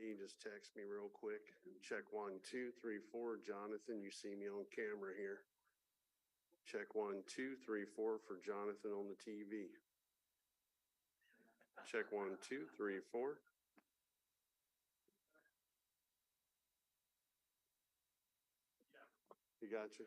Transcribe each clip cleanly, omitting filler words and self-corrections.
You just text me real quick. Check 1, 2, 3, 4. Jonathan, you see me on camera here. Check 1, 2, 3, 4 for Jonathan on the TV. Check 1, 2, 3, 4. You got you.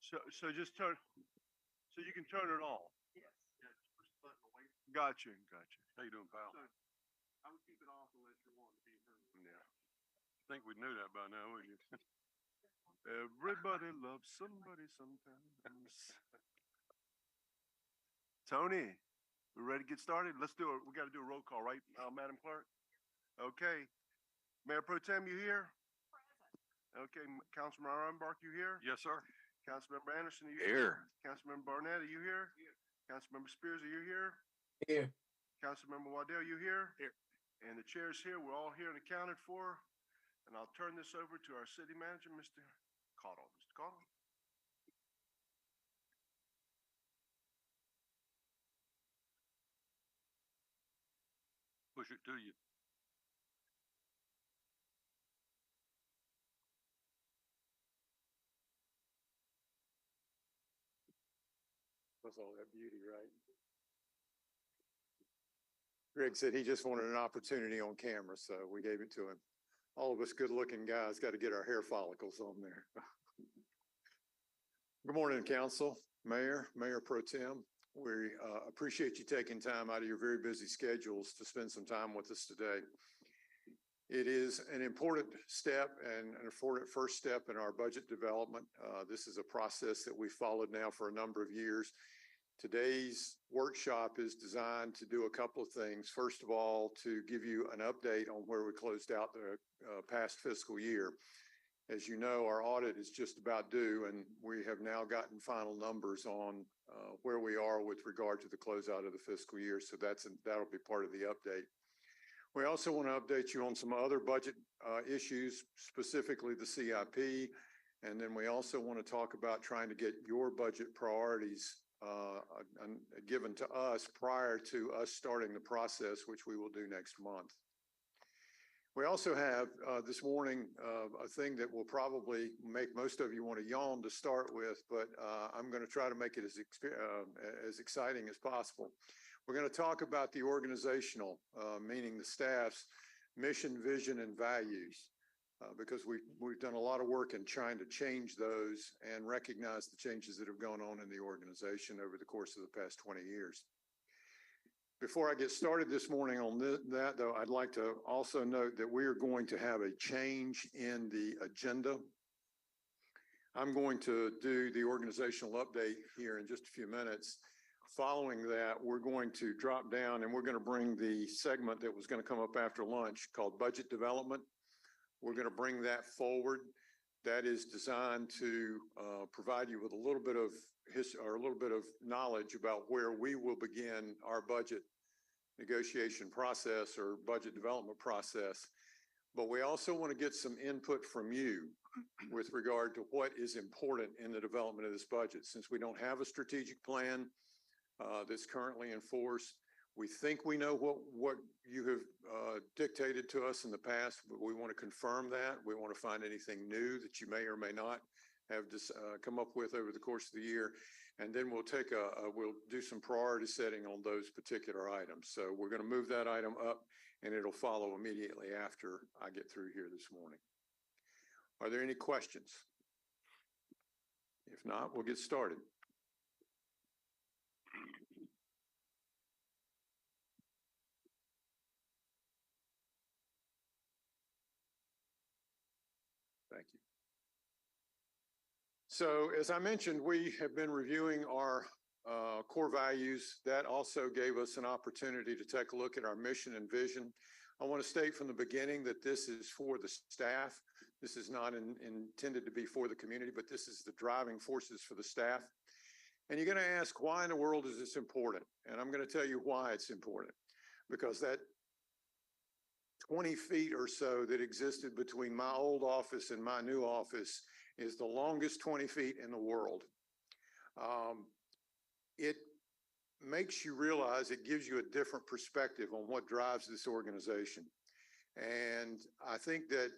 So just turn, so you can turn it off. Yes. Yeah, just push the button away. Gotcha. How you doing, pal? So I would keep it off unless you want to be heard. Yeah. I think we knew that by now, wouldn't you? Everybody loves somebody sometimes. Tony, we ready to get started? Let's do it. We got to do a roll call, right, Madam Clerk? Okay. Mayor Pro Tem, you here? Okay, Councilman Ironbark, you here? Yes, sir. Councilmember Anderson, are you Here. Councilmember Barnett, are you here? Councilmember Spears, are you here? Here. Councilmember Waddell, you here? Here. And the chair's here. We're all here and accounted for. And I'll turn this over to our city manager, Mr. Cottle. Mr. Cottle? Push it to you. That's all that beauty, right? Greg said he just wanted an opportunity on camera, so we gave it to him. All of us good-looking guys got to get our hair follicles on there. Good morning, council, mayor pro tem. We appreciate you taking time out of your very busy schedules to spend some time with us today. It is an important step and an important first step in our budget development. This is a process that we've followed now for a number of years. Today's workshop is designed to do a couple of things. First of all, to give you an update on where we closed out the past fiscal year. As you know, our audit is just about due, and we have now gotten final numbers on where we are with regard to the closeout of the fiscal year. So that'll be part of the update. We also want to update you on some other budget issues, specifically the CIP. And then we also want to talk about trying to get your budget priorities given to us prior to us starting the process, which we will do next month. We also have this morning a thing that will probably make most of you want to yawn to start with, but I'm going to try to make it as exciting as possible. We're going to talk about the organizational, meaning the staff's mission, vision, and values, because we've done a lot of work in trying to change those and recognize the changes that have gone on in the organization over the course of the past 20 years. Before I get started this morning on that, though, I'd like to also note that we are going to have a change in the agenda. I'm going to do the organizational update here in just a few minutes. Following that, we're going to drop down and we're going to bring the segment that was going to come up after lunch called budget development. We're going to bring that forward. That is designed to provide you with a little bit of history or a little bit of knowledge about where we will begin our budget negotiation process or budget development process. But we also want to get some input from you with regard to what is important in the development of this budget. Since we don't have a strategic plan that's currently in force, we think we know what you have dictated to us in the past, but we want to confirm that. We want to find anything new that you may or may not have come up with over the course of the year. And then we'll we'll do some priority setting on those particular items. So we're going to move that item up and it'll follow immediately after I get through here this morning. Are there any questions? If not, we'll get started. Thank you. So as I mentioned, we have been reviewing our core values. That also gave us an opportunity to take a look at our mission and vision. I want to state from the beginning that this is for the staff. This is not intended to be for the community, but this is the driving forces for the staff. And you're going to ask, why in the world is this important? And I'm going to tell you why it's important. Because that 20 feet or so that existed between my old office and my new office is the longest 20 feet in the world. It makes you realize, it gives you a different perspective on what drives this organization. And I think that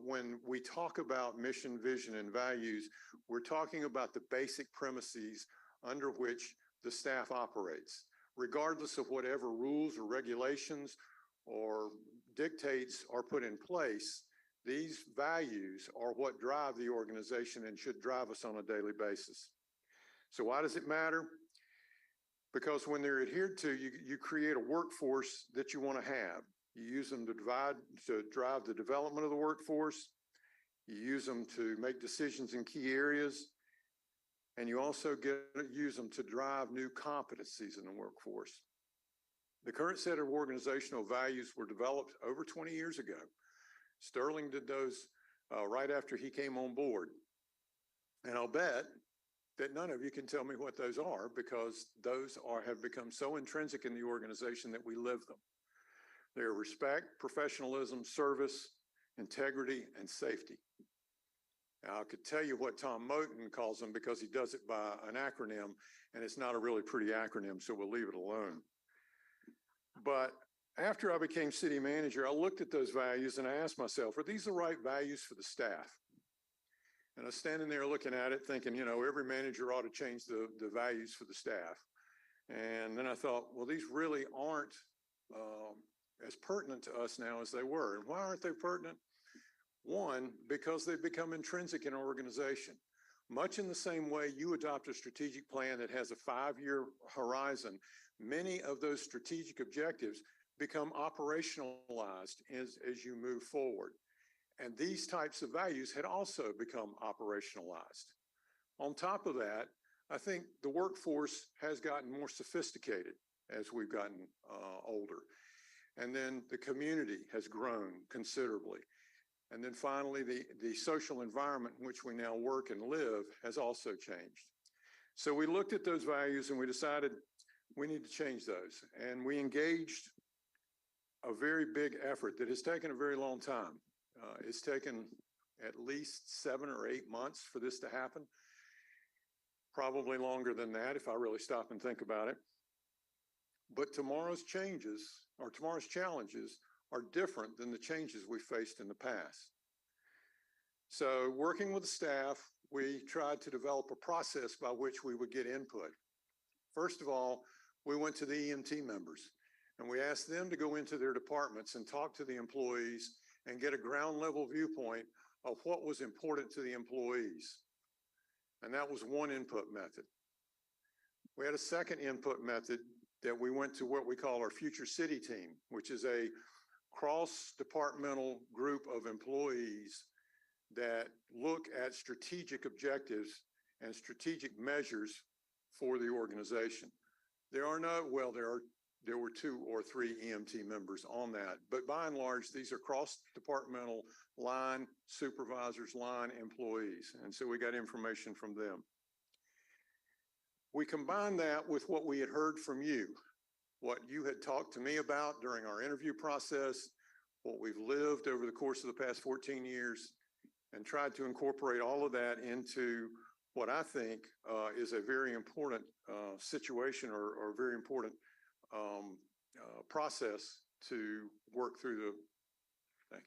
when we talk about mission, vision, and values, we're talking about the basic premises under which the staff operates, regardless of whatever rules or regulations or dictates are put in place. These values are what drive the organization and should drive us on a daily basis. So why does it matter? Because when they're adhered to, you create a workforce that you want to have. You use them to drive the development of the workforce. You use them to make decisions in key areas. And you also use them to drive new competencies in the workforce. The current set of organizational values were developed over 20 years ago. Sterling did those right after he came on board. And I'll bet that none of you can tell me what those are, because those have become so intrinsic in the organization that we live them. They are respect, professionalism, service, integrity, and safety. Now, I could tell you what Tom Moten calls them because he does it by an acronym, and it's not a really pretty acronym, so we'll leave it alone. But after I became city manager, I looked at those values and I asked myself, are these the right values for the staff? And I was standing there looking at it thinking, you know, every manager ought to change the values for the staff. And then I thought, well, these really aren't as pertinent to us now as they were. And why aren't they pertinent? One, because they've become intrinsic in our organization. Much in the same way you adopt a strategic plan that has a 5-year horizon, many of those strategic objectives become operationalized as you move forward. And these types of values had also become operationalized. On top of that, I think the workforce has gotten more sophisticated as we've gotten older. And then the community has grown considerably. And then finally, the social environment in which we now work and live has also changed. So we looked at those values and we decided we need to change those. And we engaged a very big effort that has taken a very long time. It's taken at least 7 or 8 months for this to happen. Probably longer than that if I really stop and think about it. But tomorrow's challenges are different than the changes we faced in the past. So working with the staff, we tried to develop a process by which we would get input. First of all, we went to the EMT members and we asked them to go into their departments and talk to the employees and get a ground level viewpoint of what was important to the employees. And that was one input method. We had a second input method that we went to what we call our Future City Team, which is a cross-departmental group of employees that look at strategic objectives and strategic measures for the organization. There were 2 or 3 EMT members on that, but by and large, these are cross-departmental line supervisors, line employees, and so we got information from them. We combined that with what we had heard from you, what you had talked to me about during our interview process, what we've lived over the course of the past 14 years, and tried to incorporate all of that into what I think is a very important situation or very important process to work through to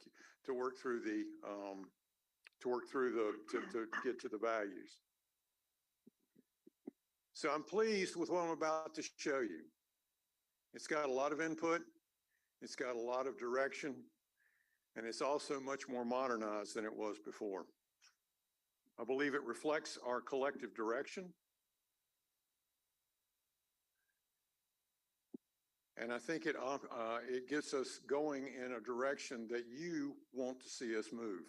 get to the values. So I'm pleased with what I'm about to show you. It's got a lot of input, it's got a lot of direction, and it's also much more modernized than it was before. I believe it reflects our collective direction. And I think it gets us going in a direction that you want to see us move.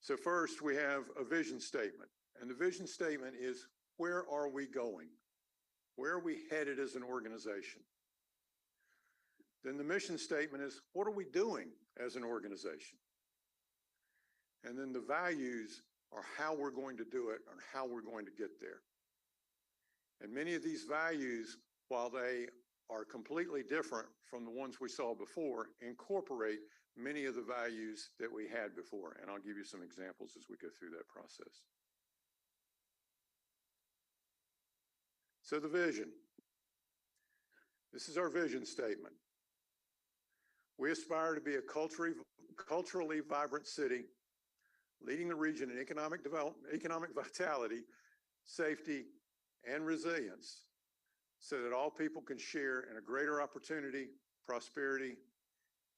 So first, we have a vision statement. And the vision statement is, where are we going? Where are we headed as an organization? Then the mission statement is, what are we doing as an organization? And then the values are how we're going to do it and how we're going to get there. And many of these values, while they are completely different from the ones we saw before, incorporate many of the values that we had before. And I'll give you some examples as we go through that process. So the vision. This is our vision statement. We aspire to be a culturally vibrant city, leading the region in economic development, economic vitality, safety, and resilience, so that all people can share in a greater opportunity, prosperity,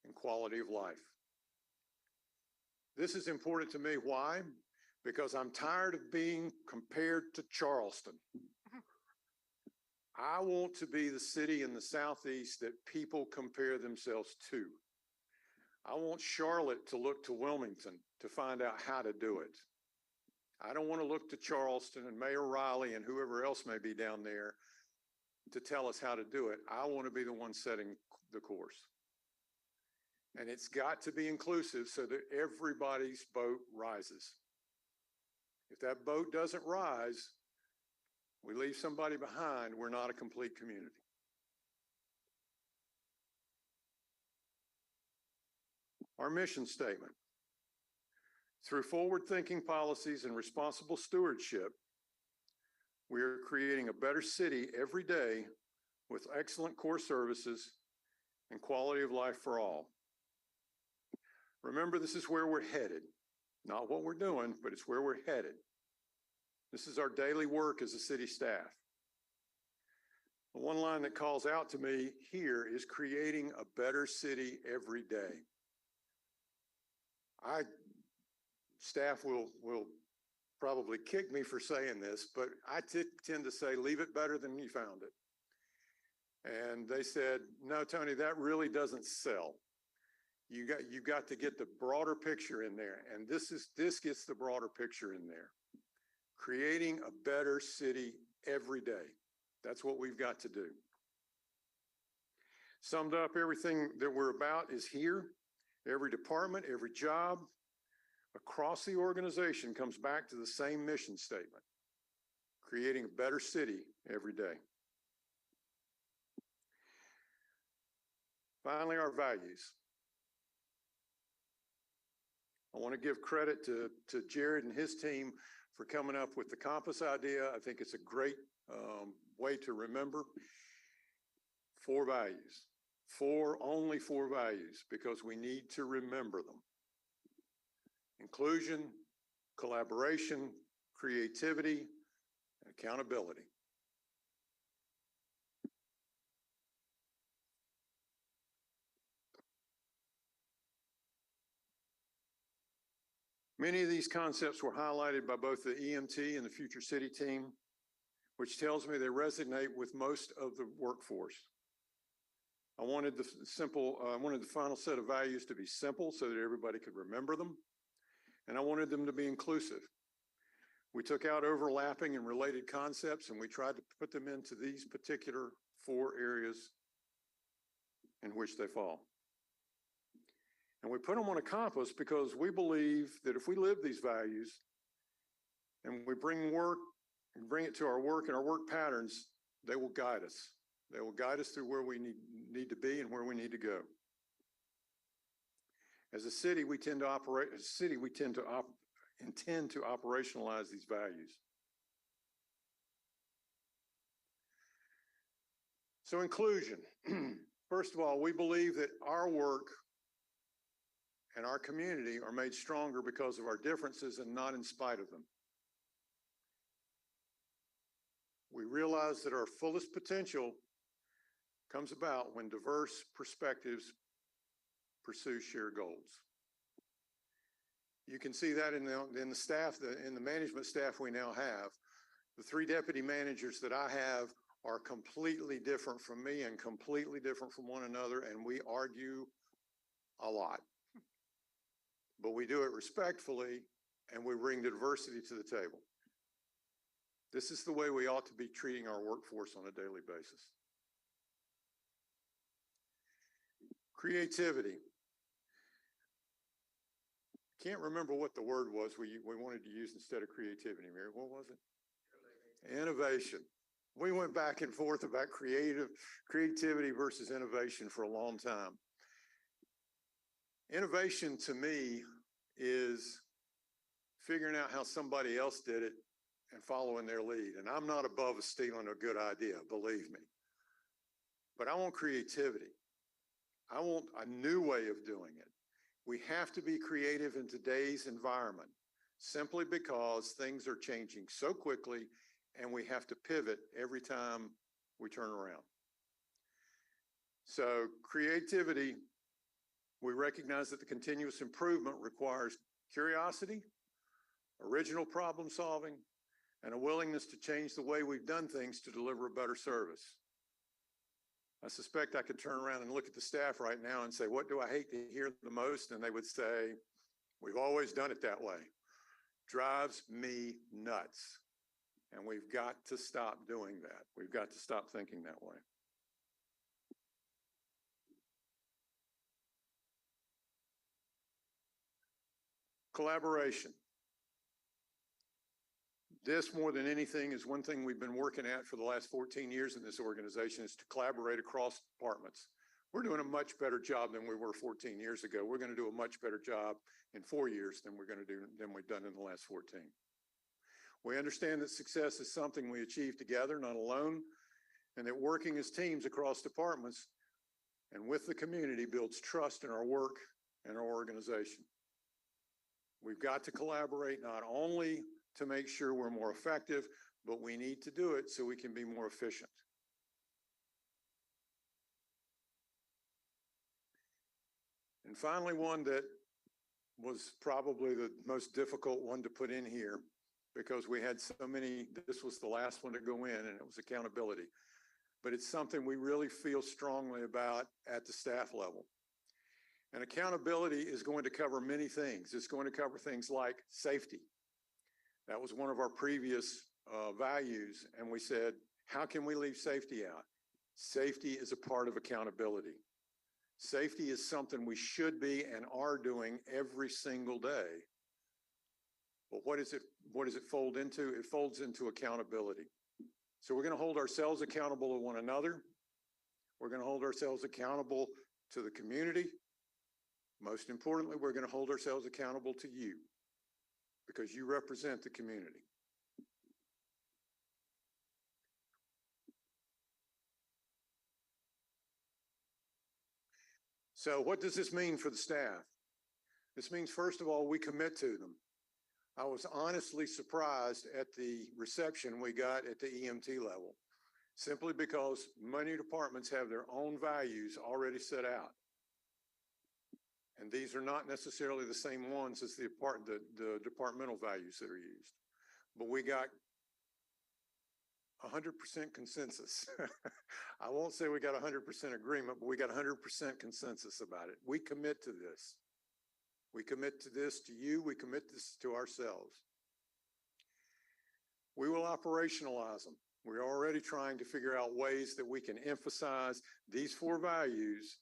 and quality of life. This is important to me. Why? Because I'm tired of being compared to Charleston. I want to be the city in the Southeast that people compare themselves to. I want Charlotte to look to Wilmington to find out how to do it. I don't want to look to Charleston and Mayor Riley and whoever else may be down there to tell us how to do it. I want to be the one setting the course. And it's got to be inclusive so that everybody's boat rises. If that boat doesn't rise, we leave somebody behind, we're not a complete community. Our mission statement. Through forward-thinking policies and responsible stewardship, we are creating a better city every day with excellent core services and quality of life for all. Remember, this is where we're headed. Not what we're doing, but it's where we're headed. This is our daily work as a city staff. The one line that calls out to me here is creating a better city every day. Staff will probably kick me for saying this, but I tend to say, leave it better than you found it. And they said, no, Tony, that really doesn't sell. You got to get the broader picture in there. And this gets the broader picture in there. Creating a better city every day. That's what we've got to do. Summed up, everything that we're about is here. Every department, every job across the organization comes back to the same mission statement. Creating a better city every day. Finally, our values. I want to give credit to Jared and his team for coming up with the compass idea. I think it's a great way to remember. 4 values. Only 4 values, because we need to remember them. Inclusion, collaboration, creativity, and accountability. Many of these concepts were highlighted by both the EMT and the Future City team, which tells me they resonate with most of the workforce. I wanted the final set of values to be simple so that everybody could remember them, and I wanted them to be inclusive. We took out overlapping and related concepts, and we tried to put them into these particular 4 areas in which they fall. And we put them on a compass because we believe that if we live these values and we bring it to our work and our work patterns, they will guide us. They will guide us through where we need to be and where we need to go. As a city, we intend to operationalize these values. So inclusion. First of all, we believe that our work and our community are made stronger because of our differences and not in spite of them. We realize that our fullest potential comes about when diverse perspectives pursue shared goals. You can see that in the staff, in the management staff we now have. The 3 deputy managers that I have are completely different from me and completely different from one another, and we argue a lot. But we do it respectfully, and we bring diversity to the table. This is the way we ought to be treating our workforce on a daily basis. Creativity. Can't remember what the word was we wanted to use instead of creativity, Mary. What was it? Innovation. We went back and forth about creativity versus innovation for a long time. Innovation to me is figuring out how somebody else did it and following their lead. And I'm not above stealing a good idea, believe me. But I want creativity. I want a new way of doing it. We have to be creative in today's environment simply because things are changing so quickly and we have to pivot every time we turn around. So creativity, we recognize that the continuous improvement requires curiosity, original problem solving, and a willingness to change the way we've done things to deliver a better service. I suspect I could turn around and look at the staff right now and say, what do I hate to hear the most? And they would say, we've always done it that way. Drives me nuts. And we've got to stop doing that. We've got to stop thinking that way. Collaboration. This, more than anything, is one thing we've been working at for the last 14 years in this organization, is to collaborate across departments. We're doing a much better job than we were 14 years ago. We're going to do a much better job in 4 years than we've done in the last 14. We understand that success is something we achieve together, not alone, and that working as teams across departments and with the community builds trust in our work and our organization. We've got to collaborate not only to make sure we're more effective, but we need to do it so we can be more efficient. And finally, one that was probably the most difficult one to put in here, because we had so many, this was the last one to go in, and it was accountability. But it's something we really feel strongly about at the staff level. And accountability is going to cover many things. It's going to cover things like safety. That was one of our previous values, and we said, how can we leave safety out? Safety is a part of accountability. Safety is something we should be and are doing every single day. But what does it fold into? It folds into accountability. So we're going to hold ourselves accountable to one another. We're going to hold ourselves accountable to the community. Most importantly, we're going to hold ourselves accountable to you, because you represent the community. So what does this mean for the staff? This means, first of all, we commit to them. I was honestly surprised at the reception we got at the EMT level, simply because many departments have their own values already set out. And these are not necessarily the same ones as the departmental values that are used. But we got 100% consensus. I won't say we got 100% agreement, but we got 100% consensus about it. We commit to this. We commit to this to you. We commit this to ourselves. We will operationalize them. We're already trying to figure out ways that we can emphasize these 4 values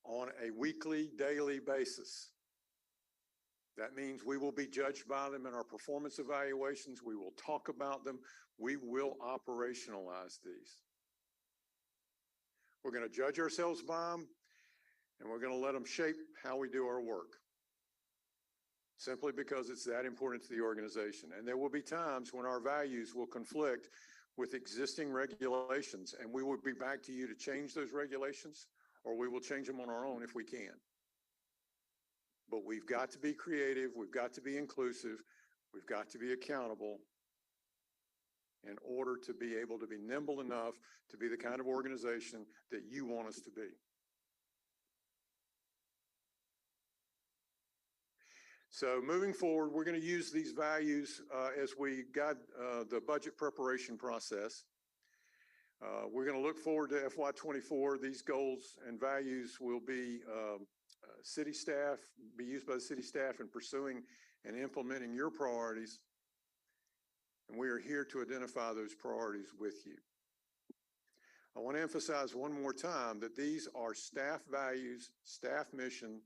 on a weekly, daily basis. That means we will be judged by them in our performance evaluations. We will talk about them. We will operationalize these. We're going to judge ourselves by them, and we're going to let them shape how we do our work, simply because it's that important to the organization. And there will be times when our values will conflict with existing regulations, and we will be back to you to change those regulations, or we will change them on our own if we can. But we've got to be creative. We've got to be inclusive. We've got to be accountable in order to be able to be nimble enough to be the kind of organization that you want us to be. So moving forward, we're going to use these values as we guide the budget preparation process. We're going to look forward to FY24. These goals and values will be used by the city staff in pursuing and implementing your priorities. And we are here to identify those priorities with you. I want to emphasize one more time that these are staff values, staff mission.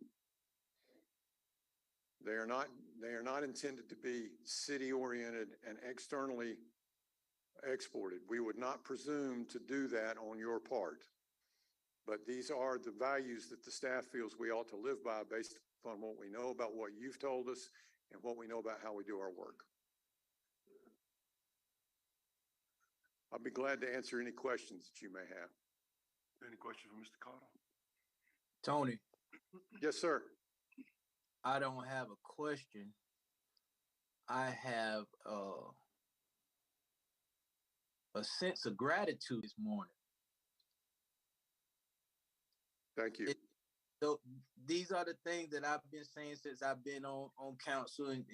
They are not intended to be city-oriented and externally exported. We would not presume to do that on your part. But these are the values that the staff feels we ought to live by based upon what we know about what you've told us and what we know about how we do our work. I'll be glad to answer any questions that you may have. Any questions for Mr. Cottle? Tony, Yes, sir. I don't have a question. I have a sense of gratitude this morning. Thank you. So these are the things that I've been saying since I've been on council, and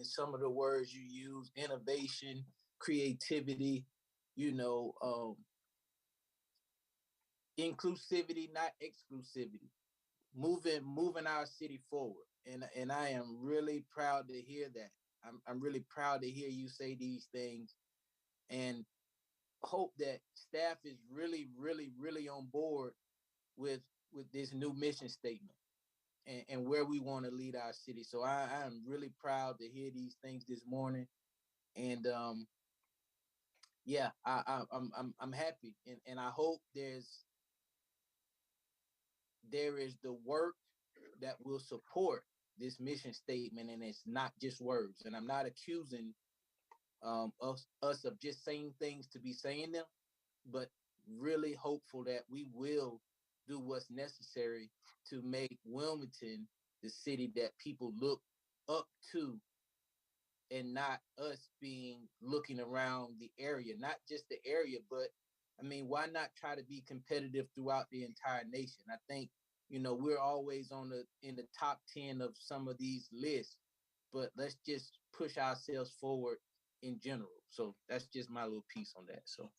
some of the words you use: innovation, creativity, you know, inclusivity, not exclusivity, moving our city forward. And I am really proud to hear that. I'm really proud to hear you say these things, and hope that staff is really on board with this new mission statement, and where we want to lead our city. So I am really proud to hear these things this morning. And yeah, I'm happy, and I hope there is the work that will support this mission statement, and it's not just words. And I'm not accusing us of just saying things to be saying them, but really hopeful that we will do what's necessary to make Wilmington the city that people look up to, and not us being looking around the area, not just the area, but I mean, why not try to be competitive throughout the entire nation? I think, we're always in the top 10 of some of these lists, but let's just push ourselves forward in general. So that's just my little piece on that. So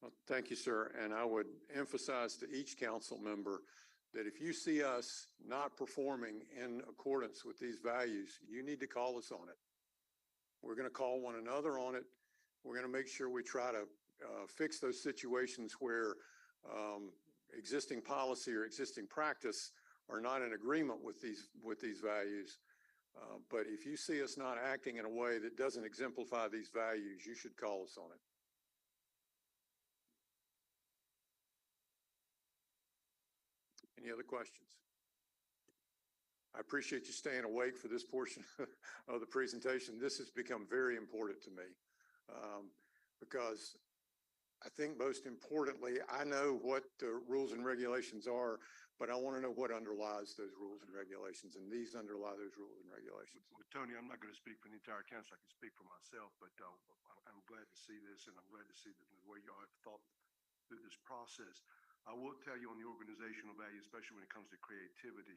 Well, thank you, sir. And I would emphasize to each council member that if you see us not performing in accordance with these values, you need to call us on it. We're going to call one another on it. We're going to make sure we try to fix those situations where existing policy or existing practice are not in agreement with these values. But if you see us not acting in a way that doesn't exemplify these values, you should call us on it. Any other questions? I appreciate you staying awake for this portion of the presentation. This has become very important to me because I think most importantly, I know what the rules and regulations are, but I want to know what underlies those rules and regulations, and these underlie those rules and regulations. Well, Tony, I'm not going to speak for the entire council. I can speak for myself, but I'm glad to see this, and I'm glad to see the way y'all have thought through this process. I will tell you on the organizational value, especially when it comes to creativity,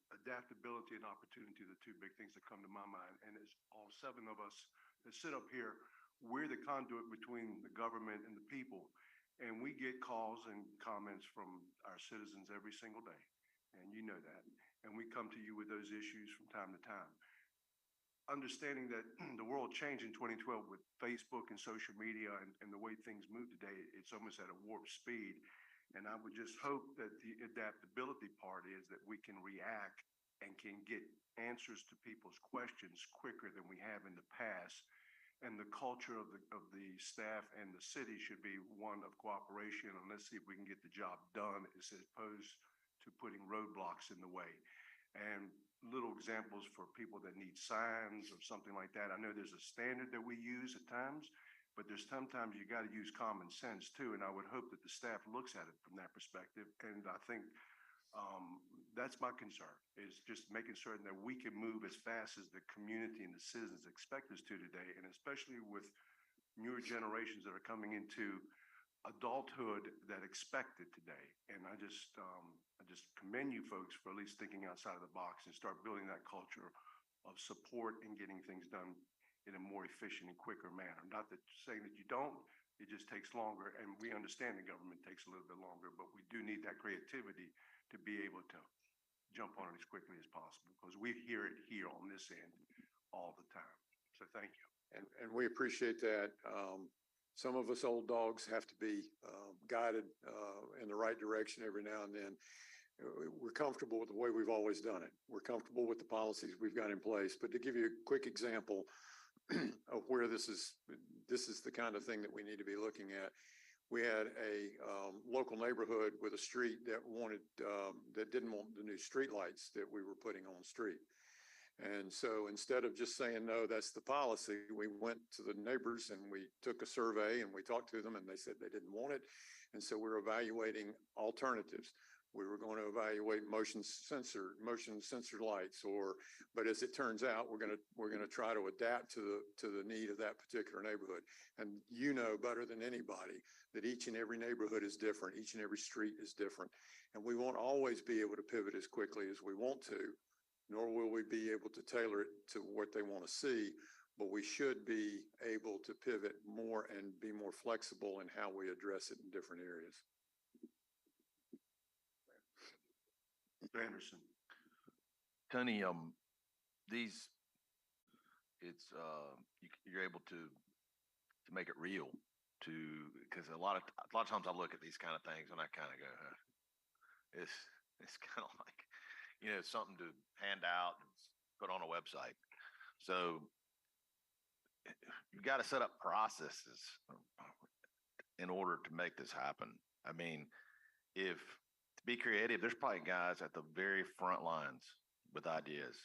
adaptability and opportunity are the two big things that come to my mind. And as all 7 of us that sit up here, we're the conduit between the government and the people. And we get calls and comments from our citizens every single day. And you know that. And we come to you with those issues from time to time. Understanding that the world changed in 2012 with Facebook and social media and the way things move today, it's almost at a warp speed. And I would just hope that the adaptability part is that we can react and can get answers to people's questions quicker than we have in the past. And the culture of the staff and the city should be one of cooperation, and let's see if we can get the job done as opposed to putting roadblocks in the way. And little examples for people that need signs or something like that. I know there's a standard that we use at times, but there's sometimes you got to use common sense too. And I would hope that the staff looks at it from that perspective. And I think that's my concern, is just making certain that we can move as fast as the community and the citizens expect us to today. And especially with newer generations that are coming into adulthood that expect it today. And I just commend you folks for at least thinking outside of the box and start building that culture of support and getting things done in a more efficient and quicker manner. Not that saying that you don't, it just takes longer. And we understand the government takes a little bit longer, but we do need that creativity to be able to jump on it as quickly as possible, because we hear it here on this end all the time. So thank you. And we appreciate that. Some of us old dogs have to be guided in the right direction every now and then. We're comfortable with the way we've always done it. We're comfortable with the policies we've got in place. But to give you a quick example of where this is the kind of thing that we need to be looking at. We had a local neighborhood with a street that didn't want the new street lights that we were putting on the street. And so instead of just saying, no, that's the policy, we went to the neighbors and we took a survey and we talked to them, and they said they didn't want it. And so we're evaluating alternatives. We were going to evaluate motion sensor lights, but as it turns out, we're going to try to adapt to the need of that particular neighborhood. And you know better than anybody that each and every neighborhood is different. Each and every street is different. And we won't always be able to pivot as quickly as we want to, nor will we be able to tailor it to what they want to see. But we should be able to pivot more and be more flexible in how we address it in different areas. Mr. Anderson. Tony, you're able to make it real because a lot of times I look at these kind of things and I kind of go, it's kind of like, something to hand out and put on a website. So you've got to set up processes in order to make this happen. I mean, to be creative, there's probably guys at the very front lines with ideas.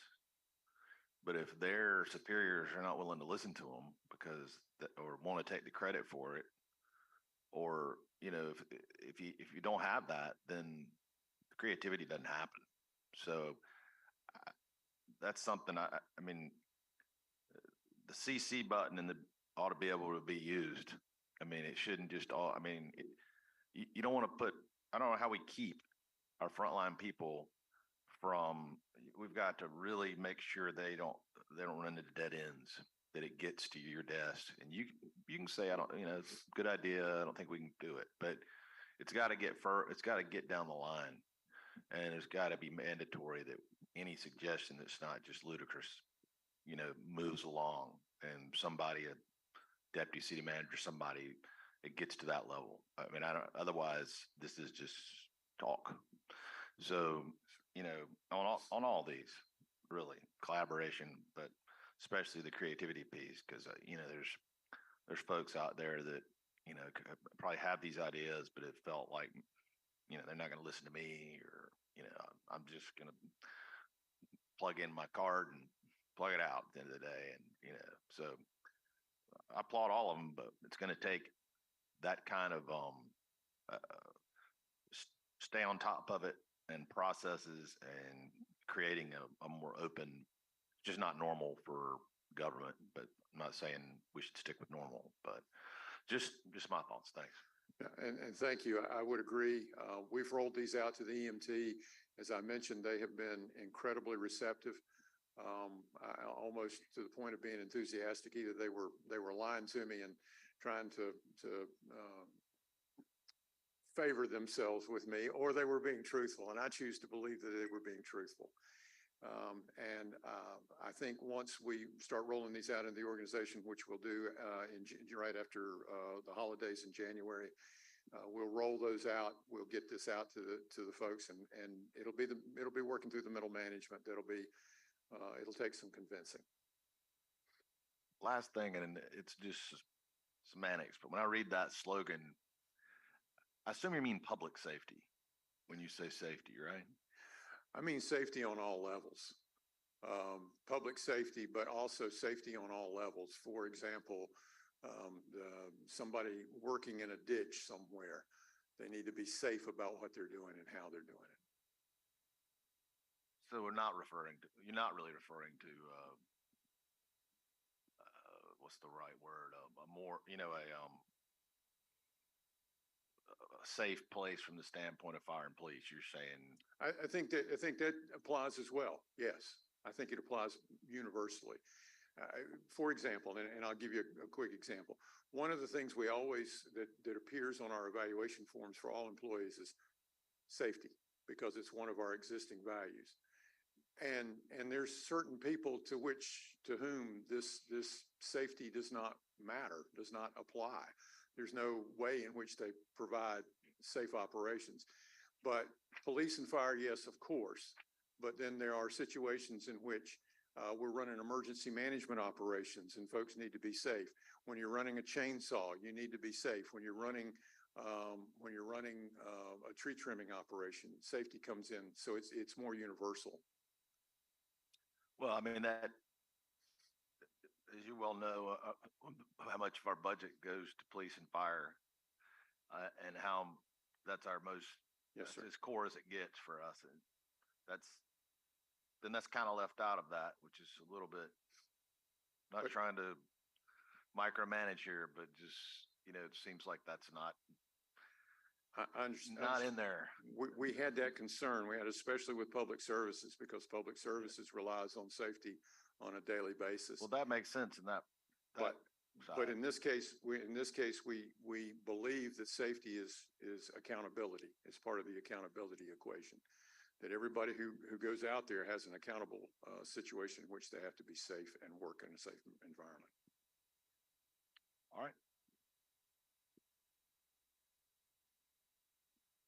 But if their superiors are not willing to listen to them or want to take the credit for it, or, if you don't have that, then the creativity doesn't happen. So that's something I mean, the CC button ought to be able to be used. I mean, it shouldn't just you don't want to I don't know how we keep our frontline people we've got to really make sure they don't run into dead ends, that it gets to your desk. And you can say, it's a good idea. I don't think we can do it, but it's got to get down the line, and it's got to be mandatory that any suggestion that's not just ludicrous, moves along, and a deputy city manager, it gets to that level. I mean, otherwise this is just talk. So, on all these, really, collaboration, but especially the creativity piece, because, there's folks out there that, probably have these ideas, but it felt like, they're not going to listen to me, or, I'm just going to plug in my card and plug it out at the end of the day. And, so I applaud all of them, but it's going to take that kind of, stay on top of it, and processes, and creating a more open, just not normal for government, but I'm not saying we should stick with normal, but just my thoughts. Thanks. Yeah, and thank you. I would agree. We've rolled these out to the EMT. As I mentioned, they have been incredibly receptive, almost to the point of being enthusiastic. Either they were lying to me and trying to favor themselves with me, or they were being truthful, and I choose to believe that they were being truthful. I think once we start rolling these out in the organization, which we'll do right after the holidays in January, we'll roll those out. We'll get this out to the folks, and it'll be working through the middle management. It'll take some convincing. Last thing, and it's just semantics, but when I read that slogan, I assume you mean public safety when you say safety, right? I mean safety on all levels. Public safety, but also safety on all levels. For example, somebody working in a ditch somewhere, they need to be safe about what they're doing and how they're doing it. So you're not really referring to, what's the right word? A more, a safe place from the standpoint of fire and police. You're saying? I think that applies as well. Yes, I think it applies universally. For example, and I'll give you a quick example. One of the things we always that appears on our evaluation forms for all employees is safety, because it's one of our existing values. And there's certain people to whom this safety does not matter, does not apply. There's no way in which they provide safe operations. But police and fire, yes, of course. But then there are situations in which we're running emergency management operations, and folks need to be safe. When you're running a chainsaw, you need to be safe. When you're running a tree trimming operation, safety comes in. So it's more universal. Well, I mean, that, as you well know, how much of our budget goes to police and fire, and how that's our most Yes, That's sir. as core as it gets for us. And that's kind of left out of that, which is a little bit, not But- trying to micromanage here, but just, it seems like that's not I understand. not in there. We had that concern. We had, especially with public services, because public services relies on safety on a daily basis. Well, that makes sense in that But, side. but in this case, we believe that safety is accountability. It's part of the accountability equation. That everybody who goes out there has an accountable, situation in which they have to be safe and work in a safe environment. All right.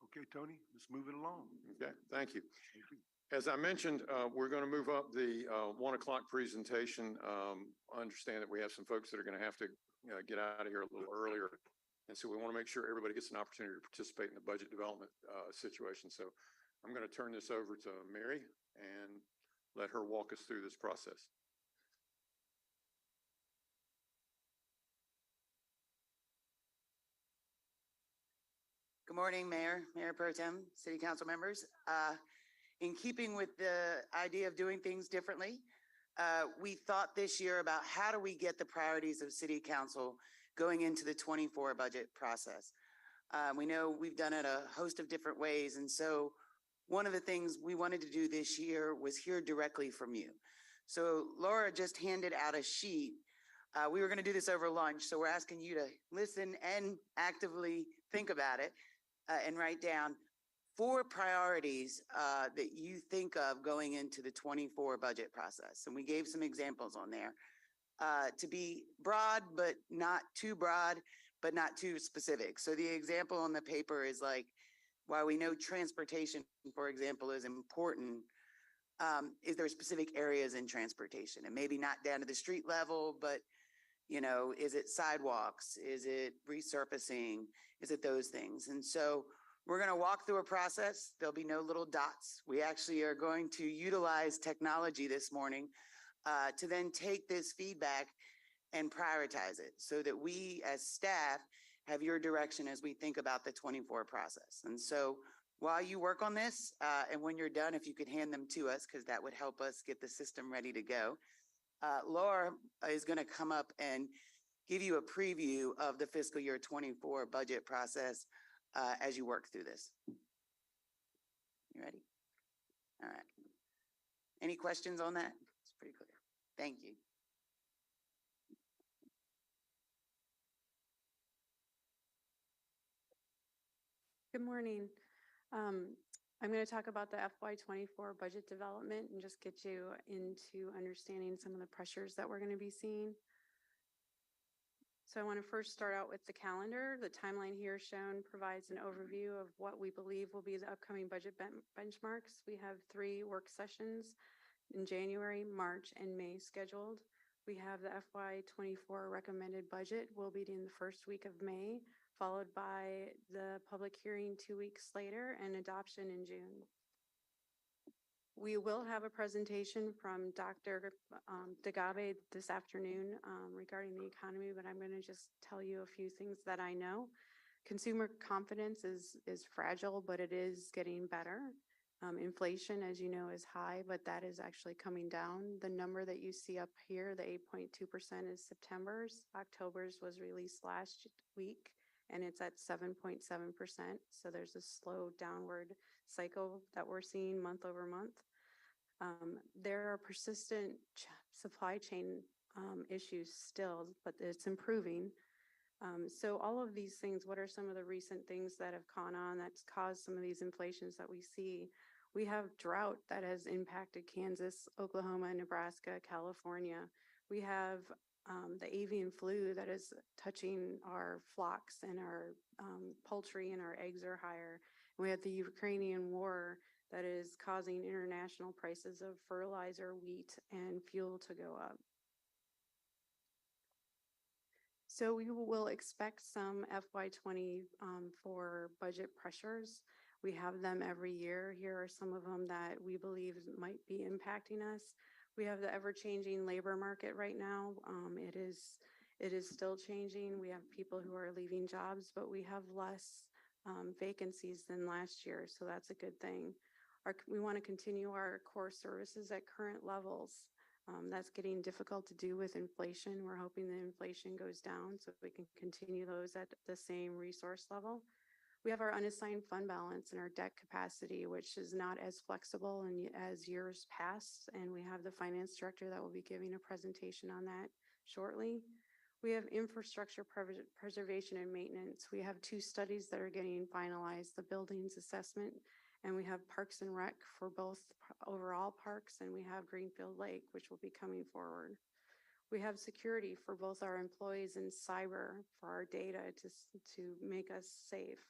Okay, Tony, let's move it along. Okay, thank you. Thank you. As I mentioned, we're going to move up the 1 o'clock presentation. I understand that we have some folks that are going to have to get out of here a little earlier. And so we want to make sure everybody gets an opportunity to participate in the budget development situation. So I'm going to turn this over to Mary and let her walk us through this process. Good morning, Mayor, Mayor Pro Tem, City Council members. In keeping with the idea of doing things differently, we thought this year about how do we get the priorities of City Council going into the 24 budget process. We know we've done it a host of different ways, and so one of the things we wanted to do this year was hear directly from you. So Laura just handed out a sheet. We were going to do this over lunch, so we're asking you to listen and actively think about it and write down 4 priorities that you think of going into the 24 budget process. And we gave some examples on there to be broad, but not too broad, but not too specific. So the example on the paper is like, while we know transportation, for example, is important, is there specific areas in transportation? And maybe not down to the street level, but is it sidewalks? Is it resurfacing? Is it those things? And so we're going to walk through a process. There'll be no little dots. We actually are going to utilize technology this morning to then take this feedback and prioritize it so that we as staff have your direction as we think about the 24 process. And so while you work on this and when you're done, if you could hand them to us, because that would help us get the system ready to go. Laura is going to come up and give you a preview of the fiscal year 24 budget process as you work through this. You ready? All right. Any questions on that? It's pretty clear. Thank you. Good morning. I'm going to talk about the FY24 budget development and just get you into understanding some of the pressures that we're going to be seeing. So I want to first start out with the calendar. The timeline here shown provides an overview of what we believe will be the upcoming budget benchmarks. We have 3 work sessions in January, March, and May scheduled. We have the FY24 recommended budget will be in the first week of May, followed by the public hearing 2 weeks later and adoption in June. We will have a presentation from Dr. Degabe this afternoon regarding the economy, but I'm going to just tell you a few things that I know. Consumer confidence is fragile, but it is getting better. Inflation, as you know, is high, but that is actually coming down. The number that you see up here, the 8.2% is September's. October's was released last week, and it's at 7.7%. So there's a slow downward cycle that we're seeing month over month. There are persistent supply chain issues still, but it's improving. So all of these things, what are some of the recent things that have gone on that's caused some of these inflations that we see? We have drought that has impacted Kansas, Oklahoma, Nebraska, California. We have the avian flu that is touching our flocks and our poultry, and our eggs are higher. We have the Ukrainian war that is causing international prices of fertilizer, wheat, and fuel to go up. So we will expect some FY24 budget pressures. We have them every year. Here are some of them that we believe might be impacting us. We have the ever-changing labor market right now. It is still changing. We have people who are leaving jobs, but we have less vacancies than last year, so that's a good thing. We want to continue our core services at current levels. That's getting difficult to do with inflation. We're hoping the inflation goes down so we can continue those at the same resource level. We have our unassigned fund balance and our debt capacity, which is not as flexible as years past. And we have the finance director that will be giving a presentation on that shortly. We have infrastructure preservation and maintenance. We have 2 studies that are getting finalized, the buildings assessment, and we have Parks and Rec for both overall parks, and we have Greenfield Lake, which will be coming forward. We have security for both our employees and cyber for our data to make us safe.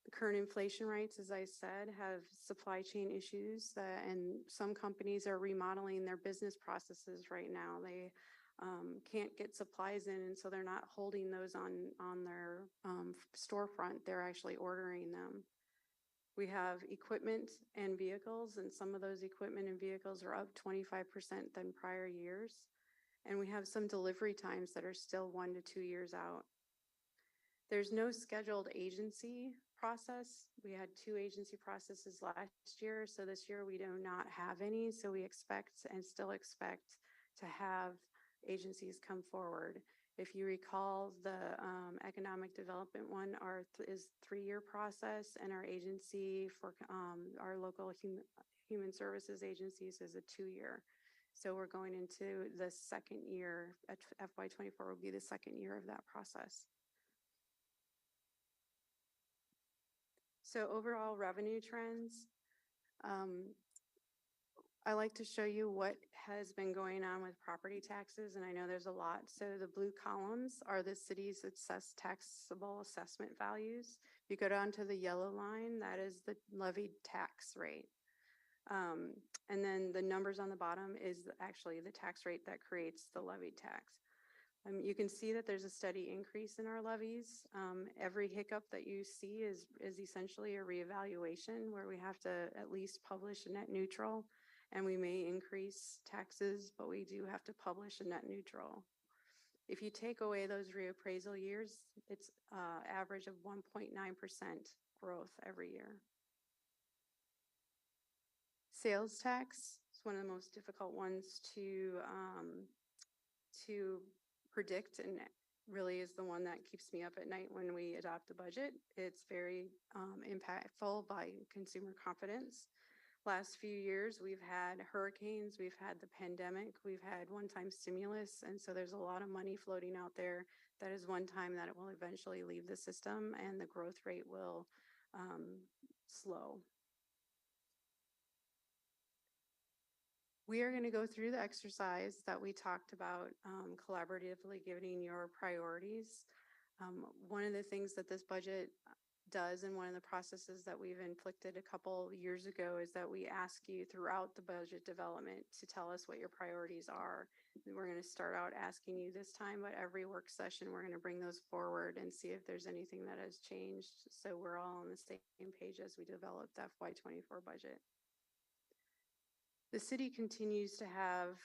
The current inflation rates, as I said, have supply chain issues and some companies are remodeling their business processes right now. They can't get supplies in, and so they're not holding those on their storefront. They're actually ordering them. We have equipment and vehicles, and some of those equipment and vehicles are up 25% than prior years. And we have some delivery times that are still 1 to 2 years out. There's no scheduled agency process. We had 2 agency processes last year, so this year we do not have any. So we expect and still expect to have agencies come forward. If you recall, the economic development one is 3-year process, and our agency for our local human services agencies is a 2-year. So we're going into the second year. FY24 will be the second year of that process. So overall revenue trends. I like to show you what has been going on with property taxes, and I know there's a lot. So the blue columns are the city's taxable assessment values. If you go down to the yellow line, that is the levied tax rate. And then the numbers on the bottom is actually the tax rate that creates the levied tax. You can see that there's a steady increase in our levies. Every hiccup that you see is essentially a reevaluation where we have to at least publish a net neutral. And we may increase taxes, but we do have to publish a net neutral. If you take away those reappraisal years, it's average of 1.9% growth every year. Sales tax is one of the most difficult ones to predict, and really is the one that keeps me up at night when we adopt the budget. It's very impactful by consumer confidence. Last few years, we've had hurricanes, we've had the pandemic, we've had one-time stimulus, and so there's a lot of money floating out there. That is one time that it will eventually leave the system and the growth rate will slow. We are going to go through the exercise that we talked about, collaboratively giving your priorities. One of the things that this budget does, and one of the processes that we've inflicted a couple years ago, is that we ask you throughout the budget development to tell us what your priorities are. We're going to start out asking you this time, but every work session, we're going to bring those forward and see if there's anything that has changed. So we're all on the same page as we develop the FY24 budget. The city continues to have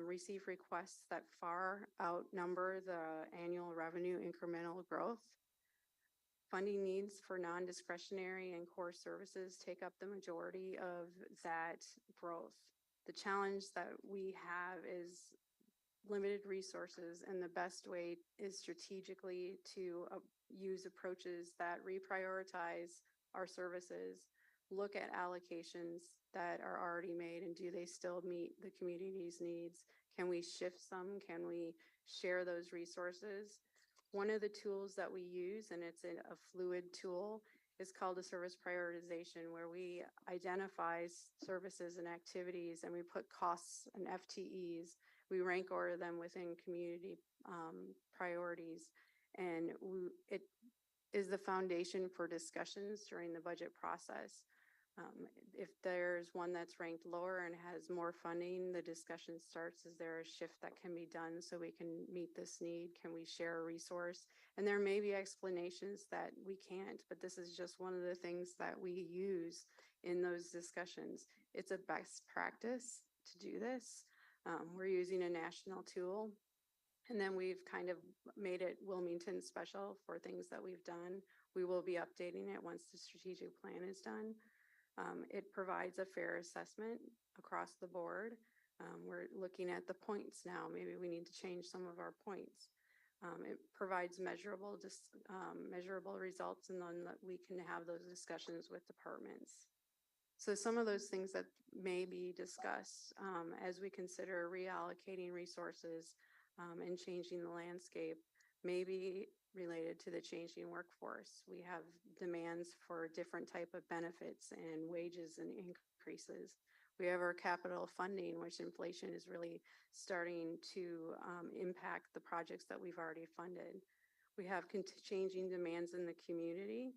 receive requests that far outnumber the annual revenue incremental growth. Funding needs for non-discretionary and core services take up the majority of that growth. The challenge that we have is limited resources, and the best way is strategically to use approaches that reprioritize our services, look at allocations that are already made, and do they still meet the community's needs? Can we shift some? Can we share those resources? One of the tools that we use, and it's a fluid tool, is called a service prioritization, where we identify services and activities and we put costs and FTEs. We rank order them within community priorities, and it is the foundation for discussions during the budget process. If there's one that's ranked lower and has more funding, the discussion starts, is there a shift that can be done so we can meet this need? Can we share a resource? And there may be explanations that we can't, but this is just one of the things that we use in those discussions. It's a best practice to do this. We're using a national tool, and then we've kind of made it Wilmington special for things that we've done. We will be updating it once the strategic plan is done. It provides a fair assessment across the board. We're looking at the points now. Maybe we need to change some of our points. It provides measurable results, and then that we can have those discussions with departments. So some of those things that may be discussed as we consider reallocating resources and changing the landscape may be related to the changing workforce. We have demands for different type of benefits and wages and increases. We have our capital funding, which inflation is really starting to impact the projects that we've already funded. We have changing demands in the community.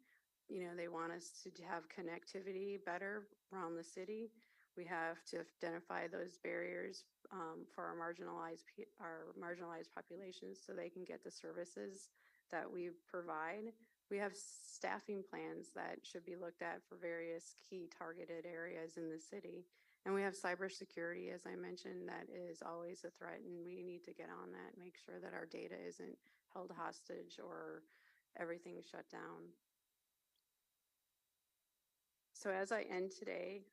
You know, they want us to have connectivity better around the city. We have to identify those barriers for our marginalized populations so they can get the services that we provide. We have staffing plans that should be looked at for various key targeted areas in the city. And we have cybersecurity, as I mentioned, that is always a threat, and we need to get on that, make sure that our data isn't held hostage or everything shut down. So as I end today,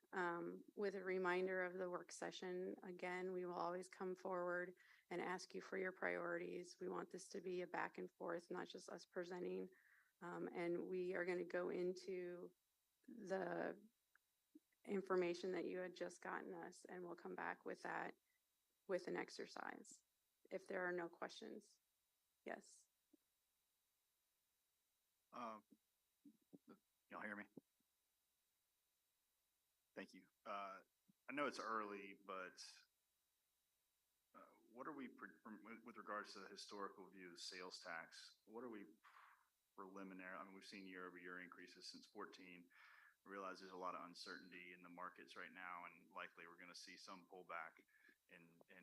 with a reminder of the work session, again, we will always come forward and ask you for your priorities. We want this to be a back and forth, not just us presenting. And we are going to go into the information that you had just gotten us, and we'll come back with that with an exercise. If there are no questions. Yes. Y'all hear me? Thank you. I know it's early, but what are we, with regards to the historical view of sales tax, what are we preliminary? I mean, we've seen year-over-year increases since 14. I realize there's a lot of uncertainty in the markets right now, and likely we're going to see some pullback in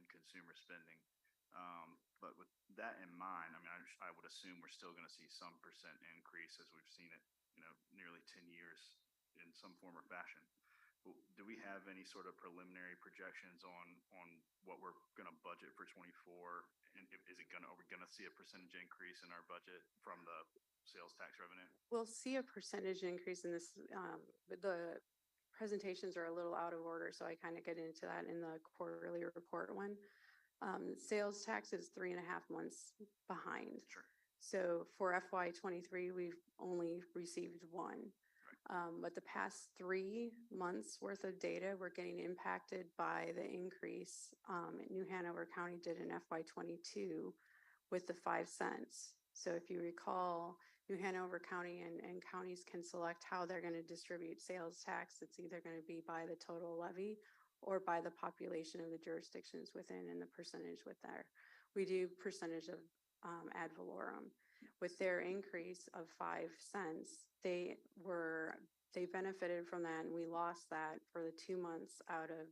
consumer spending. But with that in mind, I mean, I would assume we're still going to see some percent increase as we've seen it, you know, nearly 10 years in some form or fashion. Do we have any sort of preliminary projections on what we're going to budget for 24? And are we going to see a percentage increase in our budget from the sales tax revenue? We'll see a percentage increase in this, but the presentations are a little out of order, so I kind of get into that in the quarterly report one. Sales tax is 3.5 months behind. Sure. So for FY23, we've only received one. But the past 3 months worth of data, we're getting impacted by the increase. New Hanover County did in FY22 with the 5 cents. So if you recall, New Hanover County and counties can select how they're going to distribute sales tax. It's either going to be by the total levy or by the population of the jurisdictions within and the percentage with there. We do percentage of ad valorem. With their increase of 5 cents, they benefited from that, and we lost that for the 2 months out of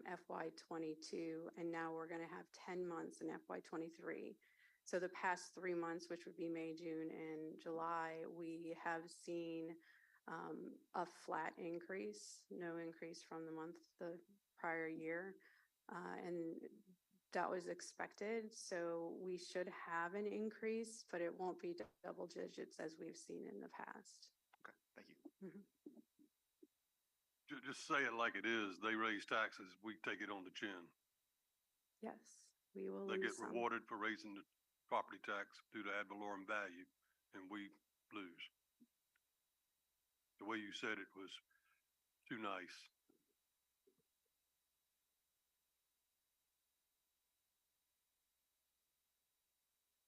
FY22, and now we're going to have 10 months in FY23. So the past 3 months, which would be May, June, and July, we have seen a flat increase, no increase from the prior year, and that was expected. So we should have an increase, but it won't be double digits as we've seen in the past. Okay, thank you. Mhm. Just say it like it is. They raise taxes, we take it on the chin. Yes, we will They lose get some. rewarded for raising the property tax due to ad valorem value, and we lose. The way you said it was too nice.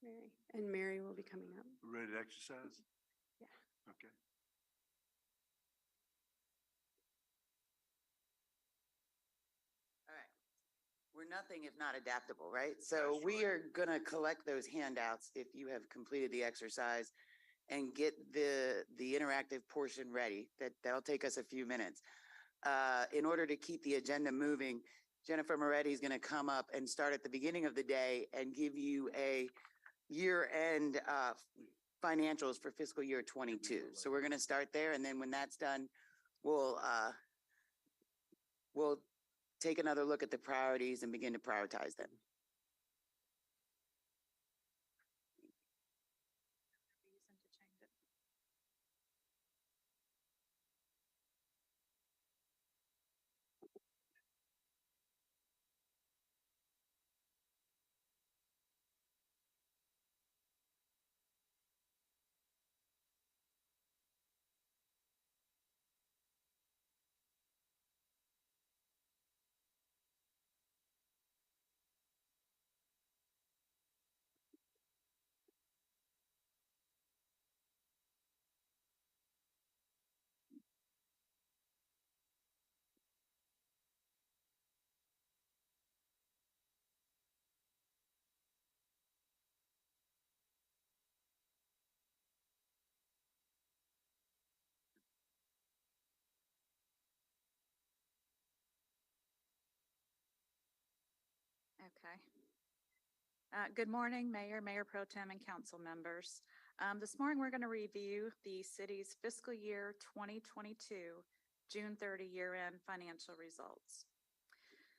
Mary. And Mary will be coming up. Ready to exercise? Yeah. Okay. All right. We're nothing if not adaptable, right? So we are going to collect those handouts if you have completed the exercise and get the interactive portion ready. That'll take us a few minutes. In order to keep the agenda moving, Jennifer Moretti is going to come up and start at the beginning of the day and give you a year-end financials for fiscal year 22. So we're going to start there, and then when that's done, we'll take another look at the priorities and begin to prioritize them. Okay. Good morning, Mayor, Mayor Pro Tem, and council members. This morning, we're going to review the city's fiscal year 2022, June 30 year-end financial results.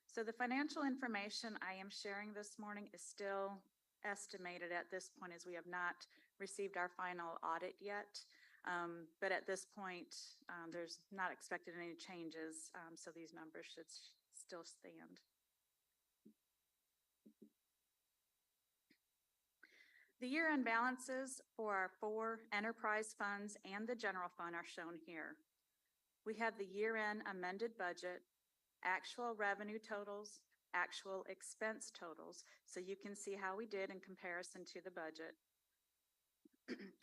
So the financial information I am sharing this morning is still estimated at this point, as we have not received our final audit yet. But at this point, there's not expected any changes, so these numbers should still stand. The year-end balances for our 4 enterprise funds and the general fund are shown here. We have the year-end amended budget, actual revenue totals, actual expense totals, so you can see how we did in comparison to the budget.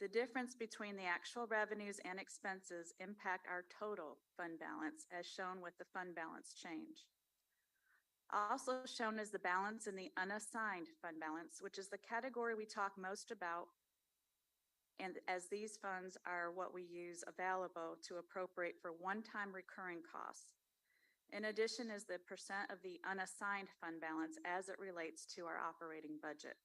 The difference between the actual revenues and expenses impact our total fund balance, as shown with the fund balance change. Also shown is the balance in the unassigned fund balance, which is the category we talk most about, and as these funds are what we use available to appropriate for one-time recurring costs. In addition is the percent of the unassigned fund balance as it relates to our operating budget.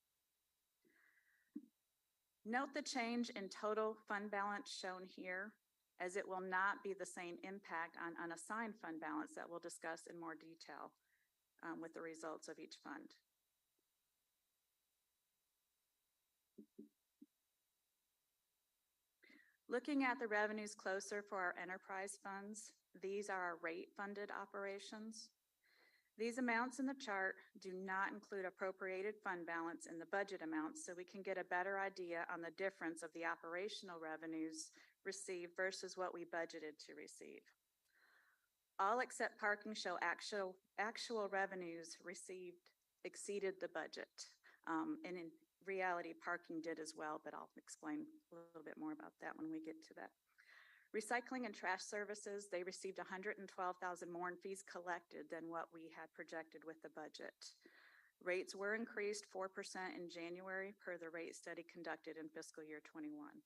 Note the change in total fund balance shown here, as it will not be the same impact on unassigned fund balance that we'll discuss in more detail with the results of each fund. Looking at the revenues closer for our enterprise funds, these are our rate-funded operations. These amounts in the chart do not include appropriated fund balance in the budget amounts, so we can get a better idea on the difference of the operational revenues received versus what we budgeted to receive. All except parking show actual revenues received exceeded the budget. And in reality, parking did as well, but I'll explain a little bit more about that when we get to that. Recycling and trash services, they received 112,000 more in fees collected than what we had projected with the budget. Rates were increased 4% in January per the rate study conducted in fiscal year 21.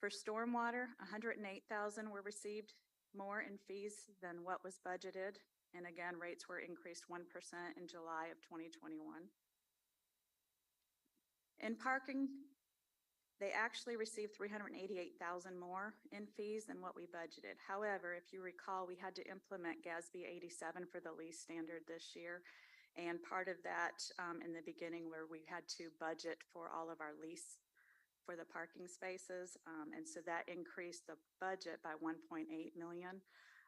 For stormwater, 108,000 were received more in fees than what was budgeted. And again, rates were increased 1% in July of 2021. In parking, they actually received 388,000 more in fees than what we budgeted. However, if you recall, we had to implement GASB 87 for the lease standard this year. And part of that in the beginning where we had to budget for all of our lease for the parking spaces. And so that increased the budget by 1.8 million.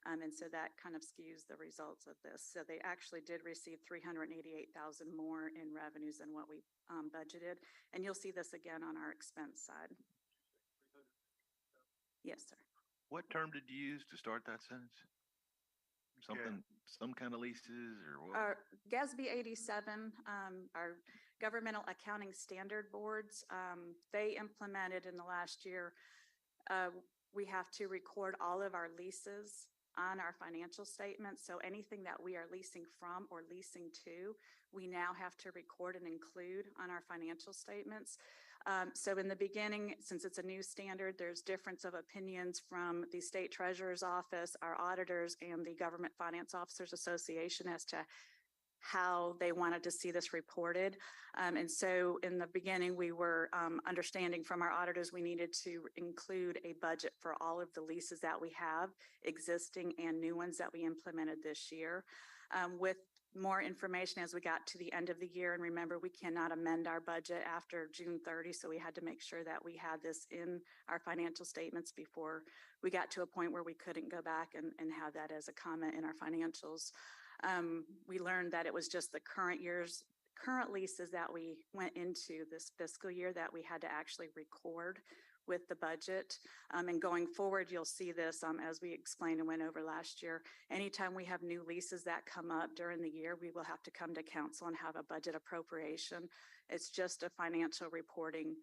And so that kind of skews the results of this. So they actually did receive 388,000 more in revenues than what we budgeted. And you'll see this again on our expense side. Yes, sir. What term did you use to start that sentence? Something, some kind of leases or what? GASB 87, our governmental accounting standard boards, they implemented in the last year, we have to record all of our leases on our financial statements. So anything that we are leasing from or leasing to, we now have to record and include on our financial statements. So in the beginning, since it's a new standard, there's difference of opinions from the state treasurer's office, our auditors, and the Government Finance Officers Association as to how they wanted to see this reported. And so in the beginning, we were understanding from our auditors, we needed to include a budget for all of the leases that we have, existing and new ones that we implemented this year. With more information as we got to the end of the year, and remember, we cannot amend our budget after June 30, so we had to make sure that we had this in our financial statements before we got to a point where we couldn't go back and have that as a comment in our financials. We learned that it was just the current leases that we went into this fiscal year that we had to actually record with the budget. And going forward, you'll see this as we explained and went over last year. Anytime we have new leases that come up during the year, we will have to come to council and have a budget appropriation. It's just a financial reporting.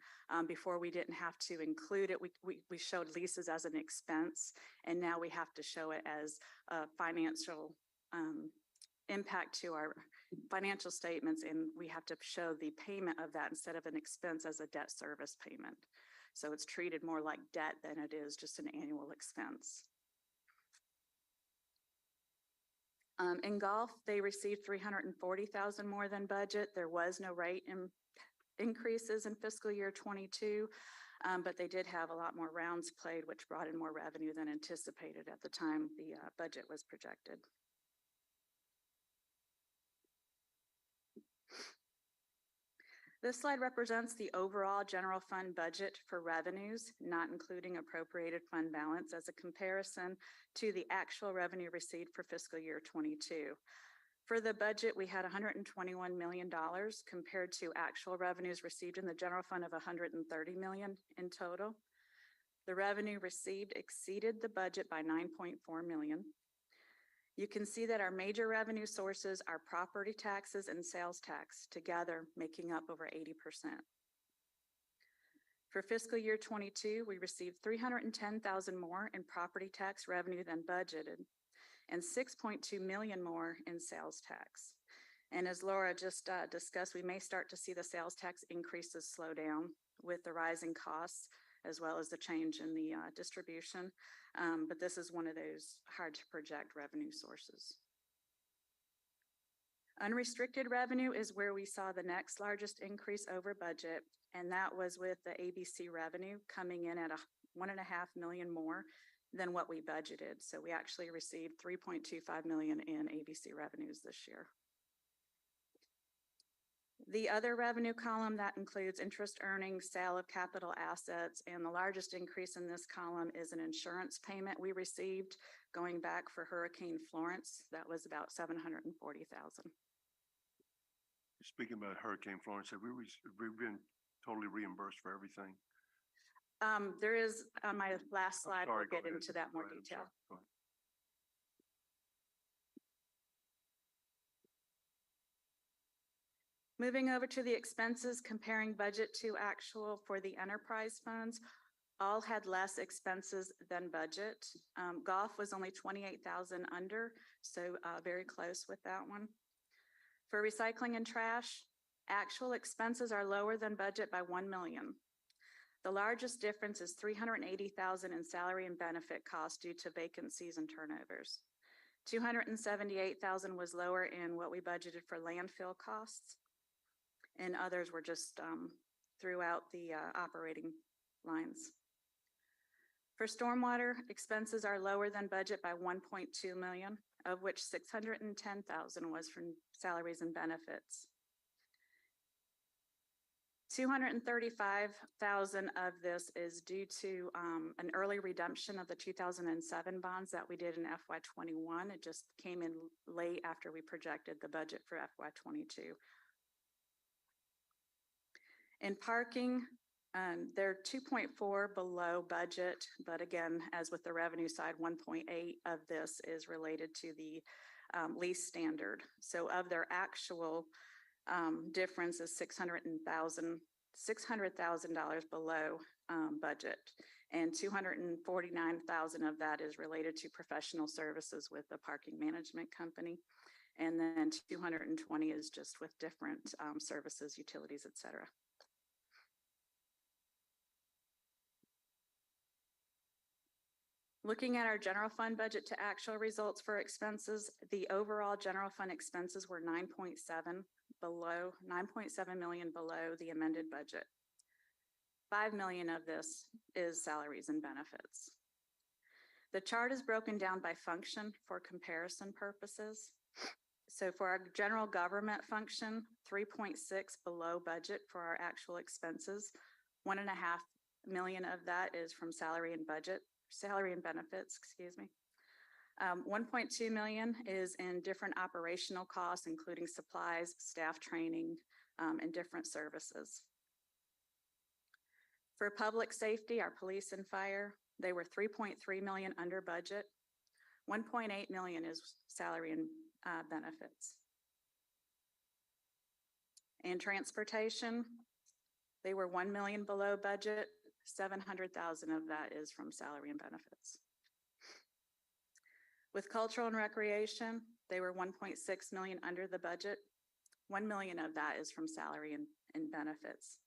Before we didn't have to include it. We showed leases as an expense, and now we have to show it as a financial impact to our financial statements, and we have to show the payment of that instead of an expense as a debt service payment. So it's treated more like debt than it is just an annual expense. In golf, they received 340,000 more than budget. There was no rate increases in fiscal year 22, but they did have a lot more rounds played, which brought in more revenue than anticipated at the time the budget was projected. This slide represents the overall general fund budget for revenues, not including appropriated fund balance, as a comparison to the actual revenue received for fiscal year 22. For the budget, we had $121 million compared to actual revenues received in the general fund of $130 million in total. The revenue received exceeded the budget by $9.4 million. You can see that our major revenue sources are property taxes and sales tax, together making up over 80%. For fiscal year 22, we received $310,000 more in property tax revenue than budgeted, and $6.2 million more in sales tax. And as Laura just discussed, we may start to see the sales tax increases slow down with the rising costs, as well as the change in the distribution. But this is one of those hard to project revenue sources. Unrestricted revenue is where we saw the next largest increase over budget, and that was with the ABC revenue coming in at $1.5 million more than what we budgeted. So we actually received $3.25 million in ABC revenues this year. The other revenue column that includes interest earnings, sale of capital assets, and the largest increase in this column is an insurance payment we received going back for Hurricane Florence. That was about $740,000. Speaking about Hurricane Florence, have we been totally reimbursed for everything? There is, on my last slide, Sorry, we'll go get ahead. into that more Go ahead, I'm detail. sorry. Go ahead. Moving over to the expenses, comparing budget to actual for the enterprise funds, all had less expenses than budget. Golf was only 28,000 under, so very close with that one. For recycling and trash, actual expenses are lower than budget by $1 million. The largest difference is $380,000 in salary and benefit costs due to vacancies and turnovers. $278,000 was lower in what we budgeted for landfill costs, and others were just throughout the operating lines. For stormwater, expenses are lower than budget by $1.2 million, of which $610,000 was from salaries and benefits. $235,000 of this is due to an early redemption of the 2007 bonds that we did in FY21. It just came in late after we projected the budget for FY22. In parking, they're 2.4 below budget, but again, as with the revenue side, 1.8 of this is related to the lease standard. So of their actual difference is $600,000 below budget, and $249,000 of that is related to professional services with the parking management company, and then $220,000 is just with different services, utilities, etc. Looking at our general fund budget to actual results for expenses, the overall general fund expenses were 9.7 million below the amended budget. 5 million of this is salaries and benefits. The chart is broken down by function for comparison purposes. So for our general government function, 3.6 below budget for our actual expenses. 1.5 million of that is from salary and benefits, excuse me. 1.2 million is in different operational costs, including supplies, staff training, and different services. For public safety, our police and fire, they were 3.3 million under budget. 1.8 million is salary and benefits. And transportation, they were 1 million below budget. 700,000 of that is from salary and benefits. With cultural and recreation, they were 1.6 million under the budget. 1 million of that is from salary and benefits.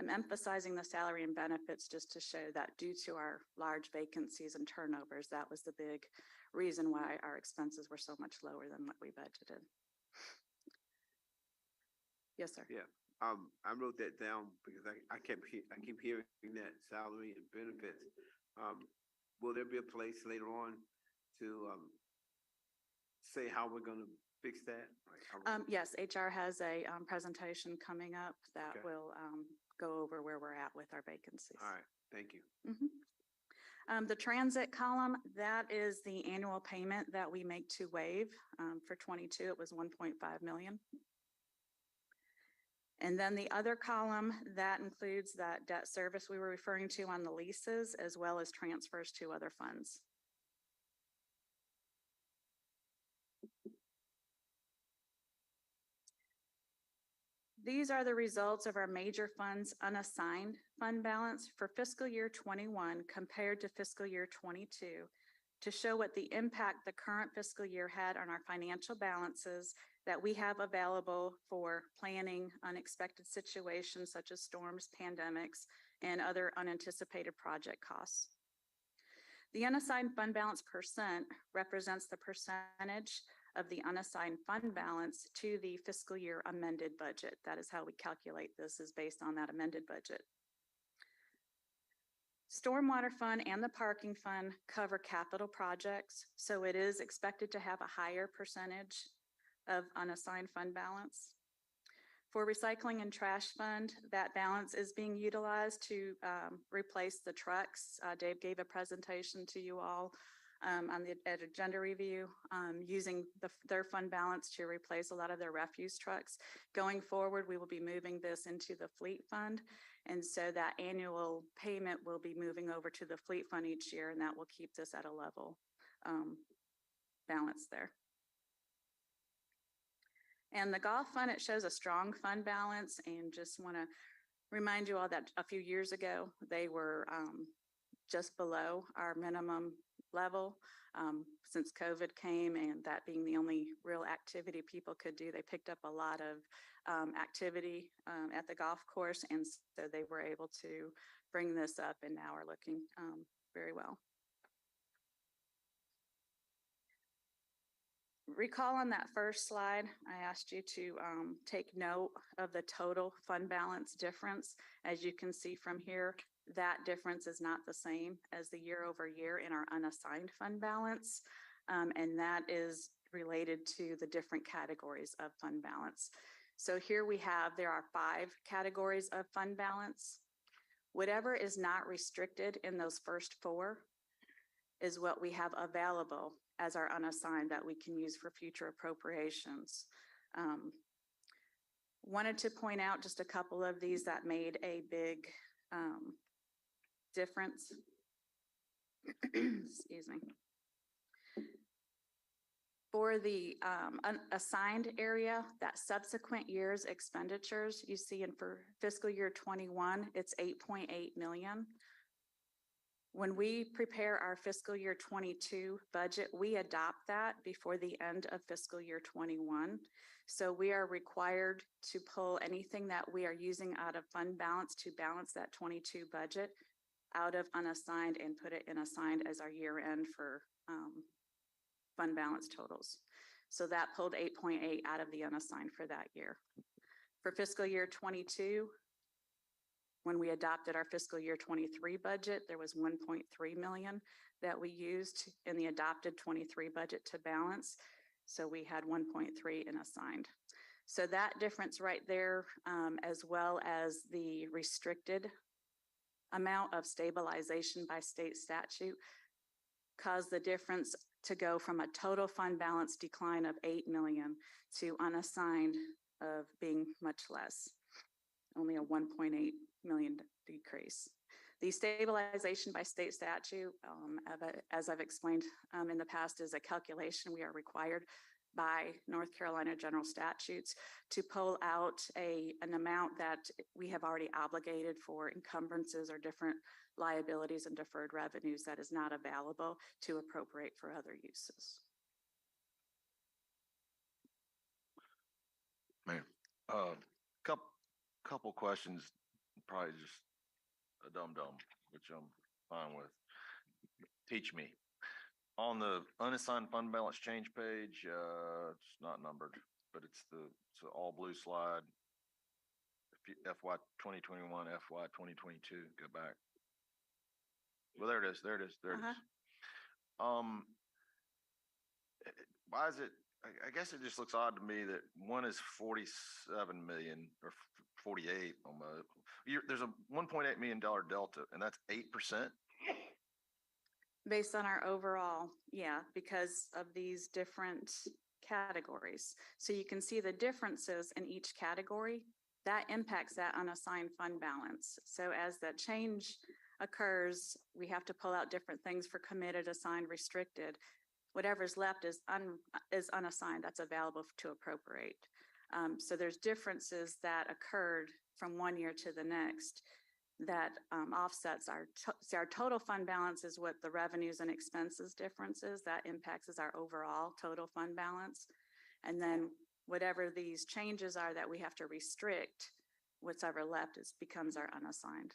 I'm emphasizing the salary and benefits just to show that due to our large vacancies and turnovers, that was the big reason why our expenses were so much lower than what we budgeted. Yes, sir. Yeah, I wrote that down because I keep hearing that salary and benefits. Will there be a place later on to, say how we're gonna fix that? Like, how we're- Yes, HR has a presentation coming up that Okay. will go over where we're at with our vacancies. All right, thank you. The transit column, that is the annual payment that we make to Wave. For 22, it was 1.5 million. And then the other column, that includes that debt service we were referring to on the leases, as well as transfers to other funds. These are the results of our major funds unassigned fund balance for fiscal year 21 compared to fiscal year 22 to show what the impact the current fiscal year had on our financial balances that we have available for planning unexpected situations such as storms, pandemics, and other unanticipated project costs. The unassigned fund balance percent represents the percentage of the unassigned fund balance to the fiscal year amended budget. That is how we calculate this, is based on that amended budget. Stormwater fund and the parking fund cover capital projects, so it is expected to have a higher percentage of unassigned fund balance. For recycling and trash fund, that balance is being utilized to replace the trucks. Dave gave a presentation to you all on the agenda review, using their fund balance to replace a lot of their refuse trucks. Going forward, we will be moving this into the fleet fund. And so that annual payment will be moving over to the fleet fund each year, and that will keep this at a level balance there. And the golf fund, it shows a strong fund balance, and just want to remind you all that a few years ago, they were just below our minimum level. Since COVID came and that being the only real activity people could do, they picked up a lot of activity at the golf course, and so they were able to bring this up and now are looking very well. Recall on that first slide, I asked you to take note of the total fund balance difference. As you can see from here, that difference is not the same as the year over year in our unassigned fund balance. And that is related to the different categories of fund balance. So here we have, there are 5 categories of fund balance. Whatever is not restricted in those first 4 is what we have available as our unassigned that we can use for future appropriations. Wanted to point out just a couple of these that made a big difference. Excuse me. For the unassigned area, that subsequent year's expenditures, you see in for fiscal year 21, it's 8.8 million. When we prepare our fiscal year 22 budget, we adopt that before the end of fiscal year 21. So we are required to pull anything that we are using out of fund balance to balance that 22 budget out of unassigned and put it in assigned as our year end for fund balance totals. So that pulled 8.8 out of the unassigned for that year. For fiscal year 22, when we adopted our fiscal year 23 budget, there was 1.3 million that we used in the adopted 23 budget to balance. So we had 1.3 in assigned. So that difference right there, as well as the restricted amount of stabilization by state statute, caused the difference to go from a total fund balance decline of 8 million to unassigned of being much less, only a 1.8 million decrease. The stabilization by state statute, as I've explained in the past, is a calculation we are required by North Carolina general statutes to pull out an amount that we have already obligated for encumbrances or different liabilities and deferred revenues that is not available to appropriate for other uses. Mayor, couple questions probably just a dum-dum, which I'm fine with. Teach me. On the unassigned fund balance change page, it's not numbered, but it's an all blue slide. FY 2021, FY 2022, go back. Well, there it is. There it is. There it is. Why is it, I guess it just looks odd to me that one is 47 million or 48 almost. There's a $1.8 million delta, and that's 8%. Based on our overall, yeah, because of these different categories. So you can see the differences in each category that impacts that unassigned fund balance. So as that change occurs, we have to pull out different things for committed, assigned, restricted. Whatever's left is unassigned, that's available to appropriate. So there's differences that occurred from one year to the next that offsets our total fund balance is what the revenues and expenses differences that impacts is our overall total fund balance. And then whatever these changes are that we have to restrict, whatever left becomes our unassigned.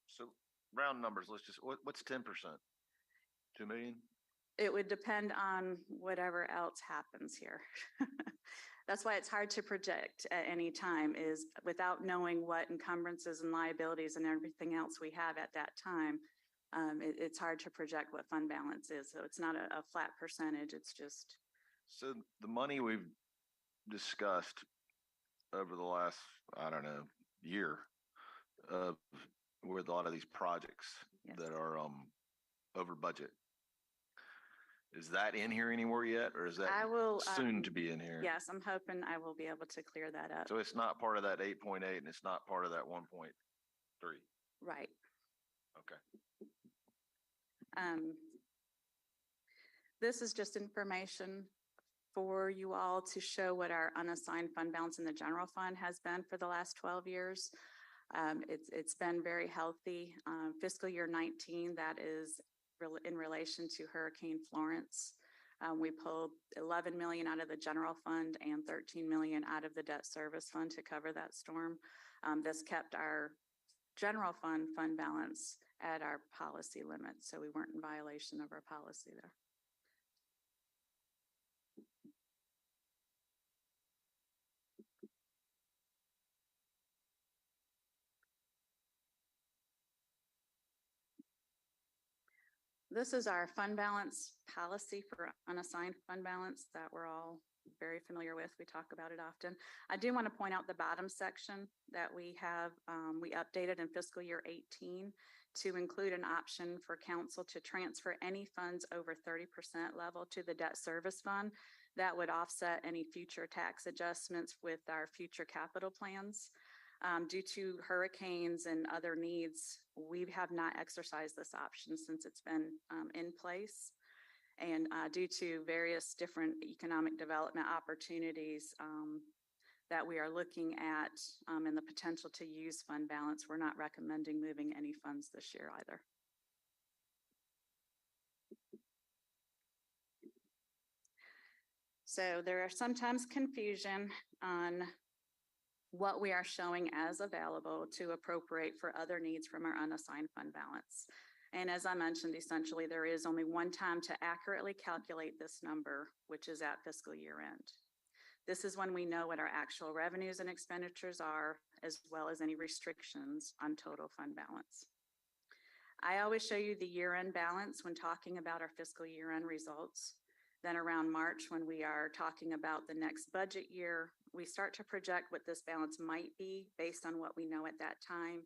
So round numbers, let's just, what's 10%? 2 million? It would depend on whatever else happens here. That's why it's hard to project at any time is without knowing what encumbrances and liabilities and everything else we have at that time. It's hard to project what fund balance is. So it's not a flat percentage. It's just. So the money we've discussed over the last, I don't know, year with a lot of these projects that are over budget. Is that in here anywhere yet, or is that soon to be in here? Yes, I'm hoping I will be able to clear that up. So it's not part of that 8.8 and it's not part of that 1.3. Right. Okay. This is just information for you all to show what our unassigned fund balance in the general fund has been for the last 12 years. It's been very healthy. Fiscal year 19, that is in relation to Hurricane Florence. We pulled 11 million out of the general fund and 13 million out of the debt service fund to cover that storm. This kept our general fund balance at our policy limit, so we weren't in violation of our policy there. This is our fund balance policy for unassigned fund balance that we're all very familiar with. We talk about it often. I do want to point out the bottom section that we have, we updated in fiscal year 18 to include an option for council to transfer any funds over 30% level to the debt service fund. That would offset any future tax adjustments with our future capital plans. Due to hurricanes and other needs, we have not exercised this option since it's been in place. And due to various different economic development opportunities that we are looking at and the potential to use fund balance, we're not recommending moving any funds this year either. So there are sometimes confusion on what we are showing as available to appropriate for other needs from our unassigned fund balance. And as I mentioned, essentially, there is only one time to accurately calculate this number, which is at fiscal year end. This is when we know what our actual revenues and expenditures are, as well as any restrictions on total fund balance. I always show you the year-end balance when talking about our fiscal year-end results. Then around March, when we are talking about the next budget year, we start to project what this balance might be based on what we know at that time,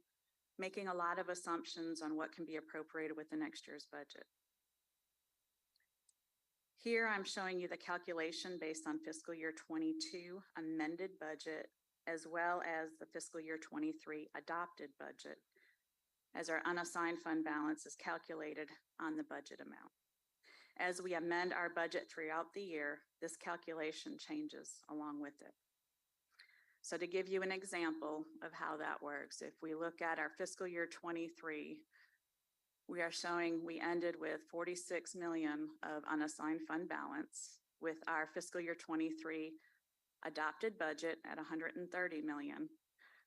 making a lot of assumptions on what can be appropriated with the next year's budget. Here I'm showing you the calculation based on fiscal year 22 amended budget, as well as the fiscal year 23 adopted budget, as our unassigned fund balance is calculated on the budget amount. As we amend our budget throughout the year, this calculation changes along with it. So to give you an example of how that works, if we look at our fiscal year 23, we are showing we ended with 46 million of unassigned fund balance with our fiscal year 23 adopted budget at 130 million.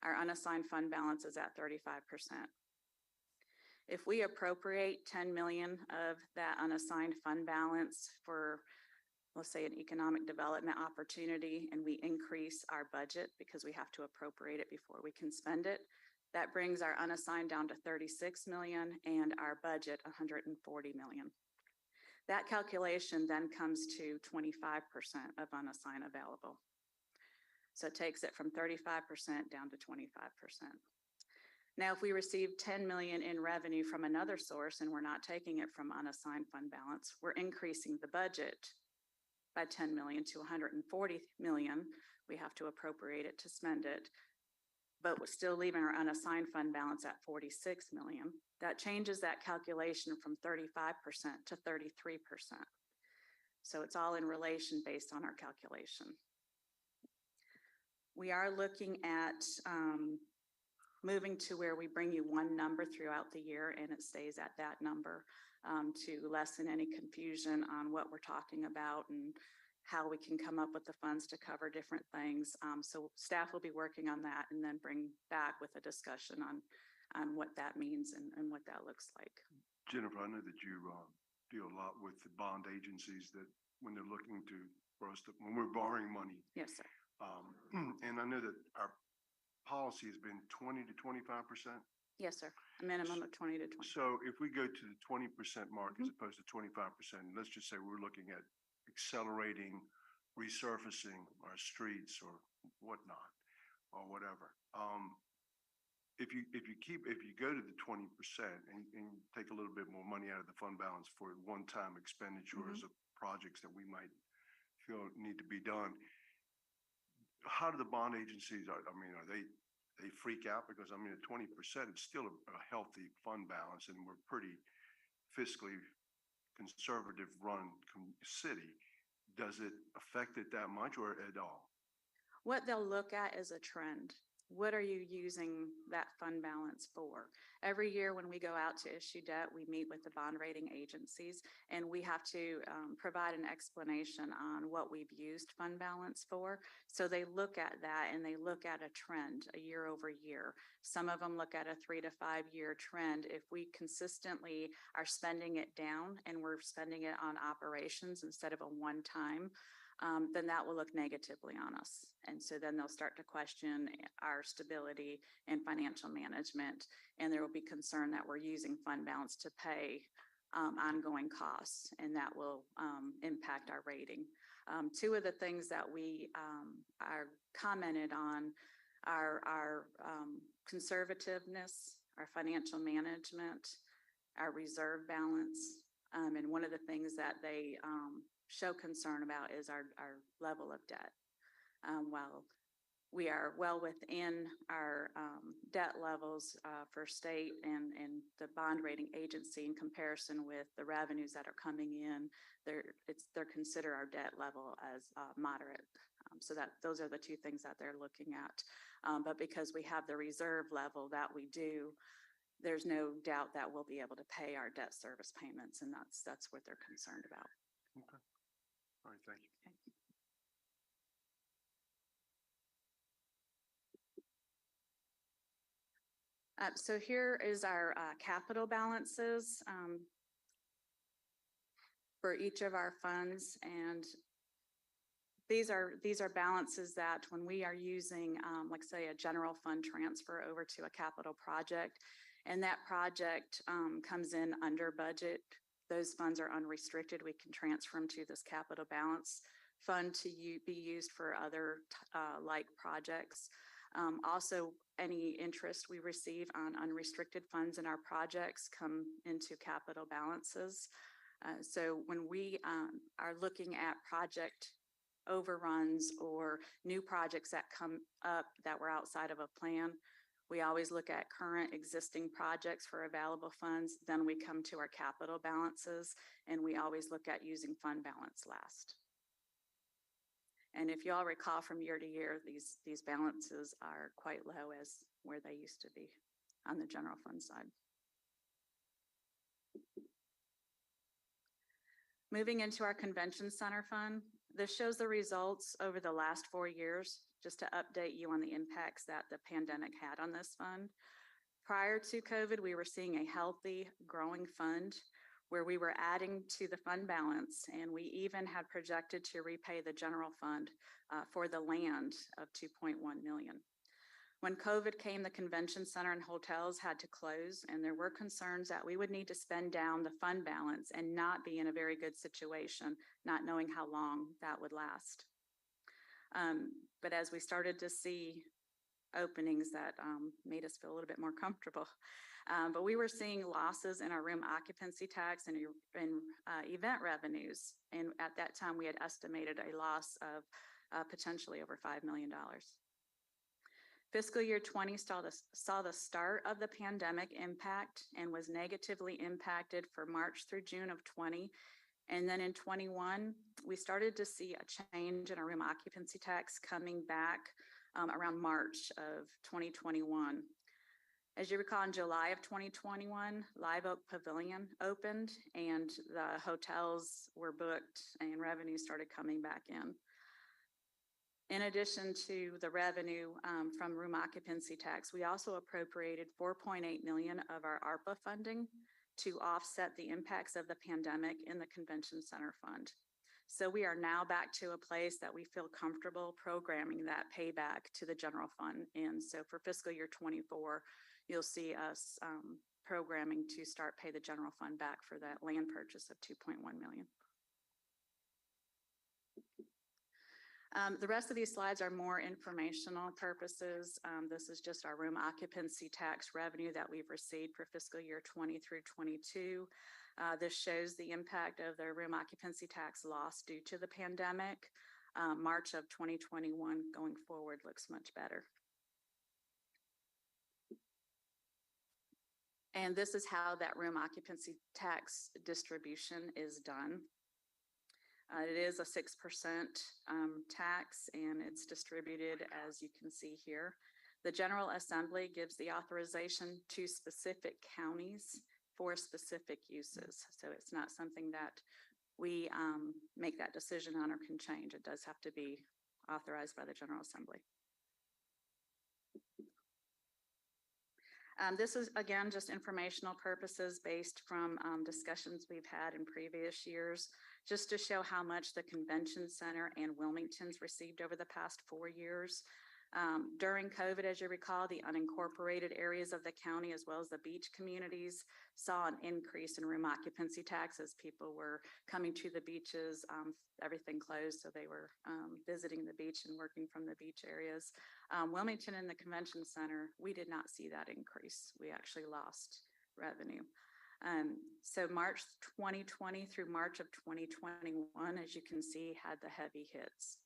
Our unassigned fund balance is at 35%. If we appropriate 10 million of that unassigned fund balance for, let's say, an economic development opportunity, and we increase our budget because we have to appropriate it before we can spend it, that brings our unassigned down to 36 million and our budget 140 million. That calculation then comes to 25% of unassigned available. So it takes it from 35% down to 25%. Now, if we receive 10 million in revenue from another source and we're not taking it from unassigned fund balance, we're increasing the budget by 10 million to 140 million. We have to appropriate it to spend it, but we're still leaving our unassigned fund balance at 46 million. That changes that calculation from 35% to 33%. So it's all in relation based on our calculation. We are looking at moving to where we bring you one number throughout the year and it stays at that number to lessen any confusion on what we're talking about and how we can come up with the funds to cover different things. So staff will be working on that and then bring back with a discussion on what that means and what that looks like. Jennifer, I know that you deal a lot with the bond agencies that when they're looking to, for us to, when we're borrowing money. Yes, sir. And I know that our policy has been 20 to 25%. Yes, sir. A minimum of 20 to 20. So if we go to the 20% mark as opposed to 25%, let's just say we're looking at accelerating resurfacing our streets or whatnot, or whatever. If you go to the 20% and take a little bit more money out of the fund balance for one-time expenditures of projects that we might feel need to be done, how do the bond agencies, are they freak out? Because at 20%, it's still a healthy fund balance and we're pretty fiscally conservative run city. Does it affect it that much or at all? What they'll look at is a trend. What are you using that fund balance for? Every year when we go out to issue debt, we meet with the bond rating agencies and we have to provide an explanation on what we've used fund balance for. So they look at that and they look at a trend a year over year. Some of them look at a 3 to 5 year trend. If we consistently are spending it down and we're spending it on operations instead of a one-time, then that will look negatively on us. And so then they'll start to question our stability and financial management. And there will be concern that we're using fund balance to pay ongoing costs, and that will impact our rating. Two of the things that we are commented on are our conservativeness, our financial management, our reserve balance. And one of the things that they show concern about is our level of debt. While we are well within our debt levels for state and the bond rating agency in comparison with the revenues that are coming in, they're consider our debt level as moderate. So those are the two things that they're looking at. But because we have the reserve level that we do, there's no doubt that we'll be able to pay our debt service payments, and that's what they're concerned about. Okay. All right, thank you. Okay. So here is our capital balances for each of our funds, and these are balances that when we are using, like say, a general fund transfer over to a capital project, and that project comes in under budget. Those funds are unrestricted. We can transfer them to this capital balance fund to be used for other like projects. Also, any interest we receive on unrestricted funds in our projects come into capital balances. So when we are looking at project overruns or new projects that come up that were outside of a plan, we always look at current existing projects for available funds. Then we come to our capital balances, and we always look at using fund balance last. And if you all recall from year to year, these balances are quite low as where they used to be on the general fund side. Moving into our convention center fund, this shows the results over the last 4 years, just to update you on the impacts that the pandemic had on this fund. Prior to COVID, we were seeing a healthy, growing fund where we were adding to the fund balance, and we even had projected to repay the general fund for the land of 2.1 million. When COVID came, the convention center and hotels had to close, and there were concerns that we would need to spend down the fund balance and not be in a very good situation, not knowing how long that would last. But as we started to see openings, that made us feel a little bit more comfortable. But we were seeing losses in our room occupancy tax and event revenues. And at that time, we had estimated a loss of potentially over $5 million. Fiscal year 20 saw the start of the pandemic impact and was negatively impacted for March through June of 20. And then in 21, we started to see a change in our room occupancy tax coming back around March of 2021. As you recall, in July of 2021, Live Oak Pavilion opened and the hotels were booked and revenue started coming back in. In addition to the revenue from room occupancy tax, we also appropriated $4.8 million of our ARPA funding to offset the impacts of the pandemic in the convention center fund. So we are now back to a place that we feel comfortable programming that payback to the general fund. And so for fiscal year 24, you'll see us programming to start pay the general fund back for that land purchase of 2.1 million. The rest of these slides are more informational purposes. This is just our room occupancy tax revenue that we've received for fiscal year 20 through 22. This shows the impact of the room occupancy tax loss due to the pandemic. March of 2021 going forward looks much better. And this is how that room occupancy tax distribution is done. It is a 6% tax, and it's distributed as you can see here. The General Assembly gives the authorization to specific counties for specific uses. So it's not something that we make that decision on or can change. It does have to be authorized by the General Assembly. This is, again, just informational purposes based from discussions we've had in previous years, just to show how much the Convention Center and Wilmington's received over the past 4 years. During COVID, as you recall, the unincorporated areas of the county, as well as the beach communities, saw an increase in room occupancy tax as people were coming to the beaches. Everything closed, so they were visiting the beach and working from the beach areas. Wilmington and the Convention Center, we did not see that increase. We actually lost revenue. So March 2020 through March of 2021, as you can see, had the heavy hits.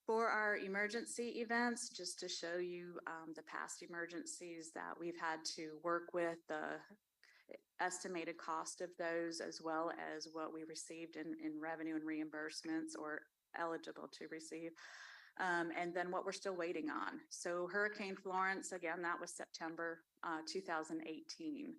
For our emergency events, just to show you the past emergencies that we've had to work with, the estimated cost of those, as well as what we received in revenue and reimbursements or eligible to receive. And then what we're still waiting on. So Hurricane Florence, again, that was September 2018.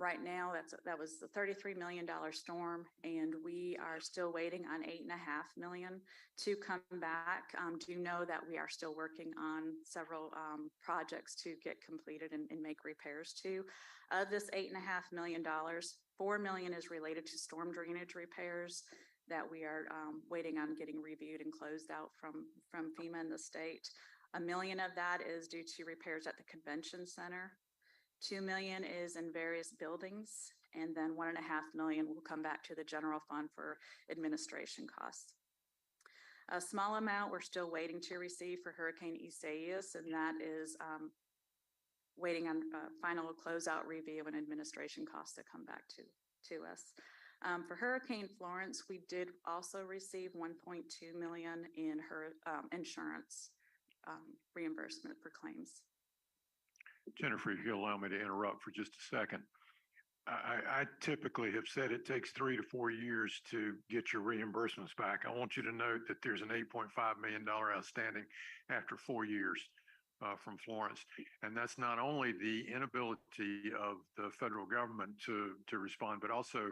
Right now, that was the $33 million storm, and we are still waiting on $8.5 million to come back. Do know that we are still working on several projects to get completed and make repairs to. Of this $8.5 million, $4 million is related to storm drainage repairs that we are waiting on getting reviewed and closed out from FEMA and the state. $1 million of that is due to repairs at the Convention Center. $2 million is in various buildings, and then $1.5 million will come back to the general fund for administration costs. A small amount we're still waiting to receive for Hurricane Isaias, and that is waiting on final closeout review and administration costs to come back to us. For Hurricane Florence, we did also receive $1.2 million in her insurance reimbursement for claims. Jennifer, if you'll allow me to interrupt for just a second. I typically have said it takes 3 to 4 years to get your reimbursements back. I want you to note that there's an $8.5 million outstanding after 4 years. from Florence. And that's not only the inability of the federal government to respond, but also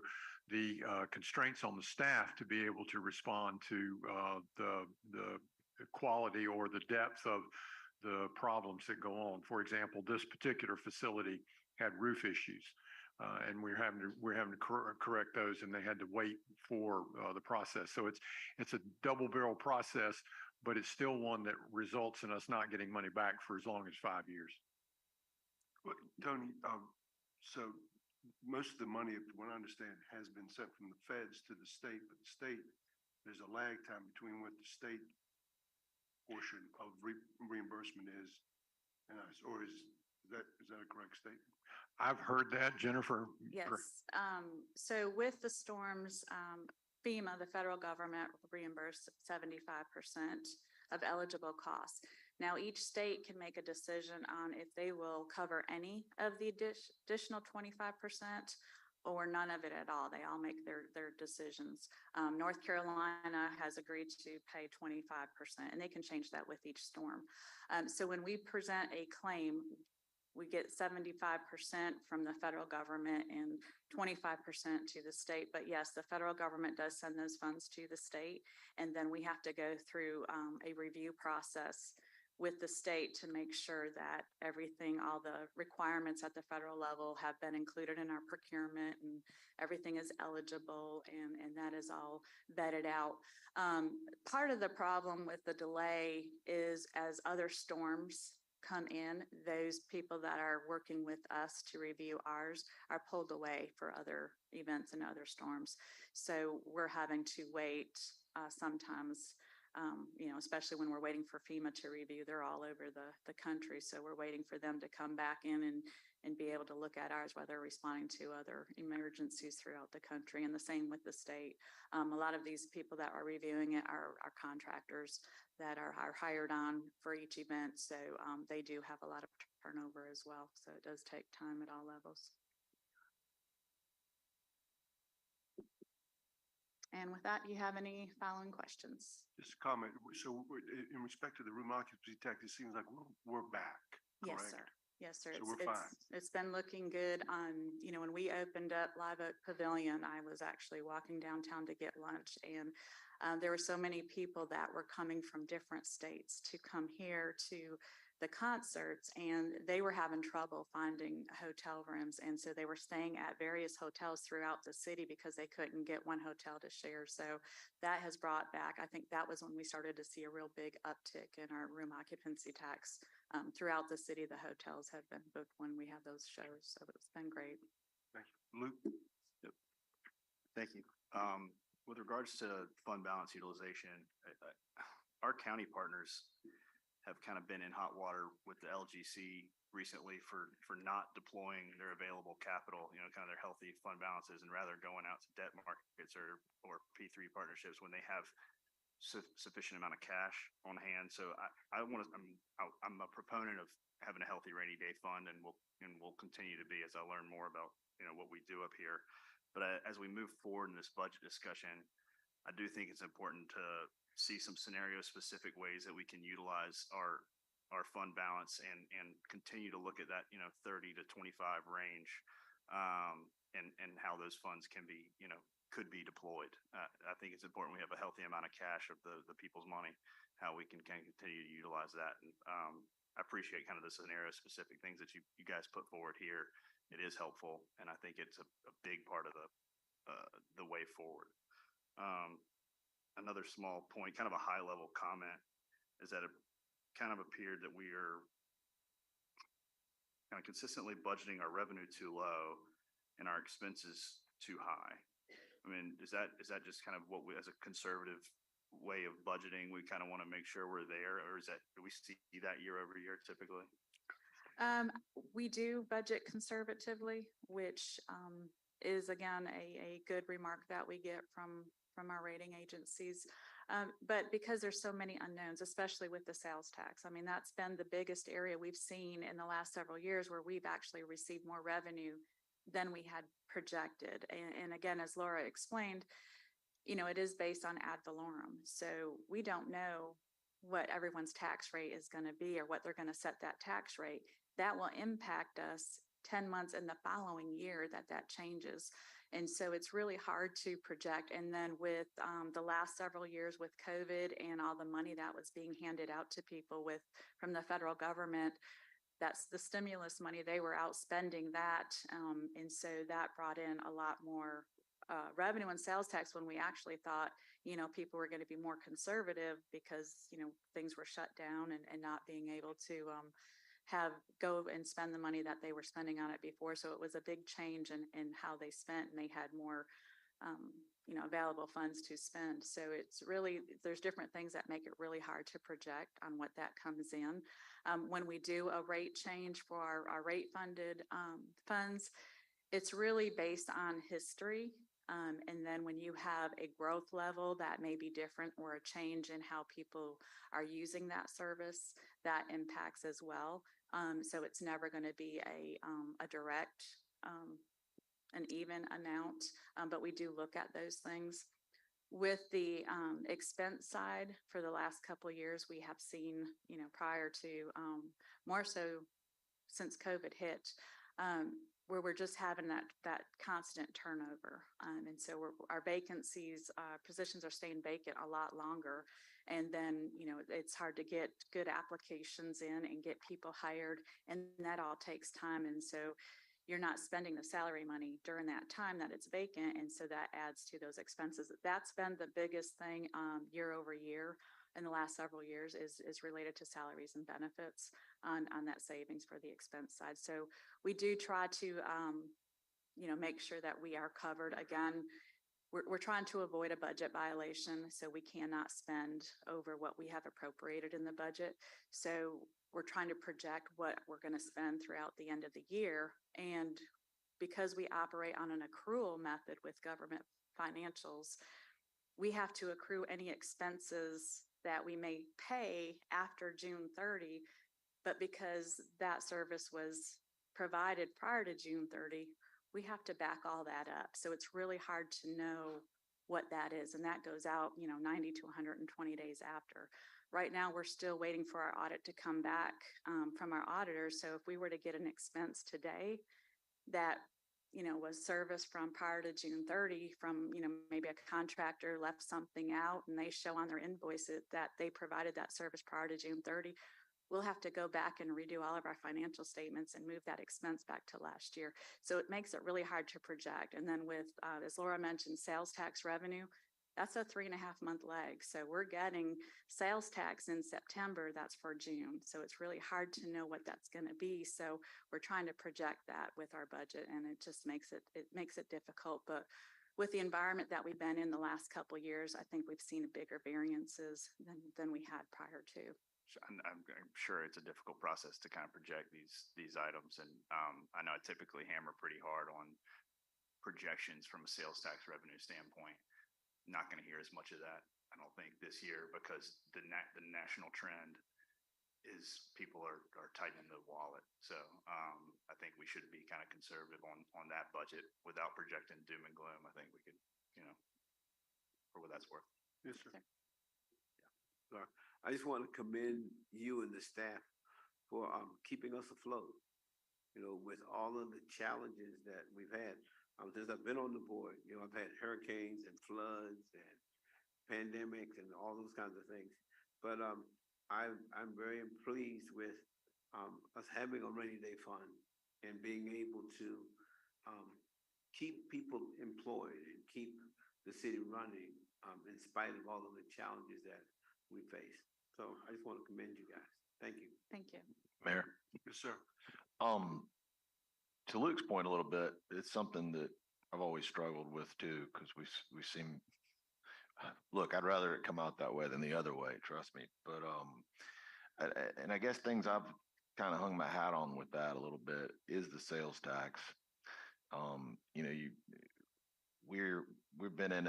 the constraints on the staff to be able to respond to the quality or the depth of the problems that go on. For example, this particular facility had roof issues. And we're having to correct those, and they had to wait for the process. So it's a double barrel process, but it's still one that results in us not getting money back for as long as 5 years. Well, Tony, so most of the money, from what I understand, has been sent from the feds to the state, but the state, there's a lag time between what the state portion of reimbursement is, and or is that a correct statement? I've heard that, Jennifer. Yes. So with the storms, FEMA, the federal government, will reimburse 75% of eligible costs. Now, each state can make a decision on if they will cover any of the additional 25% or none of it at all. They all make their decisions. North Carolina has agreed to pay 25%, and they can change that with each storm. So when we present a claim, we get 75% from the federal government and 25% to the state. But yes, the federal government does send those funds to the state. And then we have to go through a review process with the state to make sure that everything, all the requirements at the federal level have been included in our procurement and everything is eligible and that is all vetted out. Part of the problem with the delay is as other storms come in, those people that are working with us to review ours are pulled away for other events and other storms. So we're having to wait sometimes, especially when we're waiting for FEMA to review. They're all over the country. So we're waiting for them to come back in and be able to look at ours while they're responding to other emergencies throughout the country. And the same with the state. A lot of these people that are reviewing it are contractors that are hired on for each event. So they do have a lot of turnover as well. So it does take time at all levels. And with that, do you have any following questions? Just a comment. So in respect to the room occupancy tax, it seems like we're back, correct? Yes, sir. Yes, sir. So we're fine. It's been looking good on, when we opened up Live Oak Pavilion, I was actually walking downtown to get lunch, and there were so many people that were coming from different states to come here to the concerts, and they were having trouble finding hotel rooms. And so they were staying at various hotels throughout the city because they couldn't get one hotel to share. So that has brought back, I think that was when we started to see a real big uptick in our room occupancy tax. Throughout the city, the hotels have been booked when we have those shows. So it's been great. Thank you. Luke? Yep. Thank you. With regards to fund balance utilization, our county partners have kind of been in hot water with the LGC recently for not deploying their available capital, kind of their healthy fund balances, and rather going out to debt markets or P3 partnerships when they have sufficient amount of cash on hand. So I'm a proponent of having a healthy rainy day fund, and we'll continue to be as I learn more about what we do up here. But as we move forward in this budget discussion, I do think it's important to see some scenario specific ways that we can utilize our fund balance and continue to look at that 30 to 25 range, and how those funds can be could be deployed. I think it's important we have a healthy amount of cash of the people's money, how we can continue to utilize that. And I appreciate kind of the scenario specific things that you guys put forward here. It is helpful, and I think it's a big part of the way forward. Another small point, kind of a high level comment, is that it kind of appeared that we are kind of consistently budgeting our revenue too low and our expenses too high. I mean, is that just kind of what we, as a conservative way of budgeting, we kind of want to make sure we're there, or do we see that year over year typically? We do budget conservatively, which is again a good remark that we get from our rating agencies. But because there's so many unknowns, especially with the sales tax, I mean, that's been the biggest area we've seen in the last several years where we've actually received more revenue than we had projected. And again, as Laura explained, it is based on ad valorem. So we don't know what everyone's tax rate is going to be or what they're going to set that tax rate, that will impact us 10 months in the following year that changes. And so it's really hard to project. And then with the last several years with COVID and all the money that was being handed out to people from the federal government, that's the stimulus money, they were outspending that. And so that brought in a lot more revenue and sales tax when we actually thought, people were going to be more conservative because, things were shut down and not being able to go and spend the money that they were spending on it before. So it was a big change in how they spent, and they had more, available funds to spend. So it's really, there's different things that make it really hard to project on what that comes in. When we do a rate change for our rate funded funds, it's really based on history. And then when you have a growth level that may be different or a change in how people are using that service, that impacts as well. So it's never going to be a direct, an even amount, but we do look at those things. With the expense side, for the last couple of years, we have seen, prior to more so since COVID hit, where we're just having that constant turnover. And so our vacancies, positions are staying vacant a lot longer. And then, it's hard to get good applications in and get people hired, and that all takes time. And so you're not spending the salary money during that time that it's vacant. And so that adds to those expenses. That's been the biggest thing year over year in the last several years is related to salaries and benefits on that savings for the expense side. So we do try to, make sure that we are covered. Again, we're trying to avoid a budget violation, so we cannot spend over what we have appropriated in the budget. So we're trying to project what we're going to spend throughout the end of the year. And because we operate on an accrual method with government financials, we have to accrue any expenses that we may pay after June 30. But because that service was provided prior to June 30, we have to back all that up. So it's really hard to know what that is. And that goes out, 90 to 120 days after. Right now, we're still waiting for our audit to come back from our auditors. So if we were to get an expense today that, was serviced from prior to June 30 from, maybe a contractor left something out and they show on their invoice that they provided that service prior to June 30, we'll have to go back and redo all of our financial statements and move that expense back to last year. So it makes it really hard to project. And then with, as Laura mentioned, sales tax revenue, that's a 3.5 month lag. So we're getting sales tax in September, that's for June. So it's really hard to know what that's going to be. So we're trying to project that with our budget, and it just makes it difficult. But with the environment that we've been in the last couple of years, I think we've seen bigger variances than we had prior to. I'm sure it's a difficult process to kind of project these items. And I know I typically hammer pretty hard on projections from a sales tax revenue standpoint. Not going to hear as much of that, I don't think, this year, because the national trend is people are tightening the wallet. So I think we should be kind of conservative on that budget without projecting doom and gloom. I think we could, for what that's worth. Yes, sir. Sorry. I just want to commend you and the staff for keeping us afloat, with all of the challenges that we've had. Since I've been on the board, I've had hurricanes and floods and pandemics and all those kinds of things. But I'm very pleased with us having a rainy day fund and being able to keep people employed and keep the city running in spite of all of the challenges that we face. So I just want to commend you guys. Thank you. Thank you. Mayor. Yes, sir. To Luke's point a little bit, it's something that I've always struggled with too, because we seem, look, I'd rather it come out that way than the other way, trust me. But, and I guess things I've kind of hung my hat on with that a little bit is the sales tax. We've been in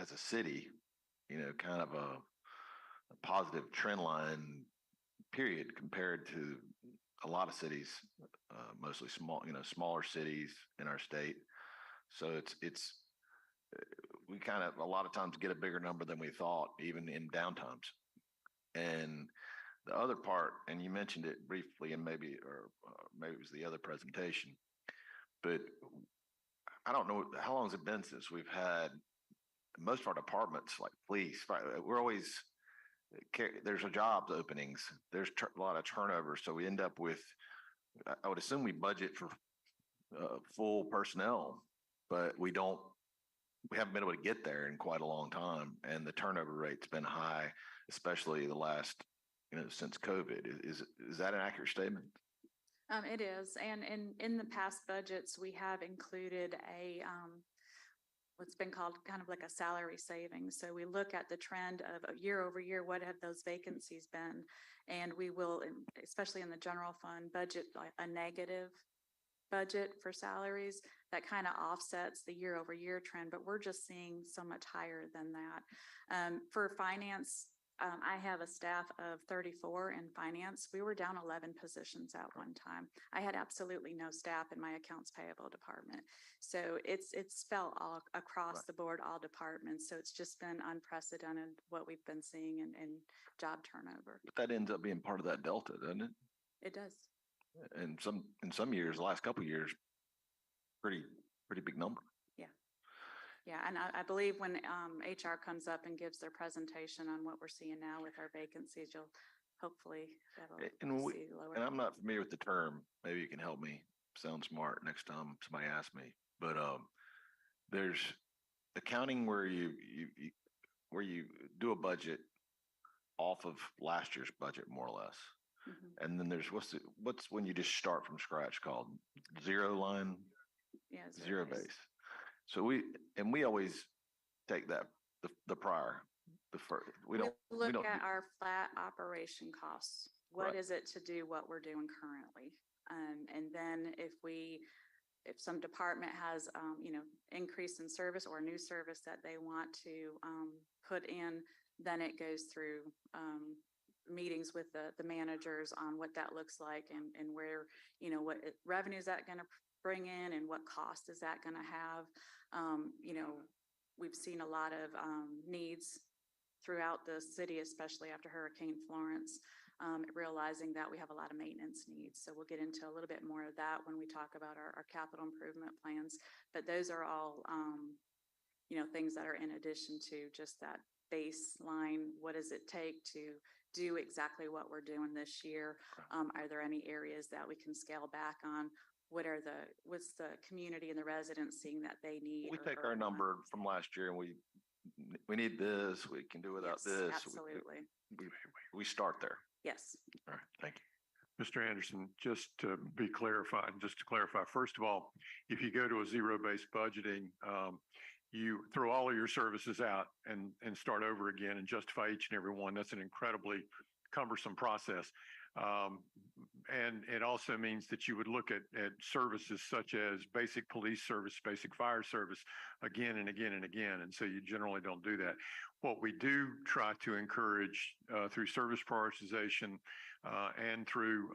as a city, kind of a positive trend line period compared to a lot of cities, mostly smaller cities in our state. So we kind of a lot of times get a bigger number than we thought, even in downtimes. And the other part, and you mentioned it briefly and maybe it was the other presentation, but I don't know, how long has it been since we've had most of our departments like police, we're always, there's a jobs openings, there's a lot of turnover. So we end up with, I would assume we budget for full personnel, but we haven't been able to get there in quite a long time. And the turnover rate's been high, especially the last, since COVID. Is that an accurate statement? It is. And in the past budgets, we have included what's been called kind of like a salary savings. So we look at the trend of year over year, what have those vacancies been? And we will, especially in the general fund, budget like a negative budget for salaries that kind of offsets the year over year trend, but we're just seeing so much higher than that. For finance, I have a staff of 34 in finance. We were down 11 positions at one time. I had absolutely no staff in my accounts payable department. So it's fell all across the board, all departments. So it's just been unprecedented what we've been seeing in job turnover. But that ends up being part of that delta, doesn't it? It does. And in some years, the last couple of years, pretty big number. Yeah, and I believe when HR comes up and gives their presentation on what we're seeing now with our vacancies, you'll hopefully see lower. And I'm not familiar with the term. Maybe you can help me sound smart next time somebody asks me. But there's accounting where you do a budget off of last year's budget, more or less. Mhm. And then there's what's when you just start from scratch called zero line, Yeah, zero base. So we always take that the prior, the first. We don't look at our flat operation costs. What is it to do what we're doing currently? And then if some department has increase in service or new service that they want to put in, then it goes through meetings with the managers on what that looks like and where, what revenue is that going to bring in and what cost is that going to have. We've seen a lot of needs throughout the city, especially after Hurricane Florence, realizing that we have a lot of maintenance needs. So we'll get into a little bit more of that when we talk about our capital improvement plans. But those are all, things that are in addition to just that baseline. What does it take to do exactly what we're doing this year? Are there any areas that we can scale back on? What's the community and the residents seeing that they need? We take our number from last year and we need this, we can do without this. Absolutely. We start there. Yes. All right, thank you. Mr. Anderson, just to be clarified, just to clarify, first of all, if you go to a zero-based budgeting, you throw all of your services out and start over again and justify each and every one. That's an incredibly cumbersome process. And it also means that you would look at services such as basic police service, basic fire service again and again and again. And so you generally don't do that. What we do try to encourage through service prioritization and through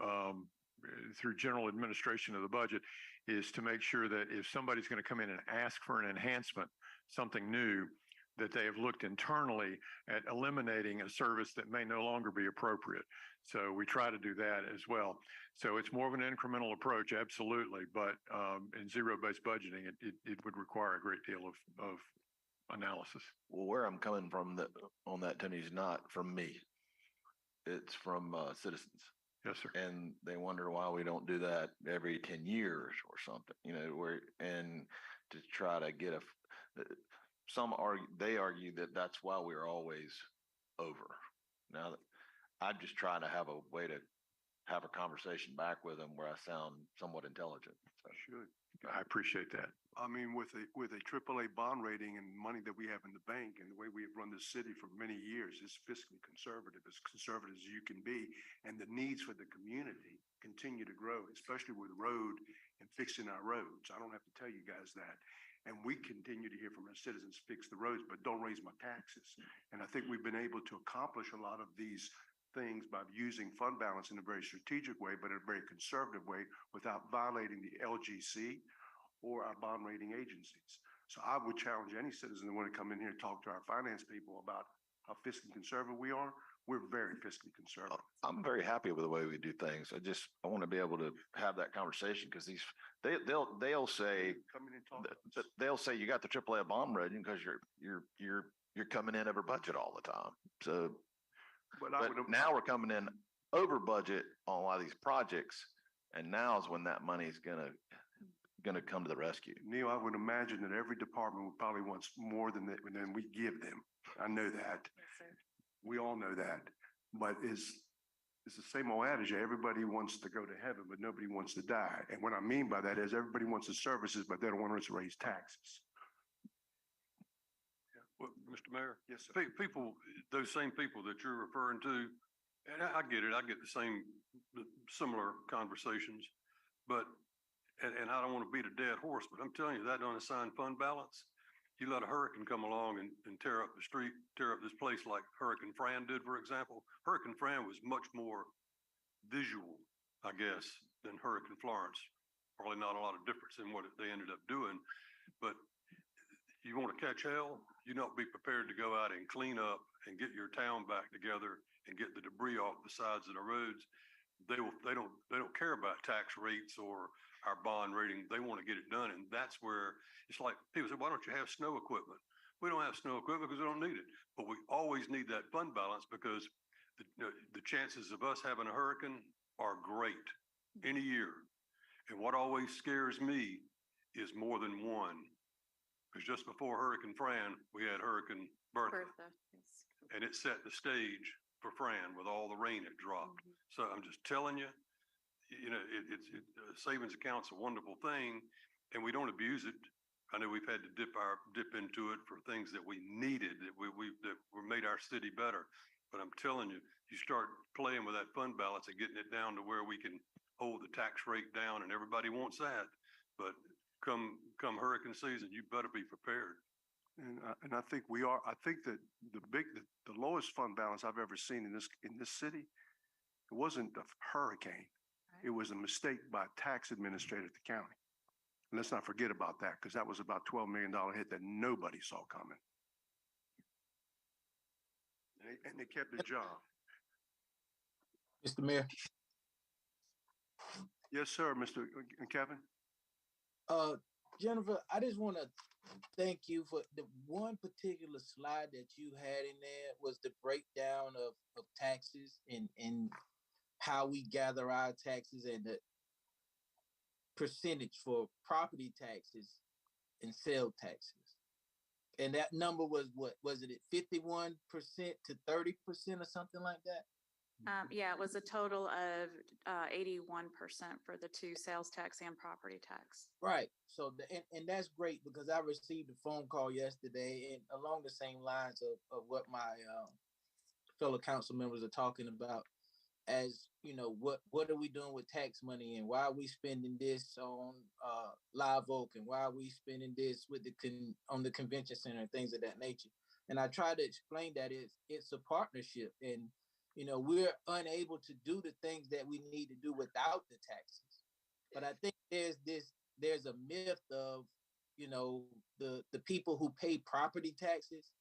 general administration of the budget is to make sure that if somebody's going to come in and ask for an enhancement, something new, that they have looked internally at eliminating a service that may no longer be appropriate. So we try to do that as well. So it's more of an incremental approach, absolutely. But in zero-based budgeting, it would require a great deal of analysis. Well, where I'm coming from on that, Tony, is not from me. It's from citizens. Yes, sir. And they wonder why we don't do that every 10 years or something, and to try to get they argue that that's why we're always over. Now, I'm just trying to have a way to have a conversation back with them where I sound somewhat intelligent. So. Should. I appreciate that. I mean, with a AAA bond rating and money that we have in the bank and the way we have run this city for many years is fiscally conservative, as conservative as you can be. And the needs for the community continue to grow, especially with road and fixing our roads. I don't have to tell you guys that. And we continue to hear from our citizens, fix the roads, but don't raise my taxes. And I think we've been able to accomplish a lot of these things by using fund balance in a very strategic way, but in a very conservative way without violating the LGC or our bond rating agencies. So I would challenge any citizen that want to come in here and talk to our finance people about how fiscally conservative we are. We're very fiscally conservative. I'm very happy with the way we do things. I want to be able to have that conversation because they'll say, Come in and talk to us. they'll say you got the AAA bond rating because you're coming in over budget all the time. So, But I but would, now we're coming in over budget on a lot of these projects. And now is when that money is gonna come to the rescue. Neil, I would imagine that every department probably wants more than we give them. I know that. We all know that. But it's the same old adage, everybody wants to go to heaven, but nobody wants to die. And what I mean by that is everybody wants the services, but they don't want us to raise taxes. Well, Mr. Mayor, Yes, sir. people, those same people that you're referring to, and I get it, I get the same, similar conversations, but, and I don't want to beat a dead horse, but I'm telling you, that unassigned fund balance, you let a hurricane come along and tear up the street, tear up this place like Hurricane Fran did, for example. Hurricane Fran was much more visual, I guess, than Hurricane Florence. Probably not a lot of difference in what they ended up doing, but you want to catch hell, you not be prepared to go out and clean up and get your town back together and get the debris off the sides of the roads. They don't care about tax rates or our bond rating. They want to get it done. And that's where it's like people say, why don't you have snow equipment? We don't have snow equipment because we don't need it, but we always need that fund balance because the chances of us having a hurricane are great any year. And what always scares me is more than one. Because just before Hurricane Fran, we had Hurricane Bertha. Yes. And it set the stage for Fran with all the rain it dropped. So I'm just telling you, savings account's a wonderful thing and we don't abuse it. I know we've had to dip into it for things that we needed, that made our city better. But I'm telling you, you start playing with that fund balance and getting it down to where we can hold the tax rate down, and everybody wants that. But come hurricane season, you better be prepared. And I think we are. I think that the lowest fund balance I've ever seen in this city, it wasn't the hurricane. It was a mistake by a tax administrator at the county. And let's not forget about that because that was about $12 million hit that nobody saw coming. And they kept their job. Mr. Mayor. Yes, sir, Mr. Kevin. Jennifer, I just want to thank you for the one particular slide that you had in there was the breakdown of taxes and how we gather our taxes and the percentage for property taxes and sale taxes. And that number was what was it 51% to 30% or something like that? Yeah, it was a total of 81% for the two sales tax and property tax. Right. So and that's great because I received a phone call yesterday and along the same lines of what my fellow council members are talking about. As you know, what are we doing with tax money and why are we spending this on Live Oak and why are we spending this with on the convention center and things of that nature? And I try to explain that it's a partnership and we're unable to do the things that we need to do without the taxes. But I think there's a myth of the people who pay property taxes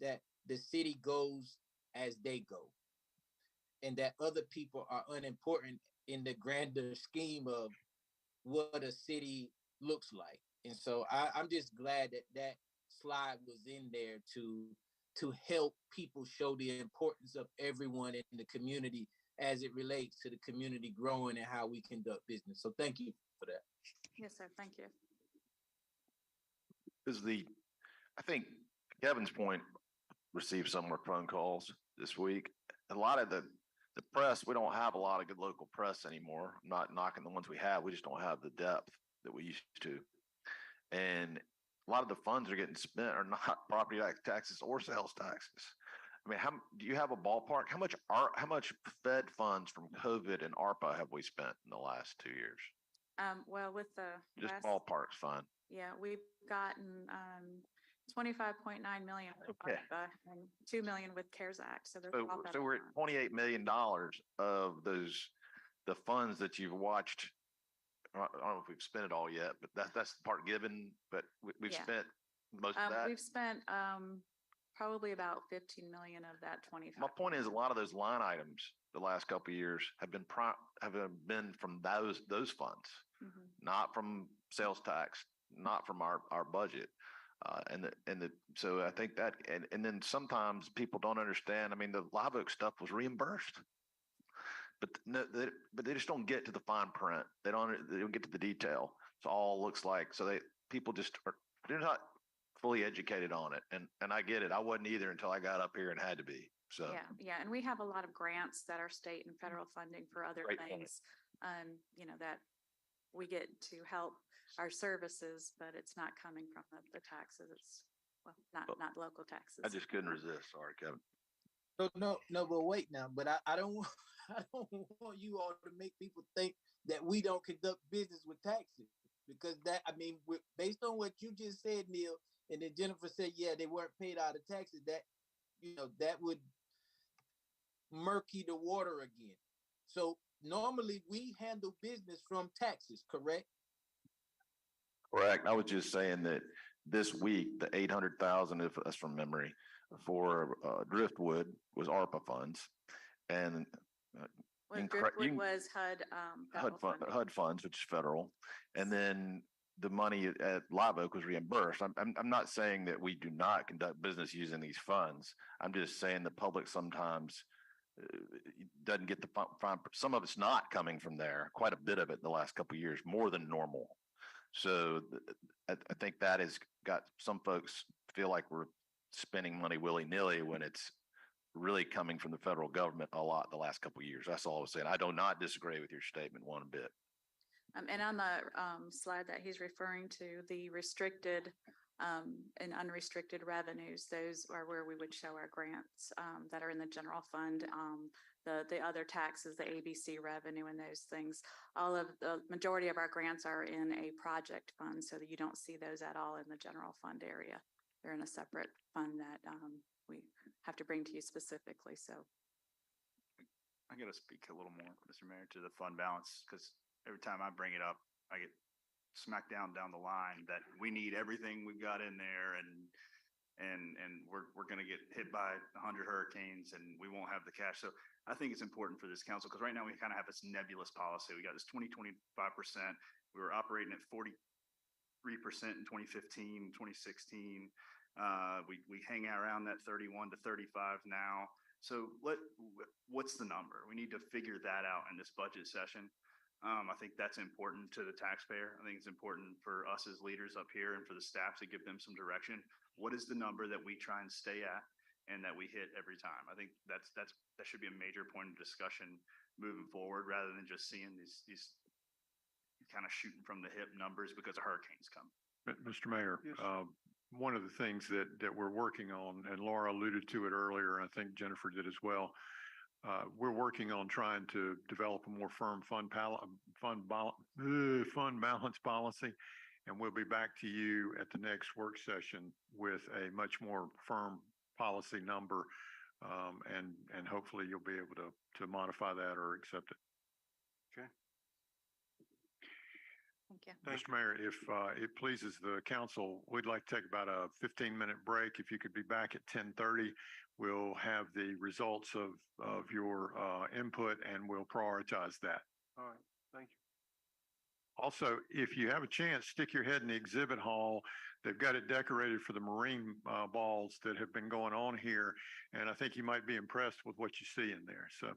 that the city goes as they go. And that other people are unimportant in the grander scheme of what a city looks like. And so I'm just glad that slide was in there to help people show the importance of everyone in the community as it relates to the community growing and how we conduct business. So thank you for that. Yes, sir. Thank you. I think Kevin's point received some more phone calls this week. A lot of the press, we don't have a lot of good local press anymore. I'm not knocking the ones we have. We just don't have the depth that we used to. And a lot of the funds are getting spent are not property taxes or sales taxes. I mean, do you have a ballpark? How much Fed funds from COVID and ARPA have we spent in the last 2 years? Well, with the Just ballpark's fine. Yeah, we've gotten 25.9 million with Okay. ARPA and 2 million with CARES Act. So they're So we're at $28 million of the funds that you've watched. I don't know if we've spent it all yet, but that's the part given, but we've Yeah. spent most of that. We've spent Probably about 15 million of that 25. My point is, a lot of those line items the last couple of years have been from those funds, Mhm. not from sales tax, not from our budget. So I think that, and then sometimes people don't understand. I mean, the Live Oak stuff was reimbursed. But no, but they just don't get to the fine print. They don't get to the detail. So all looks like, people just they're not fully educated on it. And I get it. I wasn't either until I got up here and had to be. So. Yeah, yeah, and we have a lot of grants that are state and federal funding for other Great point. things. That we get to help our services, but it's not coming from the taxes. It's, well, not local taxes. I just couldn't resist. Sorry, Kevin. No, but wait now, but I don't want, I don't want you all to make people think that we don't conduct business with taxes. Because based on what you just said, Neil, and then Jennifer said, yeah, they weren't paid out of taxes, that would murky the water again. So normally we handle business from taxes, correct? Correct. I was just saying that this week, the 800,000, if that's from memory, for Driftwood was ARPA funds. And Well, Driftwood was HUD, federal funding. HUD funds, which is federal. And then the money at Live Oak was reimbursed. I'm not saying that we do not conduct business using these funds. I'm just saying the public sometimes doesn't get the fine. Some of it's not coming from there. Quite a bit of it in the last couple of years, more than normal. So I think that has got some folks feel like we're spending money willy-nilly when it's really coming from the federal government a lot the last couple of years. That's all I was saying. I do not disagree with your statement one bit. And on the slide that he's referring to, the restricted and unrestricted revenues, those are where we would show our grants that are in the general fund. The other taxes, the ABC revenue and those things, all of the majority of our grants are in a project fund, so that you don't see those at all in the general fund area. They're in a separate fund that we have to bring to you specifically. So I got to speak a little more, Mr. Mayor, to the fund balance, because every time I bring it up, I get smacked down the line that we need everything we've got in there, and we're going to get hit by 100 hurricanes and we won't have the cash. So I think it's important for this council, because right now we kind of have this nebulous policy. We got this 25%. We were operating at 43% in 2015, 2016. We hang out around that 31 to 35 now. So what's the number? We need to figure that out in this budget session. I think that's important to the taxpayer. I think it's important for us as leaders up here and for the staff to give them some direction. What is the number that we try and stay at and that we hit every time? I think that should be a major point of discussion moving forward, rather than just seeing these kind of shooting from the hip numbers because of hurricanes come. Mr. Mayor, one of the things that we're working on, and Laura alluded to it earlier, and I think Jennifer did as well. We're working on trying to develop a more firm fund balance policy, and we'll be back to you at the next work session with a much more firm policy number, and hopefully you'll be able to modify that or accept it. Okay. thank you. Mr. Mayor, if it pleases the council, we'd like to take about a 15-minute break. If you could be back at 10:30, we'll have the results of your input and we'll prioritize that. All right. Thank you. Also, if you have a chance, stick your head in the exhibit hall. They've got it decorated for the marine balls that have been going on here, and I think you might be impressed with what you see in there. So.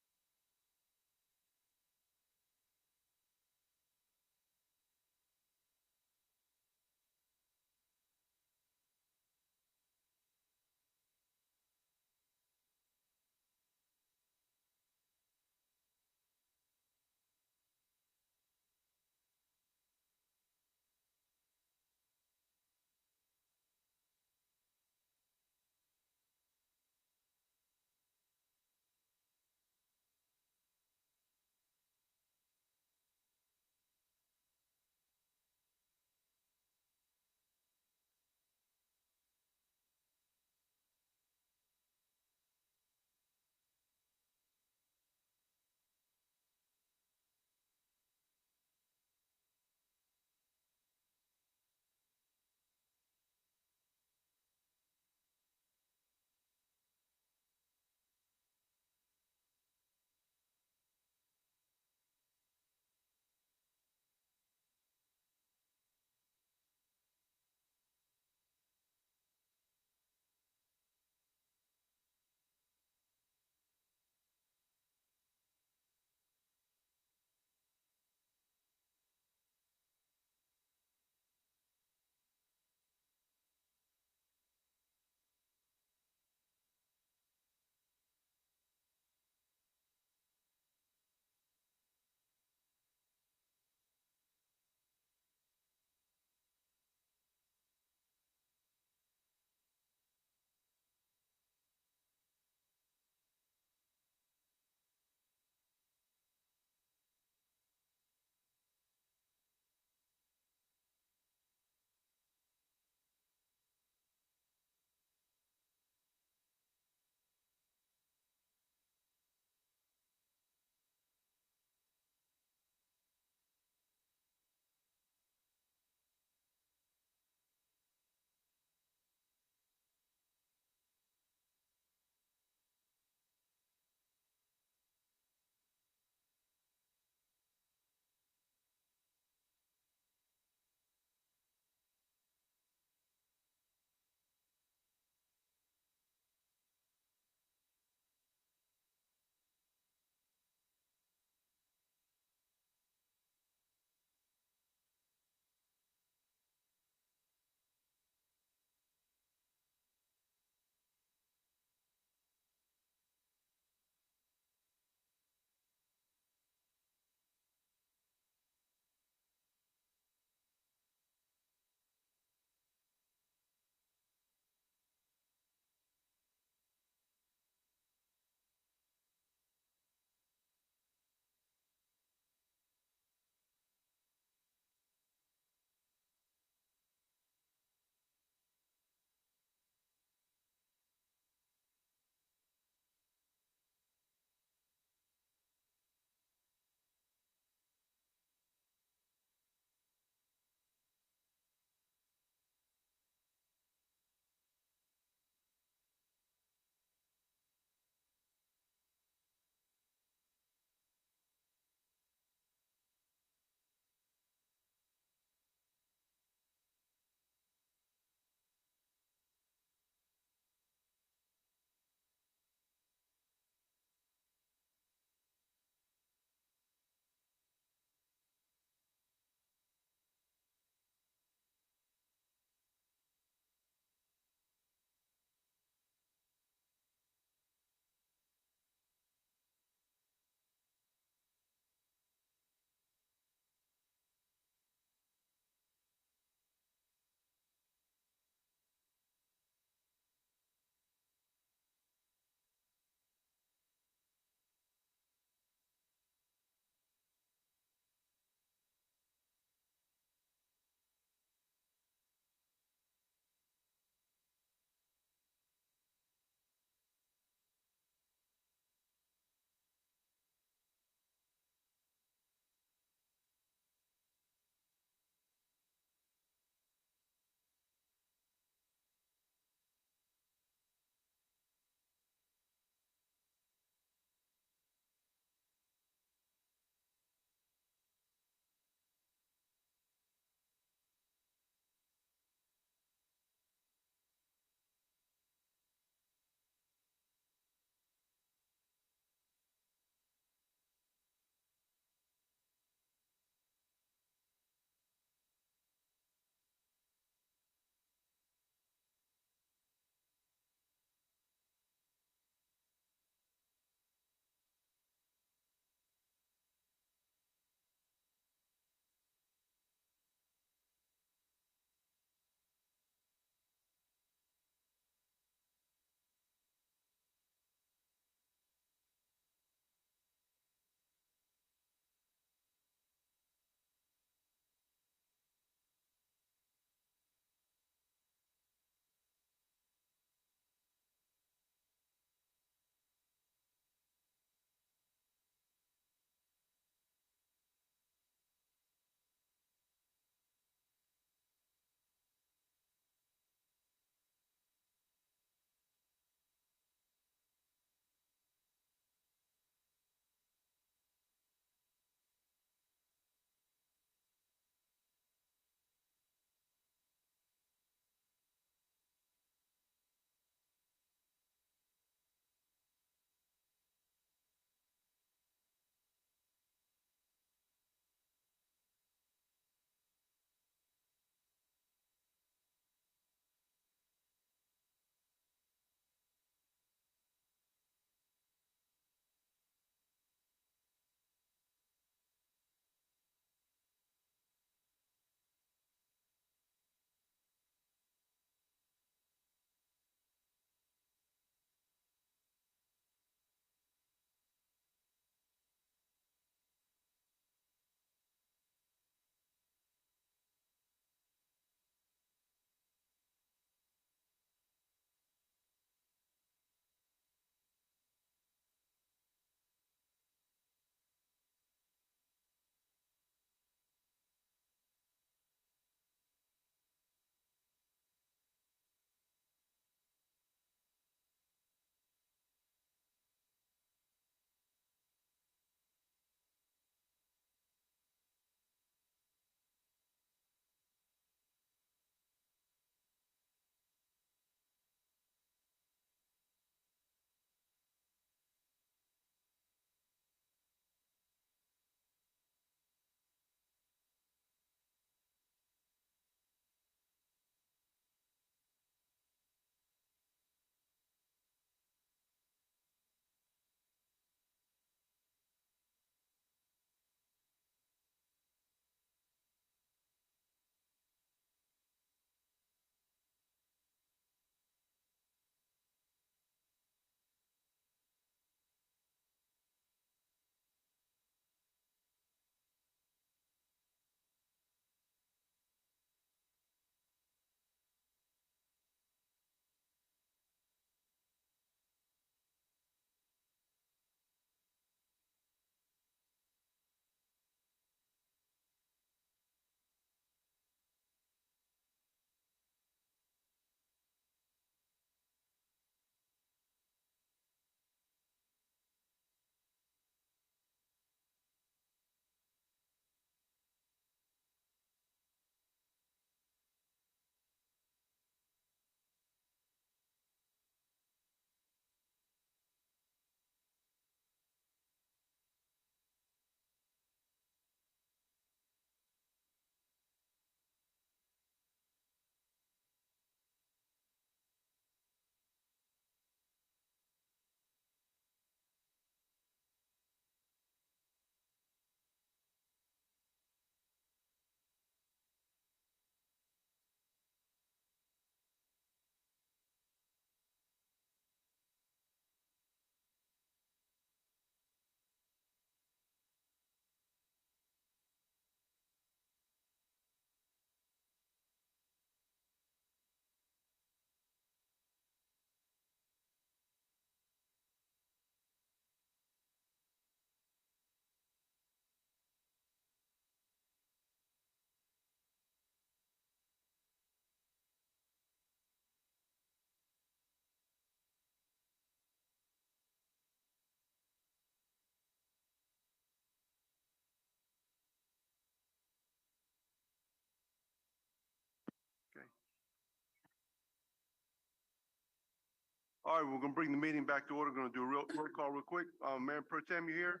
All right, we're gonna bring the meeting back to order. Gonna do a roll call real quick. Mayor Pro Tem, you here?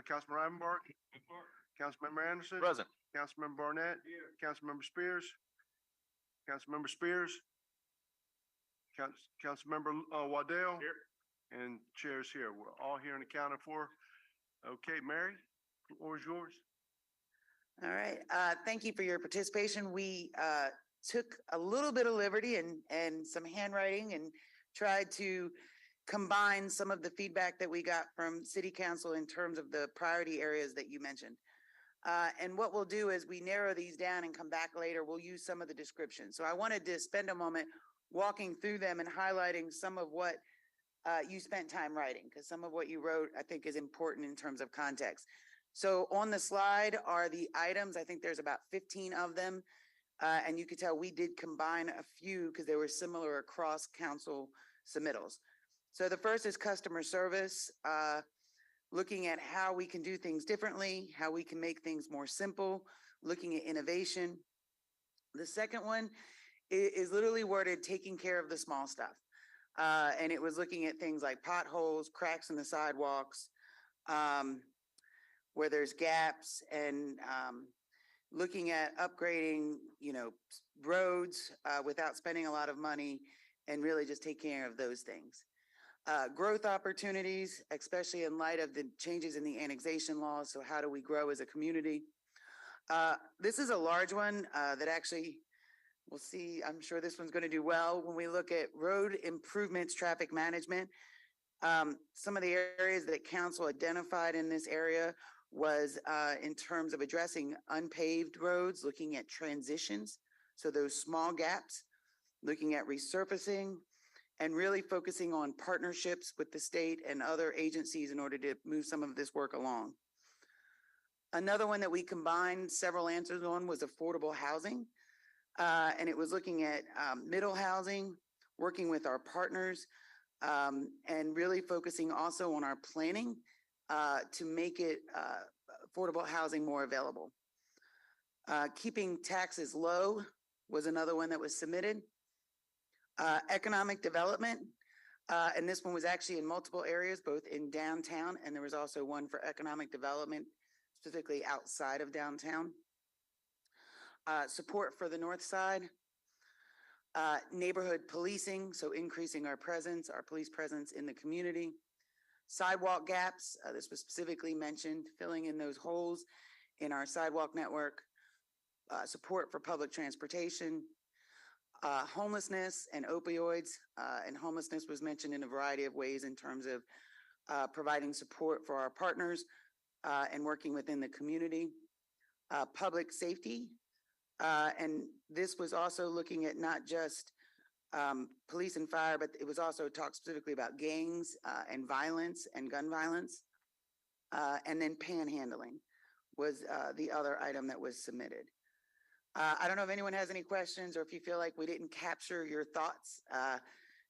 Councilman Rivenbark? Councilmember Anderson? Present. Councilmember Barnett? Councilmember Spears? Councilmember Spears? Councilmember Waddell? Here. And Chair's here. We're all here and accounted for. Okay, Mary, the floor is yours. All right, thank you for your participation. We took a little bit of liberty and some handwriting and tried to combine some of the feedback that we got from city council in terms of the priority areas that you mentioned. And what we'll do is we narrow these down and come back later. We'll use some of the descriptions. So I wanted to spend a moment walking through them and highlighting some of what you spent time writing, because some of what you wrote, I think, is important in terms of context. So on the slide are the items. I think there's about 15 of them. And you could tell we did combine a few because they were similar across council submittals. So the first is customer service, looking at how we can do things differently, how we can make things more simple, looking at innovation. The second one is literally worded taking care of the small stuff. And it was looking at things like potholes, cracks in the sidewalks, where there's gaps, and looking at upgrading, roads without spending a lot of money, and really just taking care of those things. Growth opportunities, especially in light of the changes in the annexation laws. So how do we grow as a community? This is a large one that actually we'll see. I'm sure this one's going to do well when we look at road improvements, traffic management. Some of the areas that council identified in this area was in terms of addressing unpaved roads, looking at transitions. So those small gaps, looking at resurfacing, and really focusing on partnerships with the state and other agencies in order to move some of this work along. Another one that we combined several answers on was affordable housing. And it was looking at middle housing, working with our partners, and really focusing also on our planning to make it affordable housing more available. Keeping taxes low was another one that was submitted. Economic development, and this one was actually in multiple areas, both in downtown, and there was also one for economic development, specifically outside of downtown. Support for the north side. Neighborhood policing, so increasing our presence, our police presence in the community. Sidewalk gaps, this was specifically mentioned, filling in those holes in our sidewalk network. Support for public transportation. Homelessness and opioids, and homelessness was mentioned in a variety of ways in terms of providing support for our partners and working within the community. Public safety, and this was also looking at not just police and fire, but it was also talked specifically about gangs and violence and gun violence. And then panhandling was the other item that was submitted. I don't know if anyone has any questions or if you feel like we didn't capture your thoughts.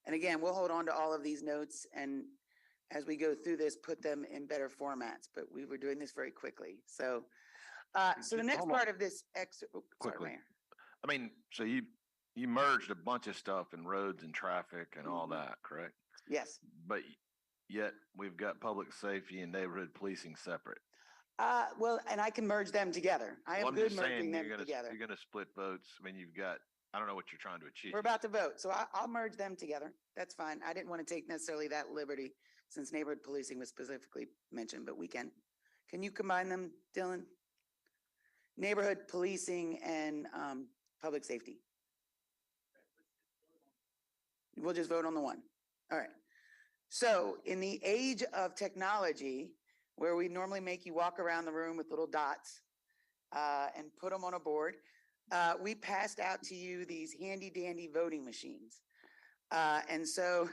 And again, we'll hold on to all of these notes, and as we go through this, put them in better formats, but we were doing this very quickly. So the next part of this Quickly. I mean, so you merged a bunch of stuff in roads and traffic and all that, correct? Yes. But yet we've got public safety and neighborhood policing separate. Well, and I can merge them together. I Well, am I'm good just saying merging them you're gonna, together. you're gonna split votes. I mean, you've got, I don't know what you're trying to achieve. We're about to vote, so I'll merge them together. That's fine. I didn't want to take necessarily that liberty since neighborhood policing was specifically mentioned, but we can. Can you combine them, Dylan? Neighborhood policing and public safety. We'll just vote on the one. All right. So in the age of technology, where we normally make you walk around the room with little dots and put them on a board, we passed out to you these handy dandy voting machines. And so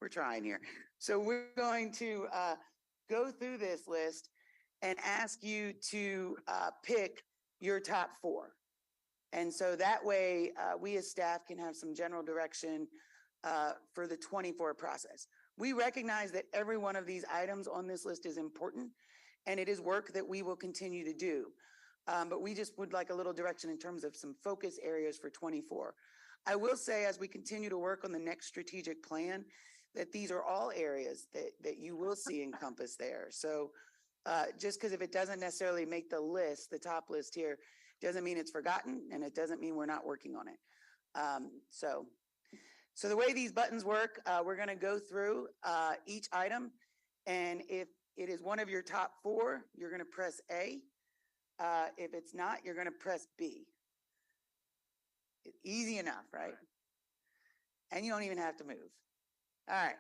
we're trying here. So we're going to go through this list and ask you to pick your top 4. And so that way we as staff can have some general direction for the 24 process. We recognize that every one of these items on this list is important, and it is work that we will continue to do. But we just would like a little direction in terms of some focus areas for 24. I will say, as we continue to work on the next strategic plan, that these are all areas that you will see encompassed there. So just because if it doesn't necessarily make the list, the top list here, doesn't mean it's forgotten, and it doesn't mean we're not working on it. So the way these buttons work, we're going to go through each item, and if it is one of your top 4, you're going to press A. If it's not, you're going to press B. Easy enough, right? And you don't even have to move. All right.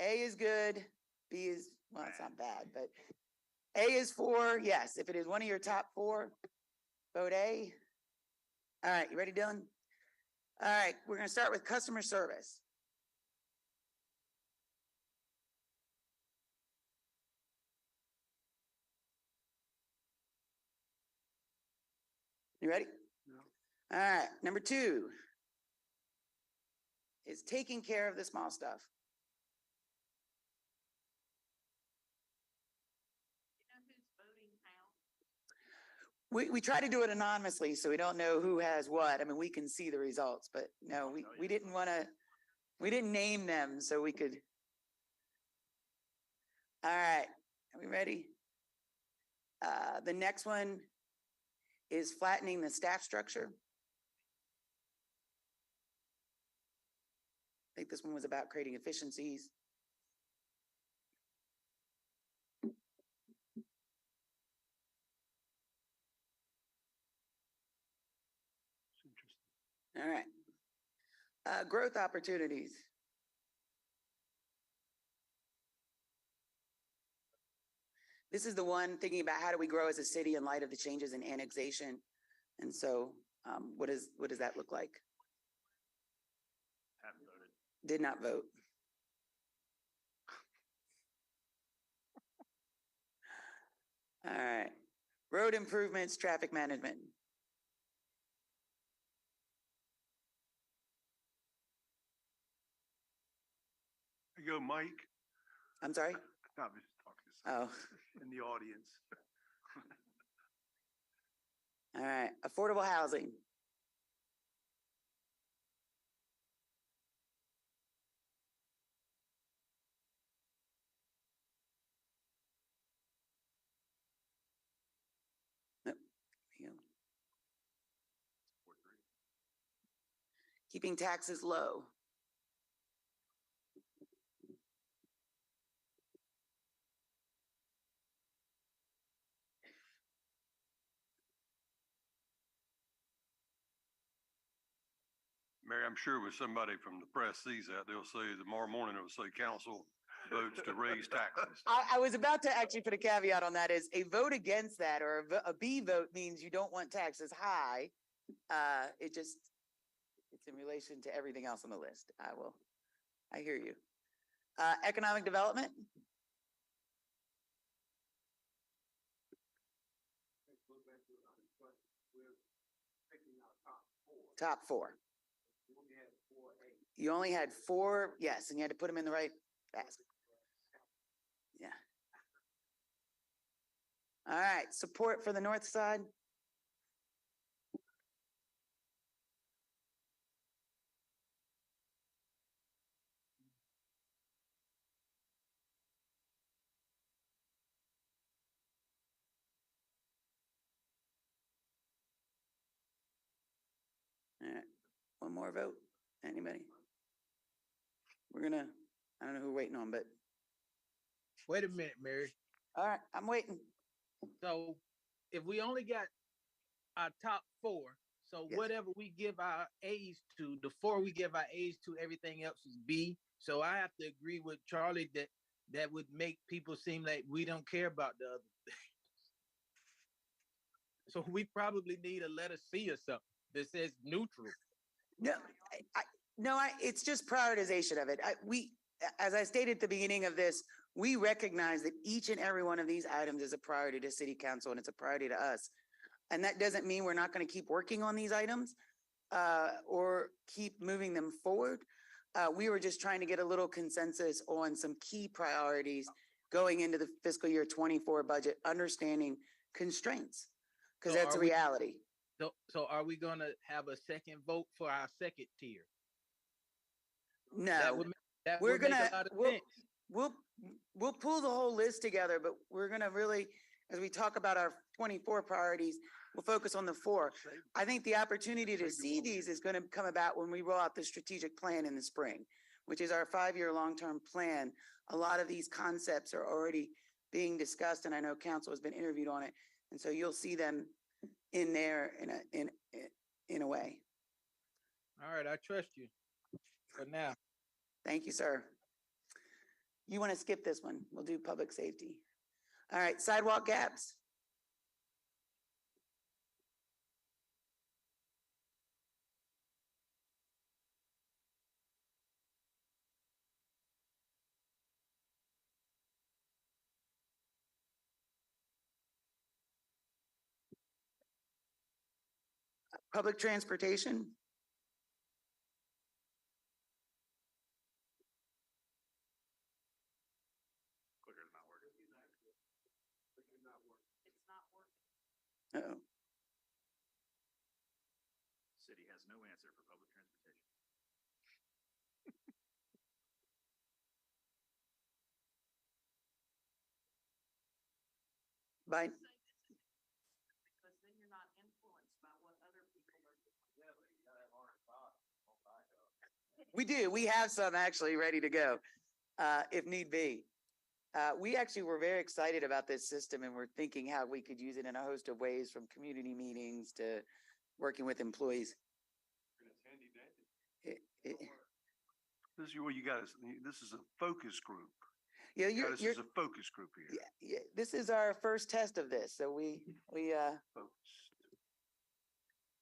A is good. B is, well, it's not bad, but A is 4. Yes. If it is one of your top 4, vote A. All right. You ready, Dylan? All right. We're going to start with customer service. You ready? All right, number 2 is taking care of the small stuff. We try to do it anonymously, so we don't know who has what. I mean, we can see the results, but no, we didn't want to, we didn't name them so we could. All right, are we ready? The next one is flattening the staff structure. I think this one was about creating efficiencies. All right. Growth opportunities. This is the one thinking about how do we grow as a city in light of the changes in annexation. And so what does that look like? Haven't voted. Did not vote. All right. Road improvements, traffic management. There you go, Mike. I'm sorry? No, I'm just talking to Oh, in the audience. all right. Affordable housing. Nope. Here we go. Keeping taxes low. Mary, I'm sure when somebody from the press sees that, they'll say tomorrow morning, it'll say council votes to raise taxes. I was about to actually put a caveat on that is a vote against that or a B vote means you don't want taxes high. It's in relation to everything else on the list. I hear you. Economic development. Top 4. You only had 4, yes, and you had to put them in the right basket. Yeah. All right, support for the north side. All right, one more vote. Anybody? I don't know who we're waiting on, but. Wait a minute, Mary. All right, I'm waiting. So if we only got our top 4, so Yes. whatever we give our A's to, the 4 we give our A's to, everything else is B. So I have to agree with Charlie that would make people seem like we don't care about the other things. So we probably need a letter C or something that says neutral. No, it's just prioritization of it. As I stated at the beginning of this, we recognize that each and every one of these items is a priority to city council and it's a priority to us. And that doesn't mean we're not going to keep working on these items or keep moving them forward. We were just trying to get a little consensus on some key priorities going into the fiscal year 24 budget, understanding constraints, because So that's a are we- reality. So are we gonna have a second vote for our second tier? That No, would, that we're would make gonna, a lot of we'll, sense. we'll, we'll pull the whole list together, but we're gonna really, as we talk about our 24 priorities, we'll focus on the 4. I think the opportunity to see these is gonna come about when we roll out the strategic plan in the spring, which is our 5-year long-term plan. A lot of these concepts are already being discussed, and I know council has been interviewed on it. And so you'll see them in there in a way. All right, I trust you for now. Thank you, sir. You want to skip this one? We'll do public safety. All right, sidewalk gaps. Public transportation. Clicker's not working. Uh-oh. City has no answer for public transportation. By, Because then you're not influenced by what other people are doing. we do. We have some actually ready to go, if need be. We actually were very excited about this system, and we're thinking how we could use it in a host of ways, from community meetings to working with employees. It- This is where you got, this is a focus group. Yeah, This is a focus group here. yeah, this is our first test of this, so Focus.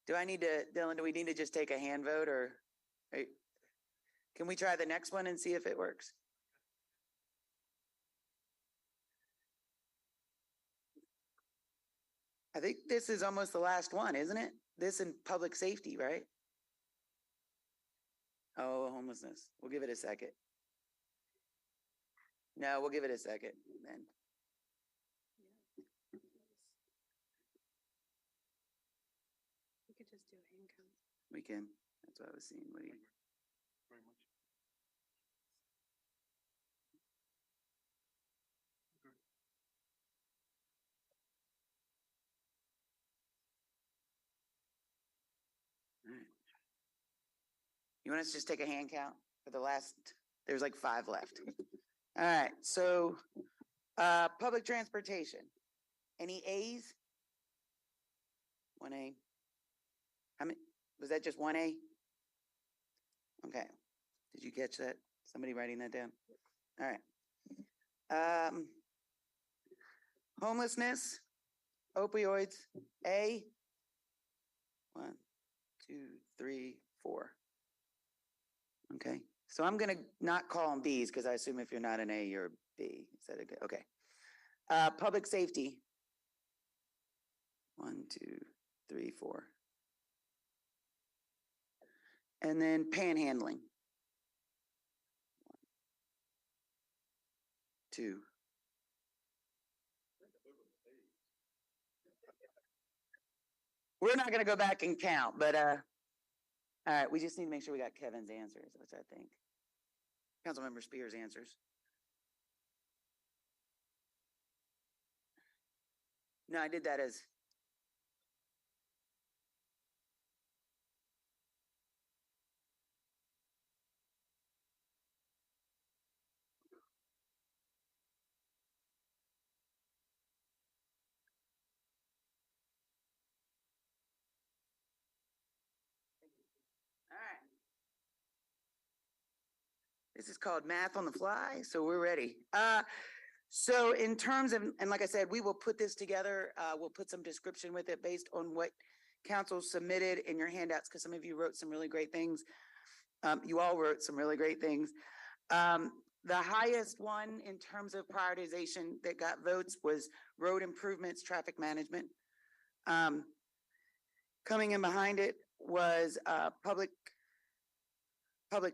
do I need to, Dylan, do we need to just take a hand vote, or can we try the next one and see if it works? I think this is almost the last one, isn't it? This and public safety, right? Oh, homelessness. We'll give it a second. No, we'll give it a second then. We could just do a hand count. We can. That's what I was seeing. What do you? Very much. You want us to just take a hand count for the last, there's like 5 left. All right, so, public transportation. Any As? 1A. How many, was that just 1A? Okay, did you catch that? Somebody writing that down? All right. Homelessness, opioids, A. 1, 2, 3, 4. Okay, so I'm gonna not call them Bs, because I assume if you're not an A, you're a B. Is that okay? Okay. Public safety. 1, 2, 3, 4. And then panhandling. 1, 2. We're not gonna go back and count, but all right, we just need to make sure we got Kevin's answers, which I think. Councilmember Spears' answers. No, I did that as. All right. This is called math on the fly, so we're ready. So in terms of, and like I said, we will put this together. We'll put some description with it based on what council submitted in your handouts, because some of you wrote some really great things. You all wrote some really great things. The highest one in terms of prioritization that got votes was road improvements, traffic management. Coming in behind it was public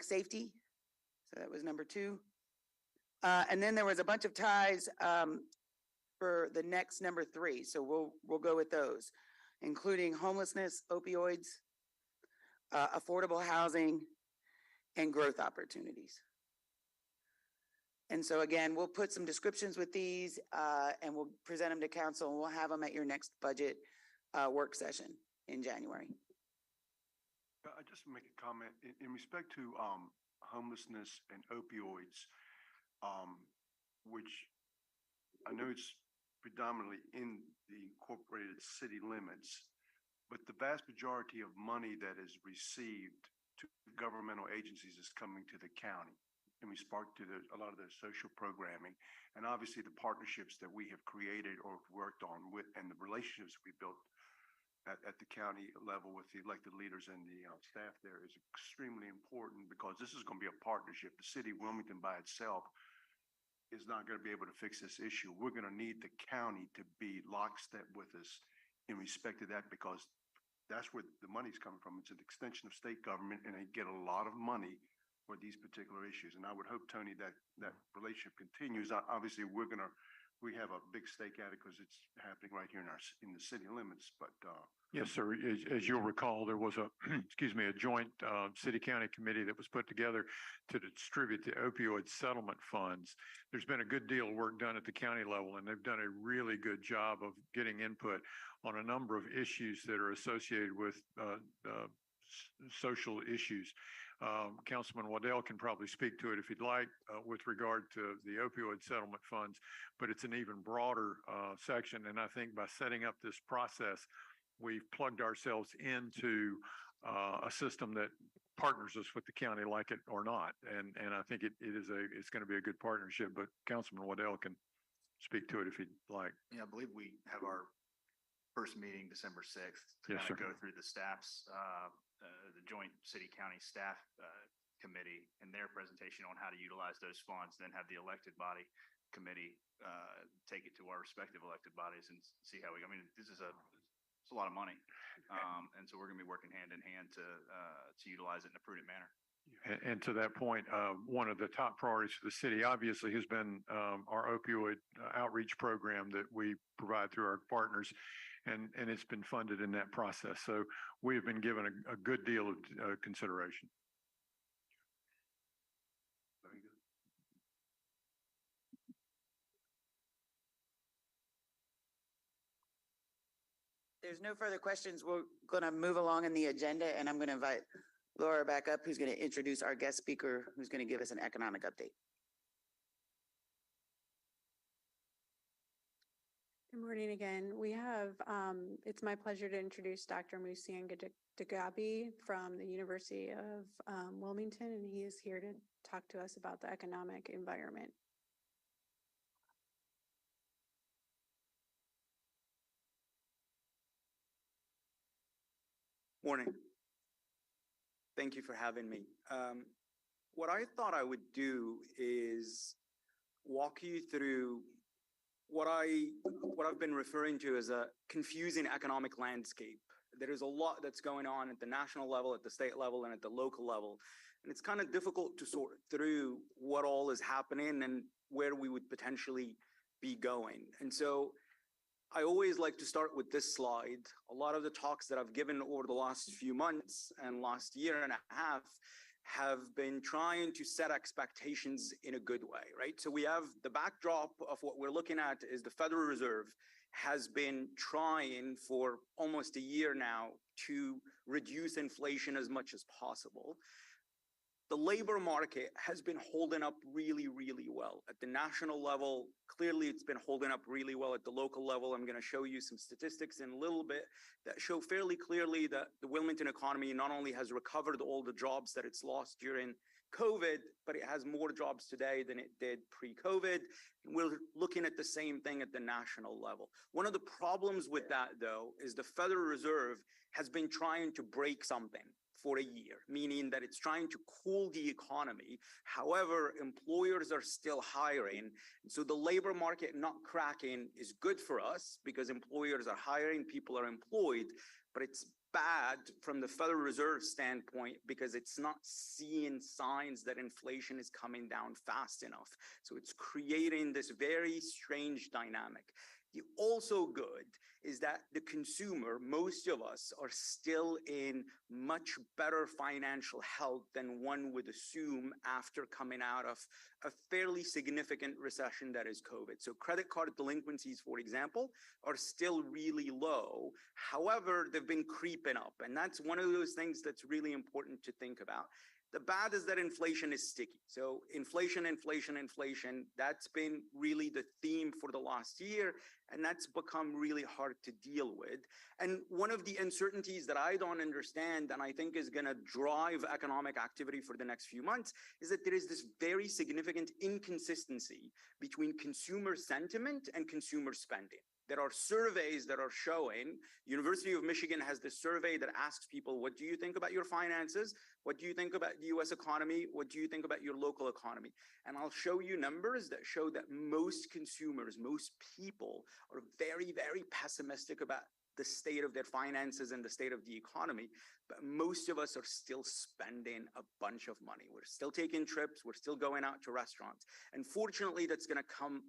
safety. So that was number 2. And then there was a bunch of ties for the next number 3. So we'll go with those. including homelessness, opioids, affordable housing, and growth opportunities. And so again, we'll put some descriptions with these and we'll present them to council, and we'll have them at your next budget work session in January. I just make a comment in respect to homelessness and opioids, which I know it's predominantly in the incorporated city limits, but the vast majority of money that is received to governmental agencies is coming to the county. And we spark to a lot of their social programming, and obviously the partnerships that we have created or worked on with, and the relationships we built at the county level with the elected leaders and the staff there is extremely important, because this is going to be a partnership. The city of Wilmington by itself is not going to be able to fix this issue. We're going to need the county to be lockstep with us in respect to that, because that's where the money's coming from. It's an extension of state government, and they get a lot of money for these particular issues. And I would hope, Tony, that that relationship continues. Obviously, we have a big stake at it because it's happening right here in the city limits, but Yes, sir. As you'll recall, there was a, excuse me, a joint city-county committee that was put together to distribute the opioid settlement funds. There's been a good deal of work done at the county level, and they've done a really good job of getting input on a number of issues that are associated with social issues. Councilman Waddell can probably speak to it if he'd like with regard to the opioid settlement funds, but it's an even broader section. And I think by setting up this process, we've plugged ourselves into a system that partners us with the county, like it or not. And I think it's going to be a good partnership, but Councilman Waddell can speak to it if he'd like. Yeah, I believe we have our first meeting December 6th to Yes, kind of sir. go through the staff's, the joint city-county staff committee and their presentation on how to utilize those funds, then have the elected body committee take it to our respective elected bodies and see how I mean, it's a lot of money. And so we're going to be working hand in hand to utilize it in a prudent manner. And to that point, one of the top priorities for the city obviously has been our opioid outreach program that we provide through our partners, and it's been funded in that process. So we have been given a good deal of consideration. very good. There's no further questions. We're going to move along in the agenda, and I'm going to invite Laura back up, who's going to introduce our guest speaker, who's going to give us an economic update. Good morning again. We have, it's my pleasure to introduce Dr. Musian Dagabi from the University of Wilmington, and he is here to talk to us about the economic environment. Morning. Thank you for having me. What I thought I would do is walk you through what I've been referring to as a confusing economic landscape. There is a lot that's going on at the national level, at the state level, and at the local level. And it's kind of difficult to sort through what all is happening and where we would potentially be going. And so I always like to start with this slide. A lot of the talks that I've given over the last few months and last year and a half have been trying to set expectations in a good way, right? So we have the backdrop of what we're looking at is the Federal Reserve has been trying for almost a year now to reduce inflation as much as possible. The labor market has been holding up really, really well. At the national level, clearly it's been holding up really well. At the local level, I'm going to show you some statistics in a little bit that show fairly clearly that the Wilmington economy not only has recovered all the jobs that it's lost during COVID, but it has more jobs today than it did pre-COVID. And we're looking at the same thing at the national level. One of the problems with that, though, is the Federal Reserve has been trying to break something for a year, meaning that it's trying to cool the economy. However, employers are still hiring. And so the labor market not cracking is good for us because employers are hiring, people are employed, but it's bad from the Federal Reserve standpoint because it's not seeing signs that inflation is coming down fast enough. So it's creating this very strange dynamic. The also good is that the consumer, most of us, are still in much better financial health than one would assume after coming out of a fairly significant recession that is COVID. So credit card delinquencies, for example, are still really low. However, they've been creeping up, and that's one of those things that's really important to think about. The bad is that inflation is sticky. So inflation, that's been really the theme for the last year, and that's become really hard to deal with. And one of the uncertainties that I don't understand, and I think is going to drive economic activity for the next few months, is that there is this very significant inconsistency between consumer sentiment and consumer spending. There are surveys that are showing, University of Michigan has this survey that asks people, what do you think about your finances? What do you think about the US economy? What do you think about your local economy? And I'll show you numbers that show that most consumers, most people are very, very pessimistic about the state of their finances and the state of the economy. But most of us are still spending a bunch of money. We're still taking trips. We're still going out to restaurants. And fortunately, that's going to come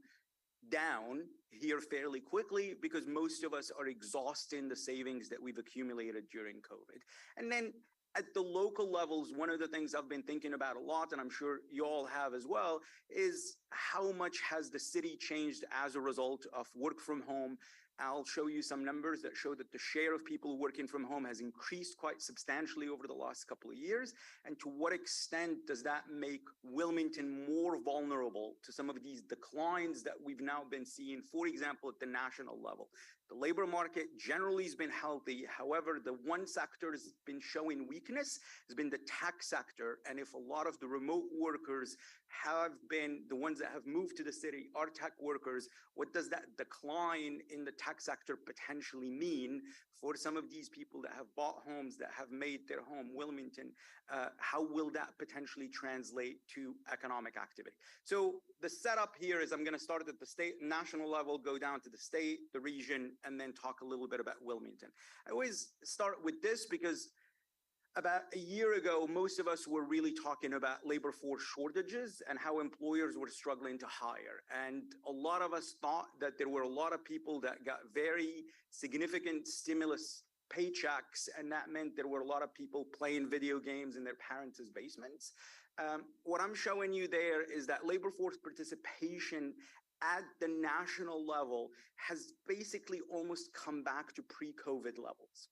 down here fairly quickly because most of us are exhausting the savings that we've accumulated during COVID. And then at the local levels, one of the things I've been thinking about a lot, and I'm sure you all have as well, is how much has the city changed as a result of work from home. I'll show you some numbers that show that the share of people working from home has increased quite substantially over the last couple of years. And to what extent does that make Wilmington more vulnerable to some of these declines that we've now been seeing, for example, at the national level? The labor market generally has been healthy. However, the one sector has been showing weakness has been the tech sector. And if a lot of the remote workers have been the ones that have moved to the city are tech workers, what does that decline in the tech sector potentially mean for some of these people that have bought homes, that have made their home Wilmington? How will that potentially translate to economic activity? So the setup here is I'm going to start at the state, national level, go down to the state, the region, and then talk a little bit about Wilmington. I always start with this because about a year ago, most of us were really talking about labor force shortages and how employers were struggling to hire. And a lot of us thought that there were a lot of people that got very significant stimulus paychecks, and that meant there were a lot of people playing video games in their parents' basements. What I'm showing you there is that labor force participation at the national level has basically almost come back to pre-COVID levels.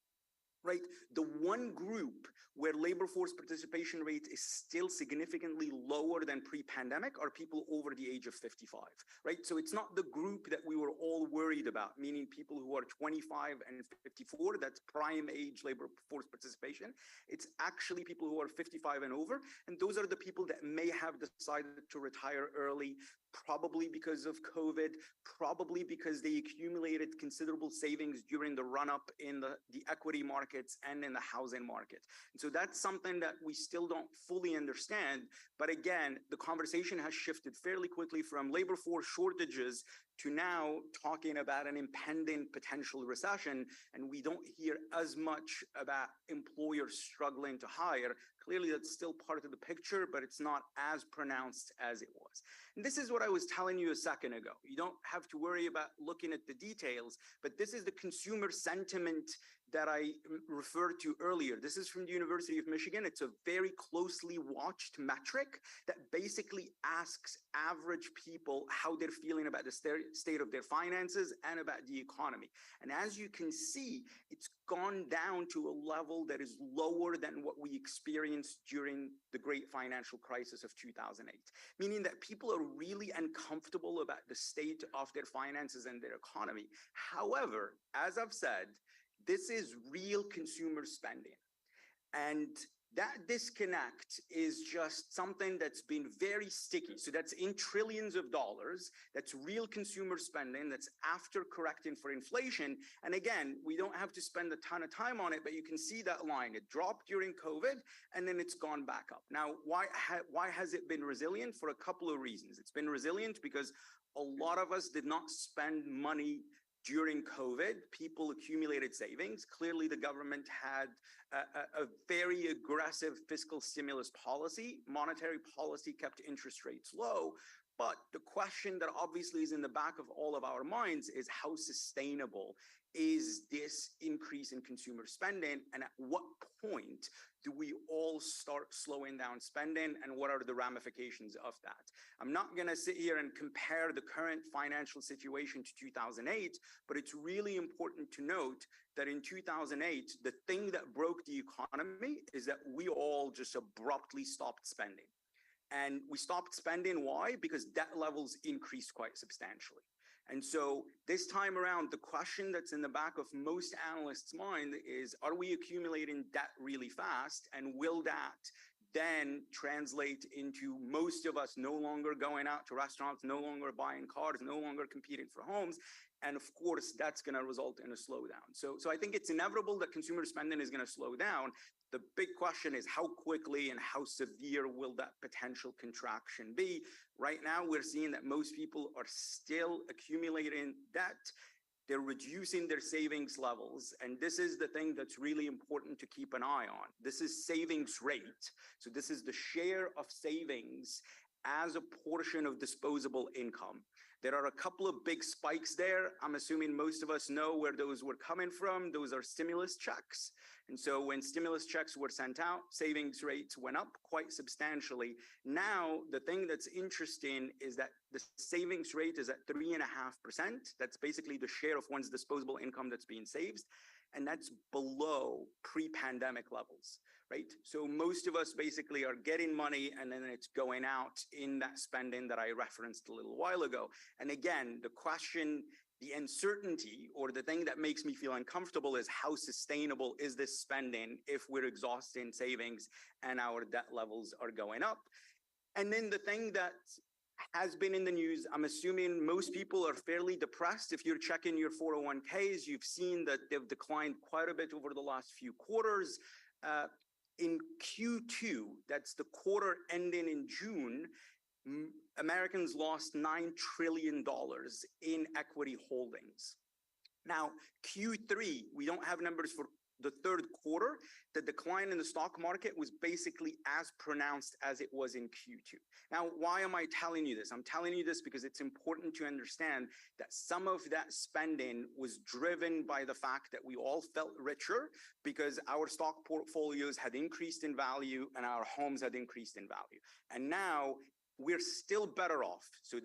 Right? The one group where labor force participation rate is still significantly lower than pre-pandemic are people over the age of 55, right? So it's not the group that we were all worried about, meaning people who are 25 and 54, that's prime age labor force participation. It's actually people who are 55 and over, and those are the people that may have decided to retire early, probably because of COVID, probably because they accumulated considerable savings during the run-up in the equity markets and in the housing market. And so that's something that we still don't fully understand. But again, the conversation has shifted fairly quickly from labor force shortages to now talking about an impending potential recession. And we don't hear as much about employers struggling to hire. Clearly, that's still part of the picture, but it's not as pronounced as it was. And this is what I was telling you a second ago. You don't have to worry about looking at the details, but this is the consumer sentiment that I referred to earlier. This is from the University of Michigan. It's a very closely watched metric that basically asks average people how they're feeling about the state of their finances and about the economy. And as you can see, it's gone down to a level that is lower than what we experienced during the great financial crisis of 2008, meaning that people are really uncomfortable about the state of their finances and their economy. However, as I've said, this is real consumer spending. And that disconnect is just something that's been very sticky. So that's in trillions of dollars. That's real consumer spending. That's after correcting for inflation. And again, we don't have to spend a ton of time on it, but you can see that line. It dropped during COVID, and then it's gone back up. Now, why has it been resilient? For a couple of reasons. It's been resilient because a lot of us did not spend money during COVID. People accumulated savings. Clearly, the government had a very aggressive fiscal stimulus policy. Monetary policy kept interest rates low. But the question that obviously is in the back of all of our minds is how sustainable is this increase in consumer spending? And at what point do we all start slowing down spending, and what are the ramifications of that? I'm not going to sit here and compare the current financial situation to 2008, but it's really important to note that in 2008, the thing that broke the economy is that we all just abruptly stopped spending. And we stopped spending. Why? Because debt levels increased quite substantially. And so this time around, the question that's in the back of most analysts' mind is, are we accumulating debt really fast? And will that then translate into most of us no longer going out to restaurants, no longer buying cars, no longer competing for homes? And of course, that's going to result in a slowdown. So I think it's inevitable that consumer spending is going to slow down. The big question is how quickly and how severe will that potential contraction be? Right now, we're seeing that most people are still accumulating debt. They're reducing their savings levels. And this is the thing that's really important to keep an eye on. This is savings rate. So this is the share of savings as a portion of disposable income. There are a couple of big spikes there. I'm assuming most of us know where those were coming from. Those are stimulus checks. And so when stimulus checks were sent out, savings rates went up quite substantially. Now, the thing that's interesting is that the savings rate is at 3.5%. That's basically the share of one's disposable income that's being saved. And that's below pre-pandemic levels, right? So most of us basically are getting money and then it's going out in that spending that I referenced a little while ago. And again, the question, the uncertainty, or the thing that makes me feel uncomfortable is how sustainable is this spending if we're exhausting savings and our debt levels are going up? And then the thing that has been in the news, I'm assuming most people are fairly depressed. If you're checking your 401ks, you've seen that they've declined quite a bit over the last few quarters. In Q2, that's the quarter ending in June, Americans lost $9 trillion in equity holdings. Now, Q3, we don't have numbers for the third quarter. The decline in the stock market was basically as pronounced as it was in Q2. Now, why am I telling you this? I'm telling you this because it's important to understand that some of that spending was driven by the fact that we all felt richer because our stock portfolios had increased in value and our homes had increased in value. And now we're still better off. So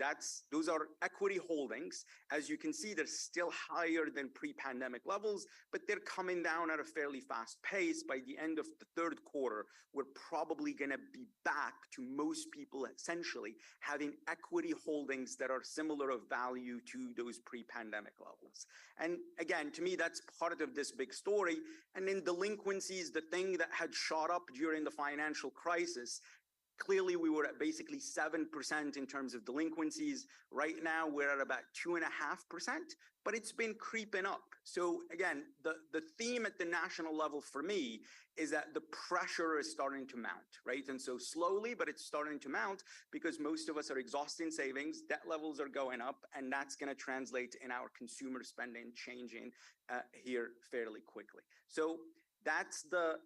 those are equity holdings. As you can see, they're still higher than pre-pandemic levels, but they're coming down at a fairly fast pace. By the end of the third quarter, we're probably going to be back to most people essentially having equity holdings that are similar of value to those pre-pandemic levels. And again, to me, that's part of this big story. And in delinquencies, the thing that had shot up during the financial crisis, clearly, we were at basically 7% in terms of delinquencies. Right now, we're at about 2.5%, but it's been creeping up. So again, the theme at the national level for me is that the pressure is starting to mount, right? And so slowly, but it's starting to mount because most of us are exhausting savings, debt levels are going up, and that's going to translate in our consumer spending changing here fairly quickly. So that's the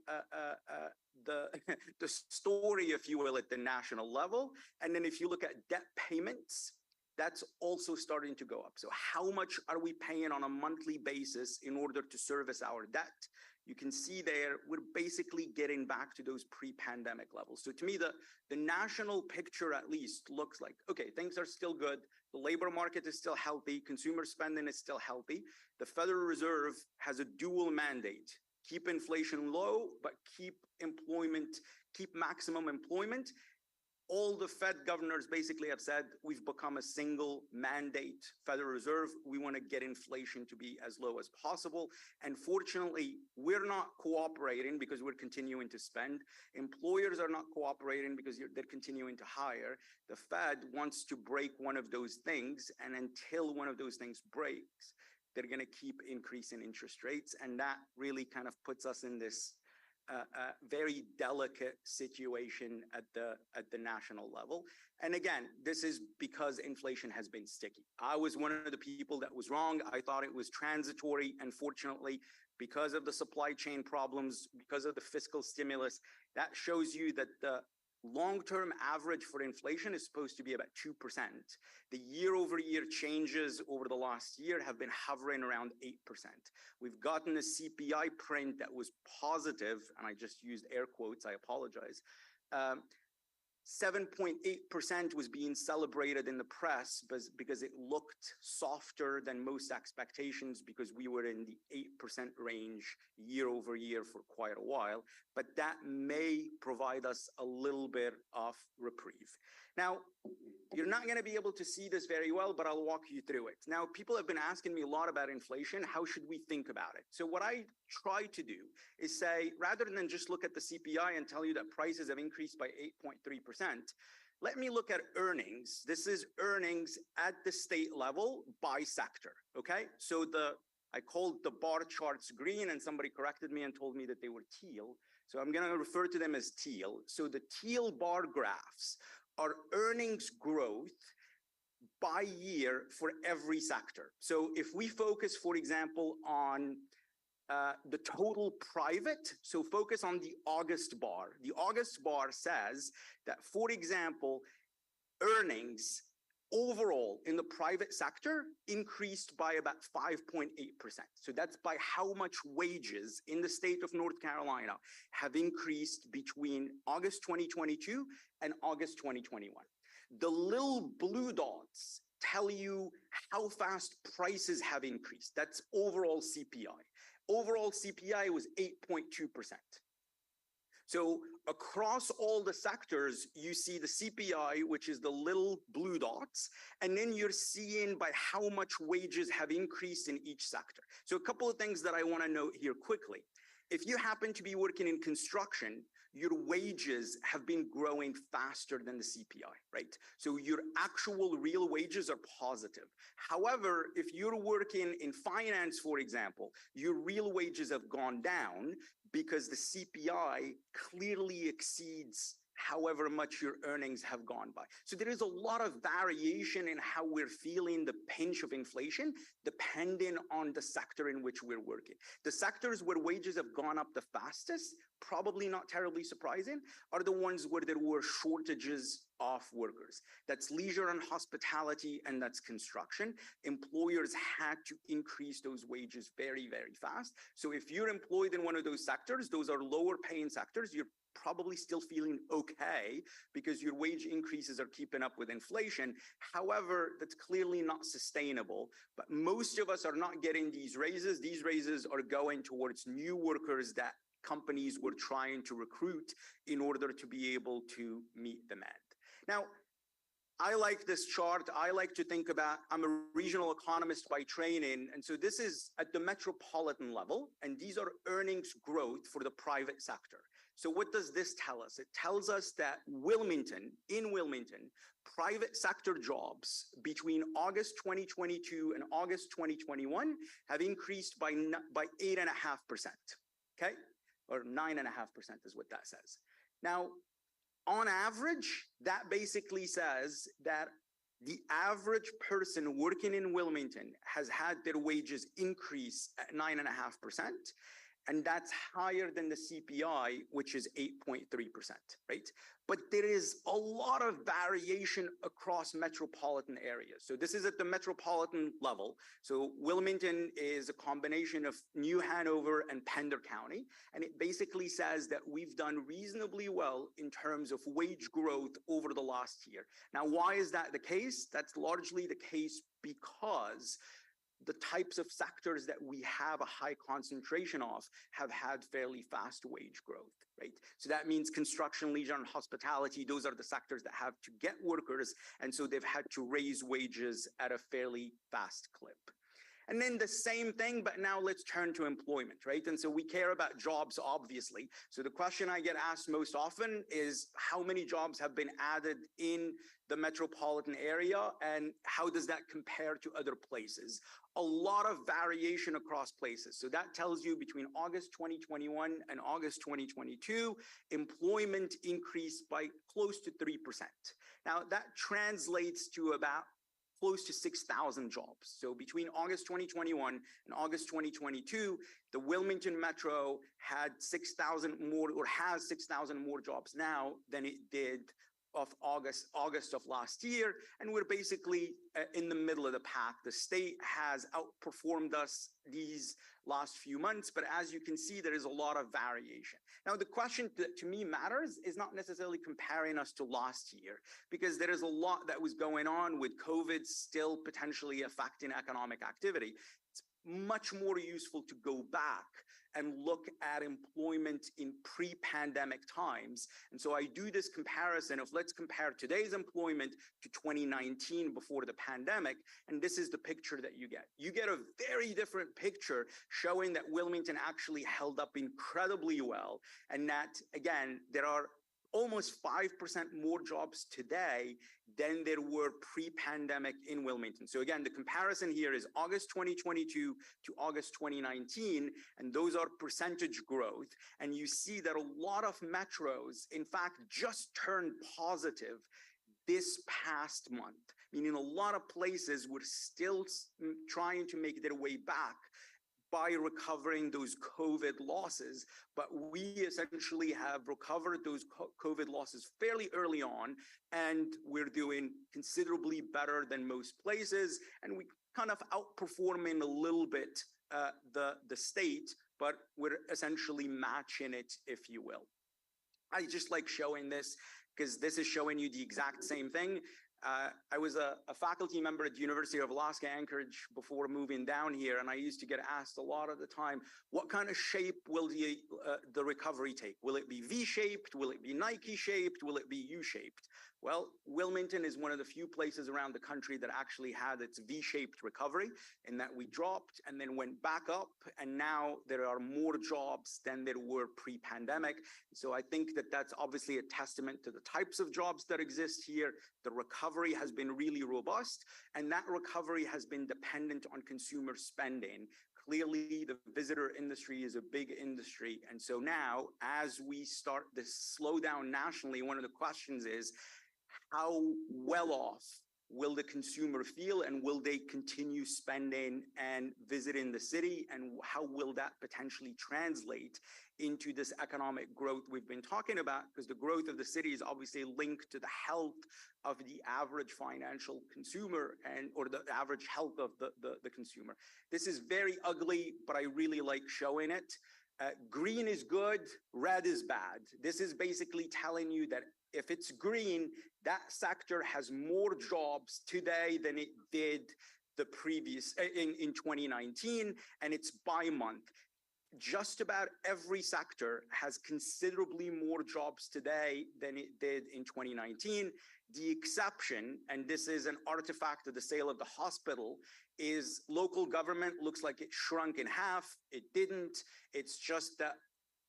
story, if you will, at the national level. And then if you look at debt payments, that's also starting to go up. So how much are we paying on a monthly basis in order to service our debt? You can see there, we're basically getting back to those pre-pandemic levels. So to me, the national picture at least looks like, okay, things are still good. The labor market is still healthy. Consumer spending is still healthy. The Federal Reserve has a dual mandate: keep inflation low, but keep maximum employment. All the Fed governors basically have said, we've become a single mandate Federal Reserve. We want to get inflation to be as low as possible. And fortunately, we're not cooperating because we're continuing to spend. Employers are not cooperating because they're continuing to hire. The Fed wants to break one of those things. And until one of those things breaks, they're going to keep increasing interest rates. And that really kind of puts us in this very delicate situation at the national level. And again, this is because inflation has been sticky. I was one of the people that was wrong. I thought it was transitory. Unfortunately, because of the supply chain problems, because of the fiscal stimulus, that shows you that the long-term average for inflation is supposed to be about 2%. The year-over-year changes over the last year have been hovering around 8%. We've gotten a CPI print that was positive, and I just used air quotes, I apologize. 7.8% was being celebrated in the press because it looked softer than most expectations because we were in the 8% range year over year for quite a while, but that may provide us a little bit of reprieve. Now, you're not going to be able to see this very well, but I'll walk you through it. Now, people have been asking me a lot about inflation. How should we think about it? So what I try to do is say, rather than just look at the CPI and tell you that prices have increased by 8.3%, let me look at earnings. This is earnings at the state level by sector, okay? So I called the bar charts green and somebody corrected me and told me that they were teal. So I'm going to refer to them as teal. So the teal bar graphs are earnings growth by year for every sector. So if we focus, for example, on the total private, so focus on the August bar. The August bar says that, for example, earnings overall in the private sector increased by about 5.8%. So that's by how much wages in the state of North Carolina have increased between August 2022 and August 2021. The little blue dots tell you how fast prices have increased. That's overall CPI. Overall CPI was 8.2%. So across all the sectors, you see the CPI, which is the little blue dots, and then you're seeing by how much wages have increased in each sector. So a couple of things that I want to note here quickly. If you happen to be working in construction, your wages have been growing faster than the CPI, right? So your actual real wages are positive. However, if you're working in finance, for example, your real wages have gone down because the CPI clearly exceeds however much your earnings have gone by. So there is a lot of variation in how we're feeling the pinch of inflation, depending on the sector in which we're working. The sectors where wages have gone up the fastest, probably not terribly surprising, are the ones where there were shortages of workers. That's leisure and hospitality, and that's construction. Employers had to increase those wages very, very fast. So if you're employed in one of those sectors, those are lower paying sectors, you're probably still feeling okay because your wage increases are keeping up with inflation. However, that's clearly not sustainable. But most of us are not getting these raises. These raises are going towards new workers that companies were trying to recruit in order to be able to meet demand. Now, I like this chart. I like to think about, I'm a regional economist by training. And so this is at the metropolitan level, and these are earnings growth for the private sector. So what does this tell us? It tells us that in Wilmington, private sector jobs between August 2022 and August 2021 have increased by 8.5%, okay? Or 9.5% is what that says. Now, on average, that basically says that the average person working in Wilmington has had their wages increase at 9.5%. And that's higher than the CPI, which is 8.3%, right? But there is a lot of variation across metropolitan areas. So this is at the metropolitan level. So Wilmington is a combination of New Hanover and Pender County. And it basically says that we've done reasonably well in terms of wage growth over the last year. Now, why is that the case? That's largely the case because the types of sectors that we have a high concentration of have had fairly fast wage growth, right? So that means construction, leisure, and hospitality, those are the sectors that have to get workers, and so they've had to raise wages at a fairly fast clip. And then the same thing, but now let's turn to employment, right? And so we care about jobs, obviously. So the question I get asked most often is how many jobs have been added in the metropolitan area and how does that compare to other places? A lot of variation across places. So that tells you between August 2021 and August 2022, employment increased by close to 3%. Now that translates to about close to 6,000 jobs. So between August 2021 and August 2022, the Wilmington Metro had 6,000 more, or has 6,000 more jobs now than it did of August of last year. And we're basically in the middle of the pack. The state has outperformed us these last few months, but as you can see, there is a lot of variation. Now, the question that to me matters is not necessarily comparing us to last year, because there is a lot that was going on with COVID still potentially affecting economic activity. It's much more useful to go back and look at employment in pre-pandemic times. And so I do this comparison of, let's compare today's employment to 2019 before the pandemic. And this is the picture that you get. You get a very different picture showing that Wilmington actually held up incredibly well. And that, again, there are almost 5% more jobs today than there were pre-pandemic in Wilmington. So again, the comparison here is August 2022 to August 2019, and those are percentage growth. And you see that a lot of metros, in fact, just turned positive this past month, meaning a lot of places were still trying to make their way back by recovering those COVID losses. But we essentially have recovered those COVID losses fairly early on, and we're doing considerably better than most places. And we kind of outperforming a little bit the state, but we're essentially matching it, if you will. I just like showing this because this is showing you the exact same thing. I was a faculty member at the University of Alaska Anchorage before moving down here, and I used to get asked a lot of the time, what kind of shape will the recovery take? Will it be V-shaped? Will it be Nike-shaped? Will it be U-shaped? Well, Wilmington is one of the few places around the country that actually had its V-shaped recovery, in that we dropped and then went back up, and now there are more jobs than there were pre-pandemic. So I think that that's obviously a testament to the types of jobs that exist here. The recovery has been really robust, and that recovery has been dependent on consumer spending. Clearly, the visitor industry is a big industry. And so now, as we start this slowdown nationally, one of the questions is, how well off will the consumer feel, and will they continue spending and visiting the city, and how will that potentially translate into this economic growth we've been talking about? Because the growth of the city is obviously linked to the health of the average financial consumer, or the average health of the consumer. This is very ugly, but I really like showing it. Green is good, red is bad. This is basically telling you that if it's green, that sector has more jobs today than it did the previous in 2019, and it's by month. Just about every sector has considerably more jobs today than it did in 2019. The exception, and this is an artifact of the sale of the hospital, is local government. Looks like it shrunk in half. It didn't. It's just that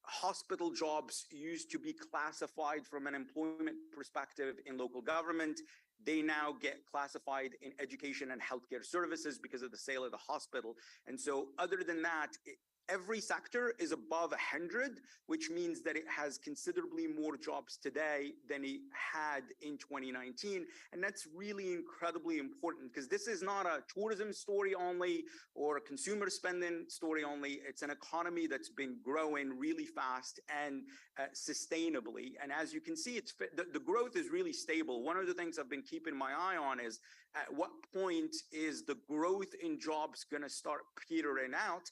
hospital jobs used to be classified from an employment perspective in local government. They now get classified in education and healthcare services because of the sale of the hospital. And so other than that, every sector is above 100, which means that it has considerably more jobs today than it had in 2019. And that's really incredibly important, because this is not a tourism story only or a consumer spending story only. It's an economy that's been growing really fast and sustainably. And as you can see, the growth is really stable. One of the things I've been keeping my eye on is, at what point is the growth in jobs going to start petering out?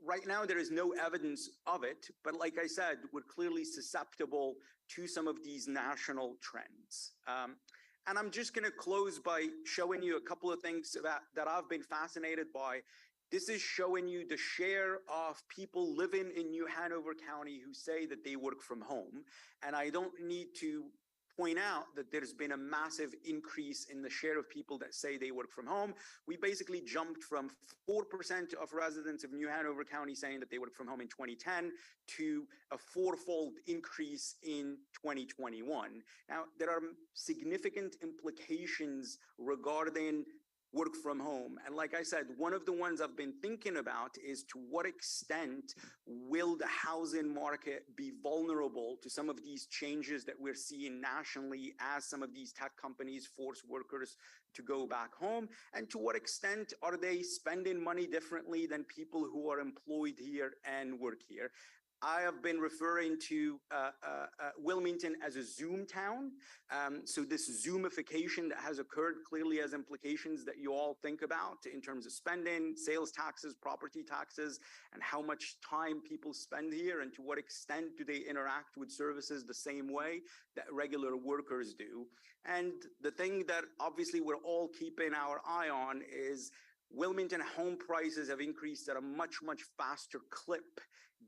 Right now, there is no evidence of it, but like I said, we're clearly susceptible to some of these national trends. And I'm just going to close by showing you a couple of things that I've been fascinated by. This is showing you the share of people living in New Hanover County who say that they work from home. And I don't need to point out that there's been a massive increase in the share of people that say they work from home. We basically jumped from 4% of residents of New Hanover County saying that they work from home in 2010 to a fourfold increase in 2021. Now, there are significant implications regarding work from home. And like I said, one of the ones I've been thinking about is to what extent will the housing market be vulnerable to some of these changes that we're seeing nationally as some of these tech companies force workers to go back home? And to what extent are they spending money differently than people who are employed here and work here? I have been referring to Wilmington as a Zoom town. So this Zoomification that has occurred clearly has implications that you all think about in terms of spending, sales taxes, property taxes, and how much time people spend here and to what extent do they interact with services the same way that regular workers do. And the thing that obviously we're all keeping our eye on is Wilmington home prices have increased at a much, much faster clip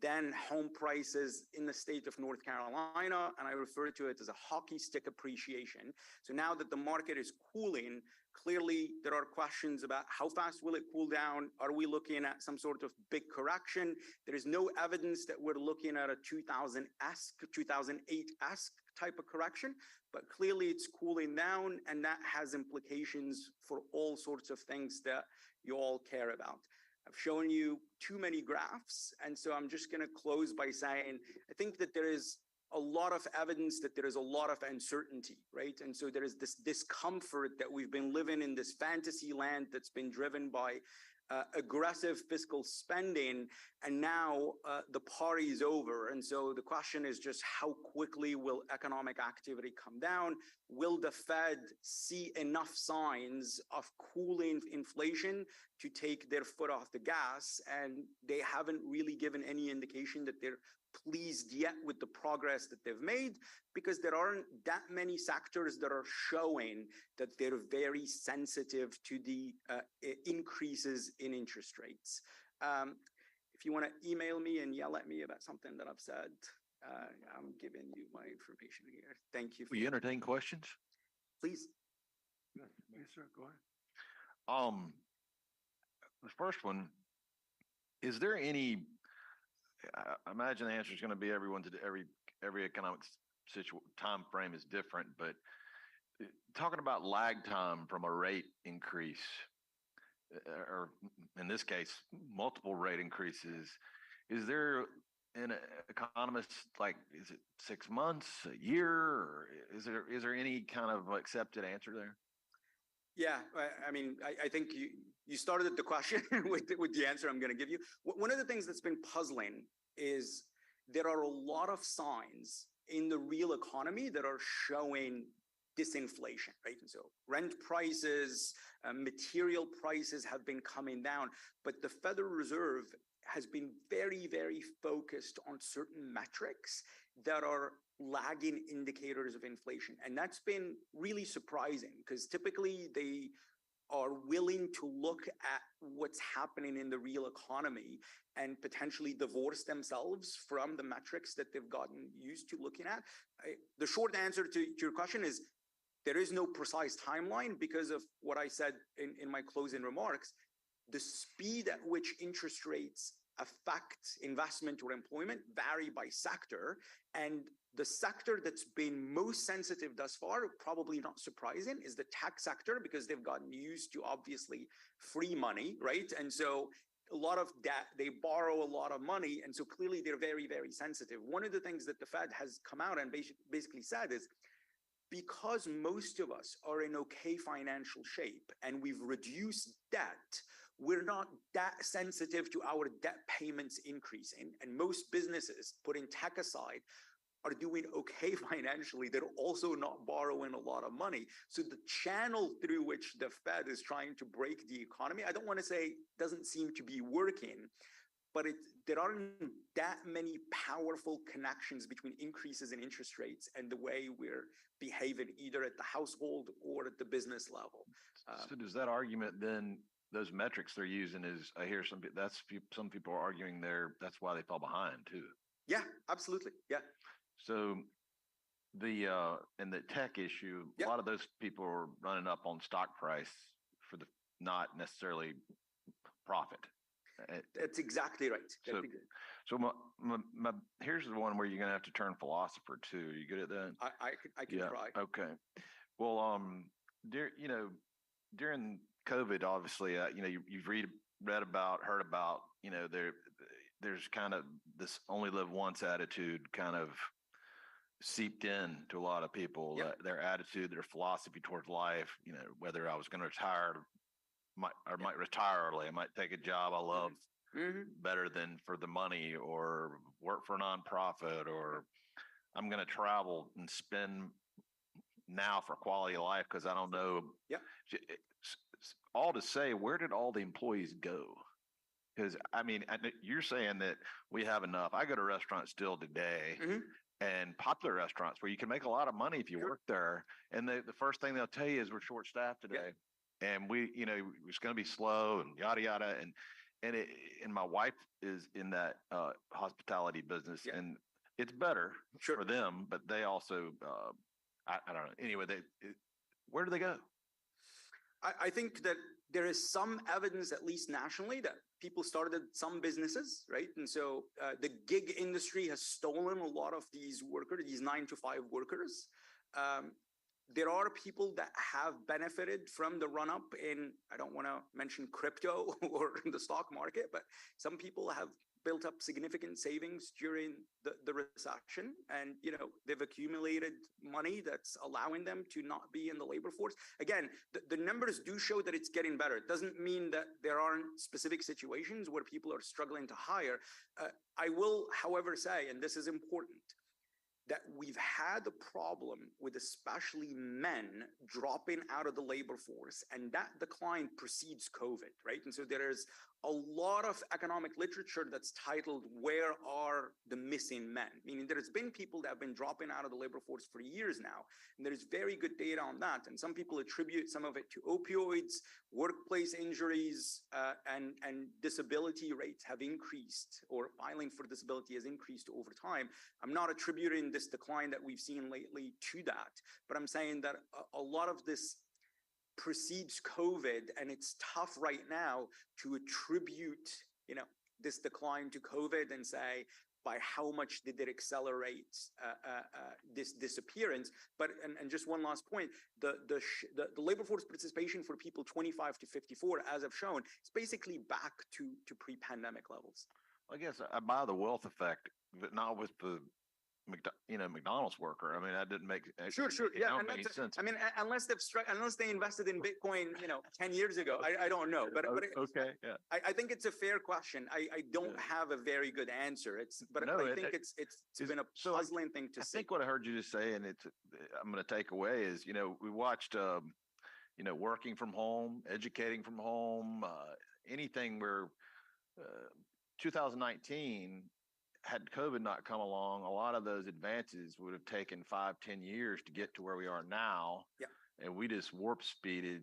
than home prices in the state of North Carolina, and I refer to it as a hockey stick appreciation. So now that the market is cooling, clearly there are questions about how fast will it cool down? Are we looking at some sort of big correction? There is no evidence that we're looking at a 2008-esque type of correction, but clearly it's cooling down, and that has implications for all sorts of things that you all care about. I've shown you too many graphs, and so I'm just going to close by saying I think that there is a lot of evidence that there is a lot of uncertainty, right? And so there is this discomfort that we've been living in this fantasy land that's been driven by aggressive fiscal spending, and now the party is over. And so the question is just how quickly will economic activity come down? Will the Fed see enough signs of cooling inflation to take their foot off the gas? And they haven't really given any indication that they're pleased yet with the progress that they've made, because there aren't that many sectors that are showing that they're very sensitive to the increases in interest rates. If you want to email me and yell at me about something that I've said, I'm giving you my information here. Thank you. Will you entertain questions? Please. Yes, sir, go ahead. The first one, is there any, I imagine the answer is going to be every economic time frame is different, but talking about lag time from a rate increase, or in this case, multiple rate increases, is there an economist, like, is it 6 months, a year, or is there any kind of accepted answer there? Yeah, I mean, I think you started the question with the answer I'm going to give you. One of the things that's been puzzling is there are a lot of signs in the real economy that are showing disinflation, right? And so rent prices, material prices have been coming down, but the Federal Reserve has been very, very focused on certain metrics that are lagging indicators of inflation. And that's been really surprising because typically they are willing to look at what's happening in the real economy and potentially divorce themselves from the metrics that they've gotten used to looking at. The short answer to your question is there is no precise timeline because of what I said in my closing remarks. The speed at which interest rates affect investment or employment vary by sector, and the sector that's been most sensitive thus far, probably not surprising, is the tech sector, because they've gotten used to obviously free money, right? And so a lot of debt, they borrow a lot of money, and so clearly they're very, very sensitive. One of the things that the Fed has come out and basically said is, because most of us are in okay financial shape and we've reduced debt, we're not that sensitive to our debt payments increasing. And most businesses, putting tech aside, are doing okay financially. They're also not borrowing a lot of money. So the channel through which the Fed is trying to break the economy, I don't want to say doesn't seem to be working, but there aren't that many powerful connections between increases in interest rates and the way we're behaving either at the household or at the business level. So does that argument then, those metrics they're using is, I hear some people are arguing that's why they fall behind too. Yeah, absolutely. Yeah. So in the tech issue, a lot of those people are running up on stock price for the not necessarily profit. That's exactly right. So here's the one where you're gonna have to turn philosopher too. Are you good at that? I can try. Okay. Well, during COVID, obviously, you've read about, heard about, there's kind of this only live once attitude kind of seeped in to a lot of people, their attitude, their philosophy towards life, whether I was going to retire, might retire early. I might take a job I love better than for the money, or work for a nonprofit, or I'm going to travel and spend now for quality of life because I don't know. All to say, where did all the employees go? Because you're saying that we have enough. I go to restaurants still today, and popular restaurants where you can make a lot of money if you work there. And the first thing they'll tell you is we're short staffed today, and it's going to be slow and yada yada. And my wife is in that hospitality business, and it's better for them, but they also I don't know. Anyway, where do they go? I think that there is some evidence, at least nationally, that people started some businesses, right? And so the gig industry has stolen a lot of these workers, these 9-to-5 workers. There are people that have benefited from the run up in, I don't want to mention crypto or the stock market, but some people have built up significant savings during the recession, and they've accumulated money that's allowing them to not be in the labor force. Again, the numbers do show that it's getting better. It doesn't mean that there aren't specific situations where people are struggling to hire. I will, however, say, and this is important, that we've had a problem with especially men dropping out of the labor force, and that decline precedes COVID, right? And so there is a lot of economic literature that's titled, "Where are the missing men?" Meaning there's been people that have been dropping out of the labor force for years now, and there's very good data on that. And some people attribute some of it to opioids, workplace injuries, and disability rates have increased, or filing for disability has increased over time. I'm not attributing this decline that we've seen lately to that, but I'm saying that a lot of this precedes COVID, and it's tough right now to attribute, this decline to COVID and say, by how much did it accelerate this disappearance? But and just one last point, the labor force participation for people 25 to 54, as I've shown, is basically back to pre-pandemic levels. I guess I buy the wealth effect, but not with the McDonald's worker. I mean, that didn't make Sure. It Yeah, don't and make that's, sense. I mean, unless they invested in Bitcoin, 10 years ago, I don't know. But Okay, yeah. I think it's a fair question. I don't have a very good answer. But I think it's been a puzzling thing to see. I think what I heard you just say, and I'm going to take away is, we watched, working from home, educating from home, anything where 2019, had COVID not come along, a lot of those advances would have taken 5-10 years to get to where we are now. Yeah. And we just warp speeded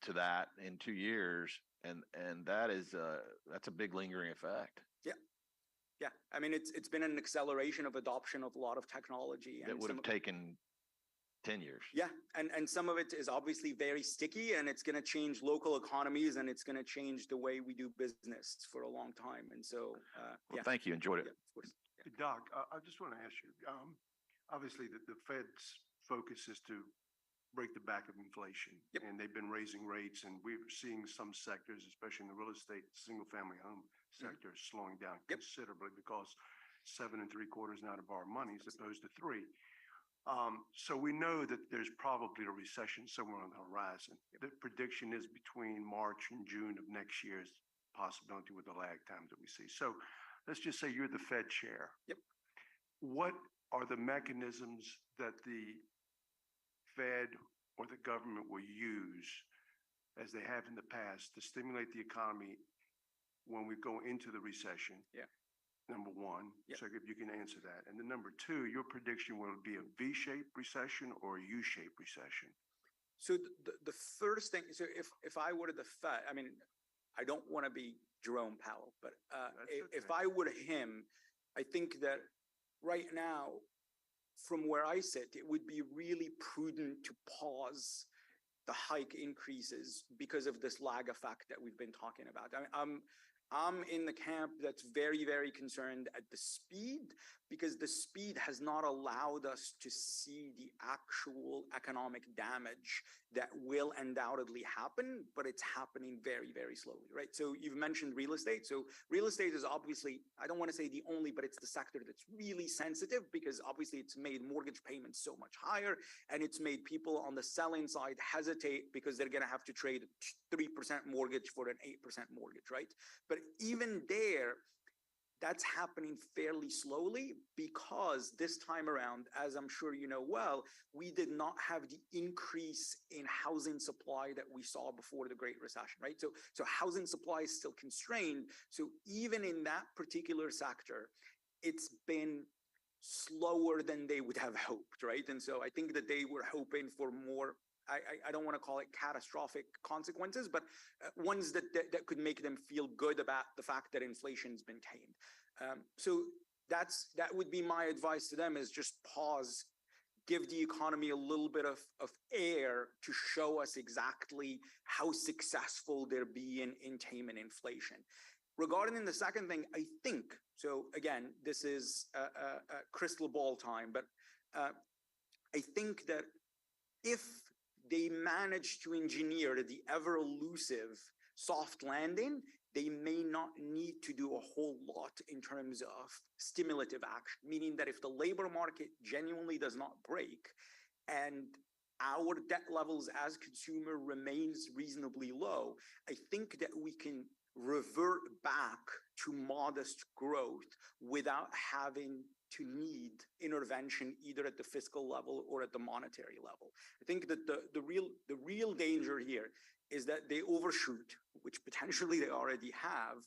to that in 2 years. And that's a big lingering effect. Yeah. I mean, it's been an acceleration of adoption of a lot of technology. That would have taken 10 years. Yeah. And some of it is obviously very sticky, and it's going to change local economies, and it's going to change the way we do business for a long time. And so, Thank you. Enjoyed it. Yeah, of course. Hey, Doc, I just want to ask you, obviously the Fed's focus is to break the back of inflation. And they've been raising rates, and we're seeing some sectors, especially in the real estate, single family home sector, slowing down considerably because 7 3/4 now to borrow money as opposed to 3. So we know that there's probably a recession somewhere on the horizon. The prediction is between March and June of next year's possibility with the lag times that we see. So let's just say you're the Fed chair. What are the mechanisms that the Fed or the government will use, as they have in the past, to stimulate the economy when we go into the recession? Number one, so if you can answer that. And then number two, your prediction, will it be a V-shaped recession or a U-shaped recession? So the first thing, so if I were the Fed, I mean, I don't want to be Jerome Powell, but if I were him, I think that right now, from where I sit, it would be really prudent to pause the hike increases because of this lag effect that we've been talking about. I'm in the camp that's very, very concerned at the speed, because the speed has not allowed us to see the actual economic damage that will undoubtedly happen, but it's happening very, very slowly, right? So you've mentioned real estate. So real estate is obviously, I don't want to say the only, but it's the sector that's really sensitive, because obviously it's made mortgage payments so much higher, and it's made people on the selling side hesitate because they're going to have to trade a 3% mortgage for an 8% mortgage, right? But even there, that's happening fairly slowly, because this time around, as I'm sure you know well, we did not have the increase in housing supply that we saw before the Great Recession, right? So housing supply is still constrained. So even in that particular sector, it's been slower than they would have hoped, right? And so I think that they were hoping for more, I don't want to call it catastrophic consequences, but ones that could make them feel good about the fact that inflation's been tamed. So that would be my advice to them, is just pause, give the economy a little bit of air to show us exactly how successful they're being in taming inflation. Regarding the second thing, I think, so again, this is a crystal ball time, but I think that if they manage to engineer the ever elusive soft landing, they may not need to do a whole lot in terms of stimulative action, meaning that if the labor market genuinely does not break and our debt levels as consumer remains reasonably low, I think that we can revert back to modest growth without having to need intervention either at the fiscal level or at the monetary level. I think that the real danger here is that they overshoot, which potentially they already have,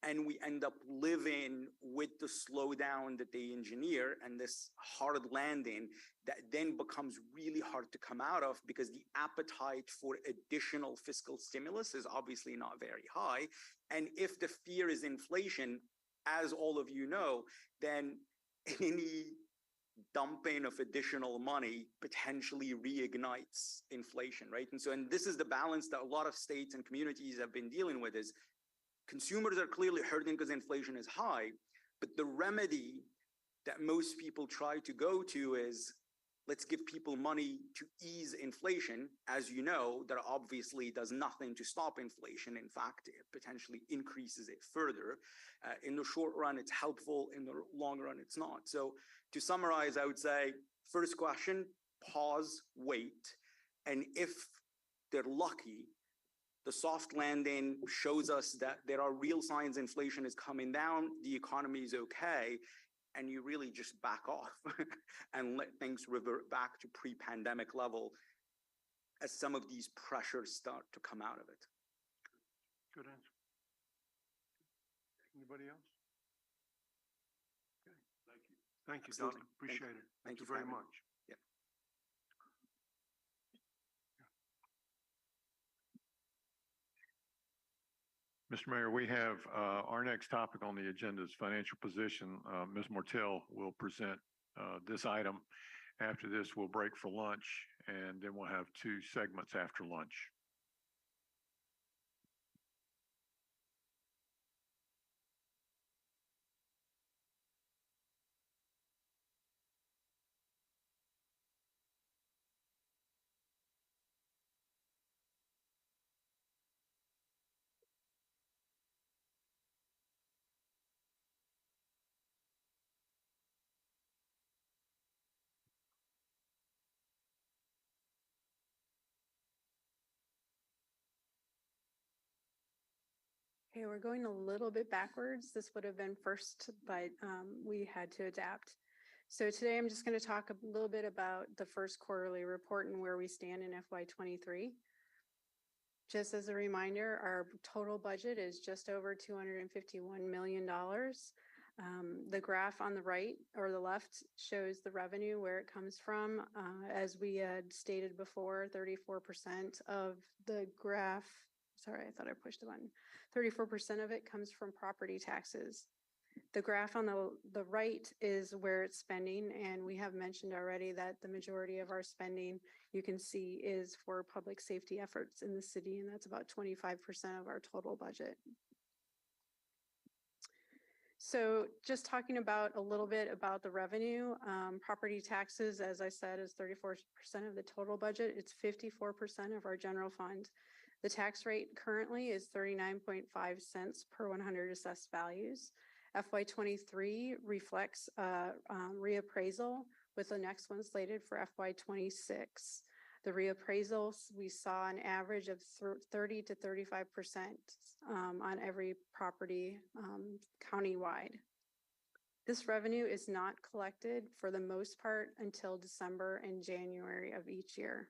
and we end up living with the slowdown that they engineer and this hard landing that then becomes really hard to come out of, because the appetite for additional fiscal stimulus is obviously not very high. And if the fear is inflation, as all of you know, then any dumping of additional money potentially reignites inflation, right? And this is the balance that a lot of states and communities have been dealing with, is consumers are clearly hurting because inflation is high, but the remedy that most people try to go to is, let's give people money to ease inflation. As you know, that obviously does nothing to stop inflation. In fact, it potentially increases it further. In the short run, it's helpful. In the long run, it's not. So to summarize, I would say, first question, pause, wait. And if they're lucky, the soft landing shows us that there are real signs inflation is coming down, the economy is okay, and you really just back off and let things revert back to pre-pandemic level as some of these pressures start to come out of it. Good answer. Anybody else? Okay, thank you. Thank you, Absolutely. Doctor. Appreciate it. Thank you very for having me. much. Yep. Mr. Mayor, we have our next topic on the agenda is financial position. Ms. Mortel will present this item. After this, we'll break for lunch, and then we'll have 2 segments after lunch. Okay, we're going a little bit backwards. This would have been first, but we had to adapt. So today I'm just going to talk a little bit about the first quarterly report and where we stand in FY23. Just as a reminder, our total budget is just over $251 million. The graph on the right or the left shows the revenue, where it comes from. As we had stated before, 34% of the graph, sorry, I thought I pushed the button. 34% of it comes from property taxes. The graph on the right is where it's spending, and we have mentioned already that the majority of our spending, you can see, is for public safety efforts in the city, and that's about 25% of our total budget. So just talking about a little bit about the revenue, property taxes, as I said, is 34% of the total budget. It's 54% of our general fund. The tax rate currently is 39.5 cents per 100 assessed values. FY '23 reflects reappraisal, with the next one slated for FY '26. The reappraisals, we saw an average of 30 to 35% on every property countywide. This revenue is not collected for the most part until December and January of each year.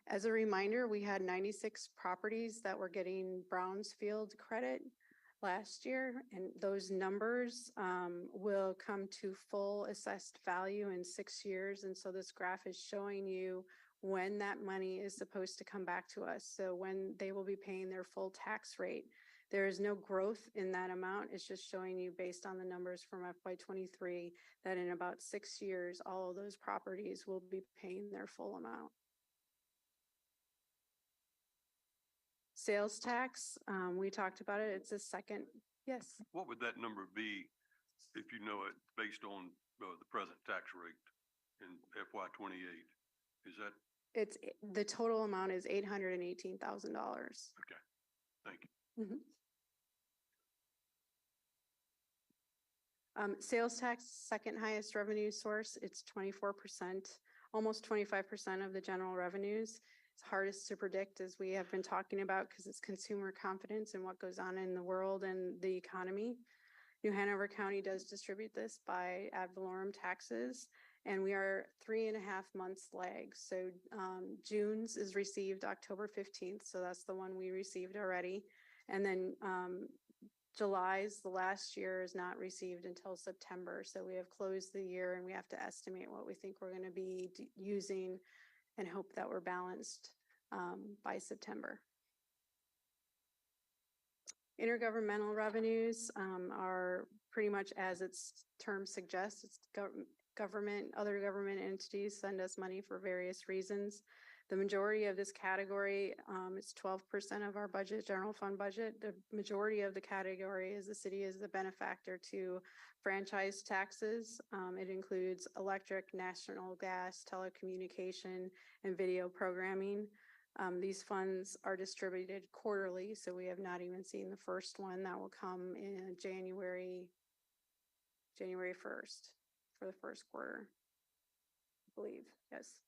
As a reminder, we had 96 properties that were getting Brownsfield credit last year, and those numbers will come to full assessed value in 6 years. And so this graph is showing you when that money is supposed to come back to us. So when they will be paying their full tax rate. There is no growth in that amount. It's just showing you based on the numbers from FY '23 that in about 6 years, all of those properties will be paying their full amount. Sales tax, we talked about it. It's a second, yes. What would that number be if you know it based on the present tax rate in FY '28? Is that? The total amount is $818,000. Okay, thank you. Sales tax, second highest revenue source. It's 24%, almost 25% of the general revenues. It's hardest to predict, as we have been talking about, because it's consumer confidence and what goes on in the world and the economy. New Hanover County does distribute this by ad valorem taxes, and we are 3.5 months lag. So June's is received October 15th. So that's the one we received already. And then July's, the last year, is not received until September. So we have closed the year and we have to estimate what we think we're going to be using and hope that we're balanced by September. Intergovernmental revenues are pretty much as its term suggests. It's other government entities send us money for various reasons. The majority of this category is 12% of our budget, general fund budget. The majority of the category is the city is the benefactor to franchise taxes. It includes electric, national gas, telecommunication, and video programming. These funds are distributed quarterly, so we have not even seen the first one. That will come in January 1st for the first quarter, I believe, yes.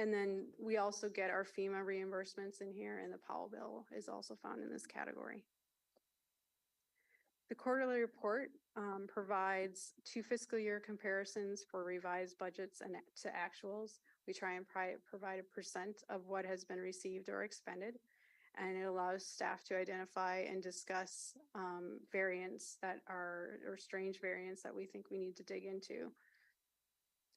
And then we also get our FEMA reimbursements in here, and the Powell bill is also found in this category. The quarterly report provides 2 fiscal year comparisons for revised budgets and to actuals. We try and provide a percent of what has been received or expended, and it allows staff to identify and discuss variants that are, or strange variants that we think we need to dig into.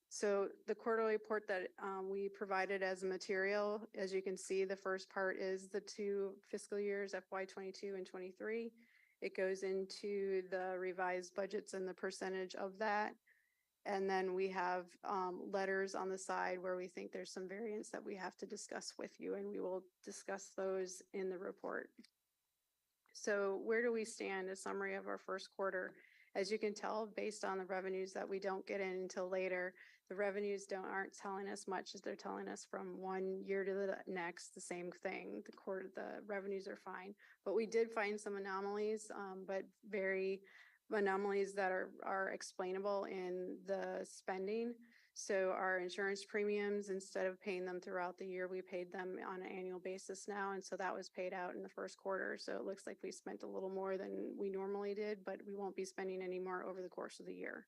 So the quarterly report that we provided as a material, as you can see, the first part is the 2 fiscal years, FY '22 and '23. It goes into the revised budgets and the percentage of that. And then we have letters on the side where we think there's some variants that we have to discuss with you, and we will discuss those in the report. So where do we stand? A summary of our first quarter. As you can tell, based on the revenues that we don't get in until later, the revenues aren't telling us much, as they're telling us from one year to the next, the same thing. The revenues are fine, but we did find some anomalies, but very anomalies that are explainable in the spending. So our insurance premiums, instead of paying them throughout the year, we paid them on an annual basis now. And so that was paid out in the first quarter. So it looks like we spent a little more than we normally did, but we won't be spending any more over the course of the year.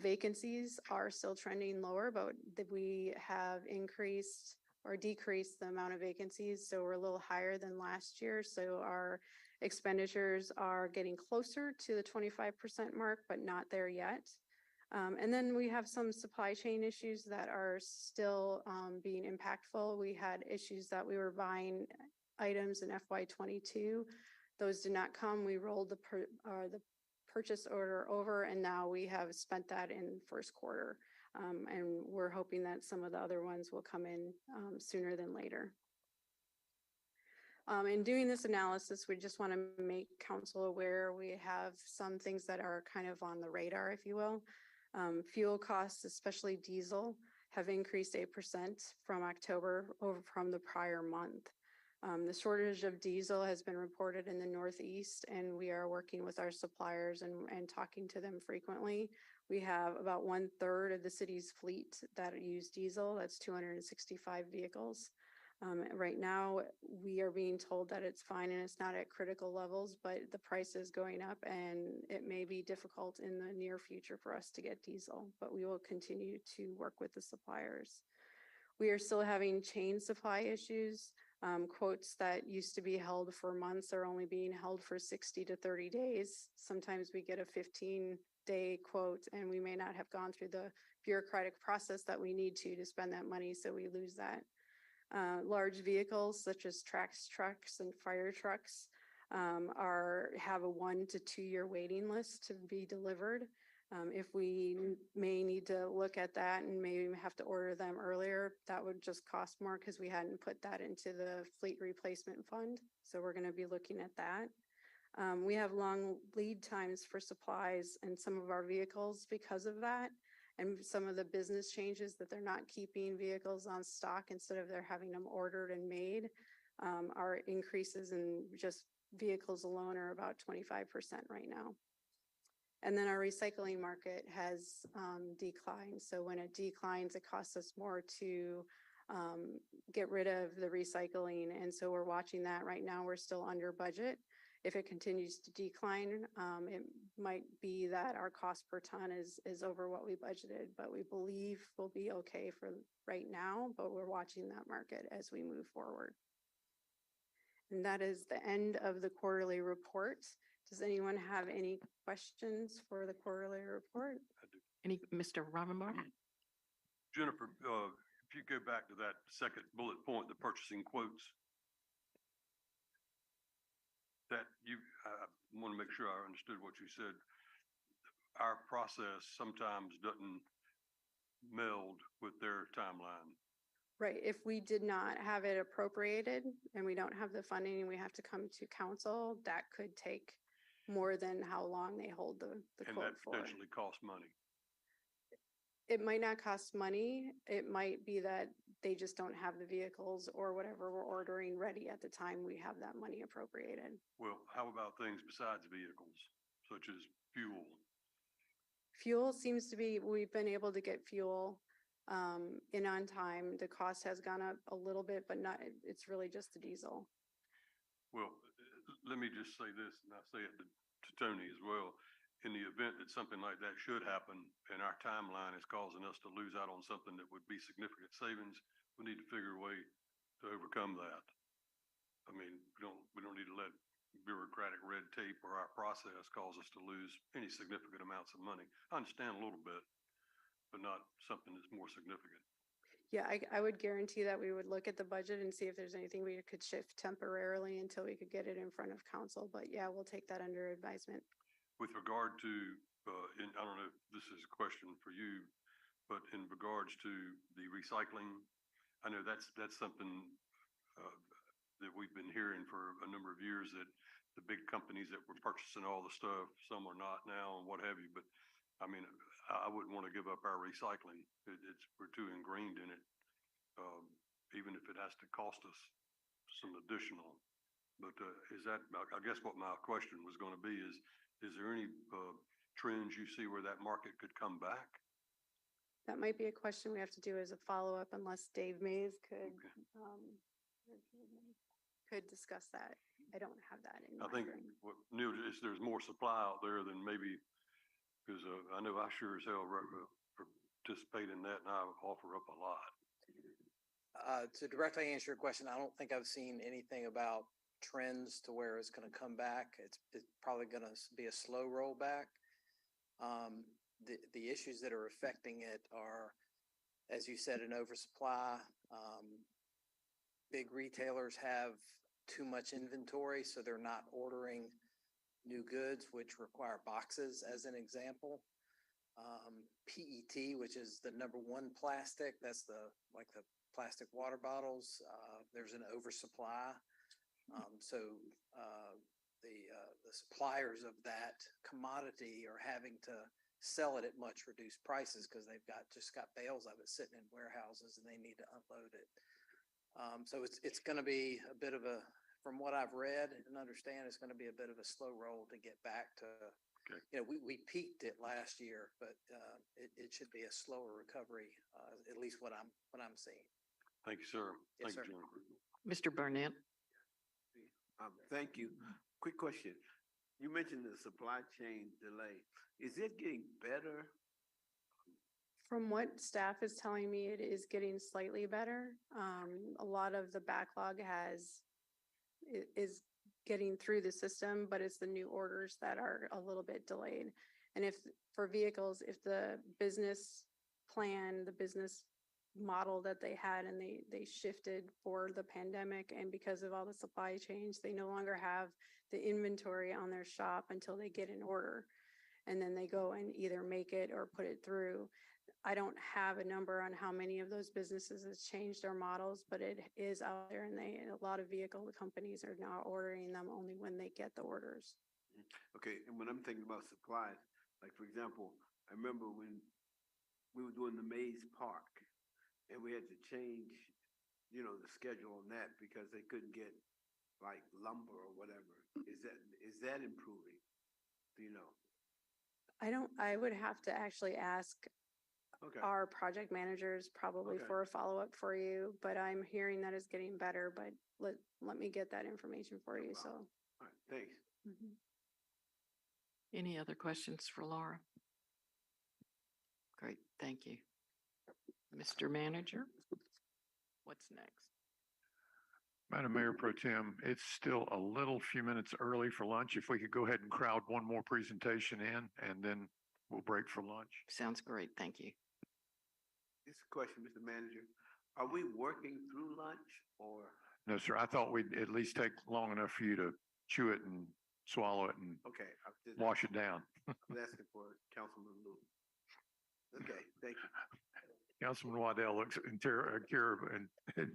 Vacancies are still trending lower, but we have increased or decreased the amount of vacancies. So we're a little higher than last year. So our expenditures are getting closer to the 25% mark, but not there yet. And then we have some supply chain issues that are still being impactful. We had issues that we were buying items in FY '22. Those did not come. We rolled the purchase order over, and now we have spent that in first quarter. And we're hoping that some of the other ones will come in sooner than later. In doing this analysis, we just want to make council aware, we have some things that are kind of on the radar, if you will. Fuel costs, especially diesel, have increased 8% from October over from the prior month. The shortage of diesel has been reported in the Northeast, and we are working with our suppliers and talking to them frequently. We have about 1/3 of the city's fleet that use diesel. That's 265 vehicles. Right now, we are being told that it's fine and it's not at critical levels, but the price is going up and it may be difficult in the near future for us to get diesel, but we will continue to work with the suppliers. We are still having chain supply issues. Quotes that used to be held for months are only being held for 60 to 30 days. Sometimes we get a 15-day quote and we may not have gone through the bureaucratic process that we need to spend that money, so we lose that. Large vehicles such as trucks and fire trucks have a 1 to 2 year waiting list to be delivered. If we may need to look at that and maybe have to order them earlier, that would just cost more because we hadn't put that into the fleet replacement fund. So we're going to be looking at that. We have long lead times for supplies and some of our vehicles because of that. And some of the business changes that they're not keeping vehicles on stock instead of they're having them ordered and made. Our increases in just vehicles alone are about 25% right now. And then our recycling market has declined. So when it declines, it costs us more to get rid of the recycling. And so we're watching that right now. We're still under budget. If it continues to decline, it might be that our cost per ton is over what we budgeted, but we believe we'll be okay for right now, but we're watching that market as we move forward. And that is the end of the quarterly report. Does anyone have any questions for the quarterly report? Any, Mr. Ravenbar? Jennifer, if you go back to that second bullet point, the purchasing quotes, that I want to make sure I understood what you said. Our process sometimes doesn't meld with their timeline. Right. If we did not have it appropriated and we don't have the funding and we have to come to council, that could take more than how long they hold the And quote that for. potentially costs money. It might not cost money. It might be that they just don't have the vehicles or whatever we're ordering ready at the time we have that money appropriated. Well, how about things besides vehicles, such as fuel? Fuel seems to be, we've been able to get fuel in on time. The cost has gone up a little bit, but not, it's really just the diesel. Well, let me just say this, and I say it to Tony as well. In the event that something like that should happen and our timeline is causing us to lose out on something that would be significant savings, we need to figure a way to overcome that. I mean, we don't need to let bureaucratic red tape or our process cause us to lose any significant amounts of money. I understand a little bit, but not something that's more significant. Yeah, I would guarantee that we would look at the budget and see if there's anything we could shift temporarily until we could get it in front of council. But yeah, we'll take that under advisement. With regard to, and I don't know if this is a question for you, but in regards to the recycling, I know that's something that we've been hearing for a number of years, that the big companies that were purchasing all the stuff, some are not now and what have you, but I mean, I wouldn't want to give up our recycling. We're too ingrained in it, even if it has to cost us some additional. But is that, I guess what my question was going to be is there any trends you see where that market could come back? That might be a question we have to do as a follow-up unless Dave Mays could discuss that. I don't have that in I my think brain. what Neil is, there's more supply out there than maybe, because I know I sure as hell participate in that and I offer up a lot. To directly answer your question, I don't think I've seen anything about trends to where it's going to come back. It's probably going to be a slow rollback. The issues that are affecting it are, as you said, an oversupply. Big retailers have too much inventory, so they're not ordering new goods, which require boxes, as an example. PET, which is the #1 plastic, that's the plastic water bottles. There's an oversupply. So the suppliers of that commodity are having to sell it at much reduced prices because they've just got bales of it sitting in warehouses and they need to unload it. So it's going to be a bit of a, from what I've read and understand, it's going to be a bit of a slow roll to get back to, we peaked it last year, but it should be a slower recovery, at least what I'm seeing. Thank you, sir. Yes, Thank you, sir. Jennifer. Mr. Burnett? Thank you. Quick question. You mentioned the supply chain delay. Is it getting better? From what staff is telling me, it is getting slightly better. A lot of the backlog is getting through the system, but it's the new orders that are a little bit delayed. And if for vehicles, if the business plan, the business model that they had and they shifted for the pandemic, and because of all the supply chains, they no longer have the inventory on their shop until they get an order. And then they go and either make it or put it through. I don't have a number on how many of those businesses has changed their models, but it is out there, and a lot of vehicle companies are now ordering them only when they get the orders. Okay, and when I'm thinking about supplies, like for example, I remember when we were doing the Maze Park and we had to change, the schedule on that because they couldn't get like lumber or whatever. Is that improving? Do you know? I would have to actually ask Okay. our project managers probably Okay. for a follow-up for you, but I'm hearing that it's getting better, but let me get that information for you, so. All right, thanks. Mhm. Any other questions for Laura? Great, thank you. Mr. Manager, what's next? Madam Mayor Pro Tem, it's still a little few minutes early for lunch. If we could go ahead and crowd one more presentation in, and then we'll break for lunch. Sounds great, thank you. This question, Mr. Manager, are we working through lunch or? No, sir, I thought we'd at least take long enough for you to chew it and swallow it and Okay. I'm just- wash it down. I'm asking for Councilman Lou. Okay, thank you. Councilman Waddell looks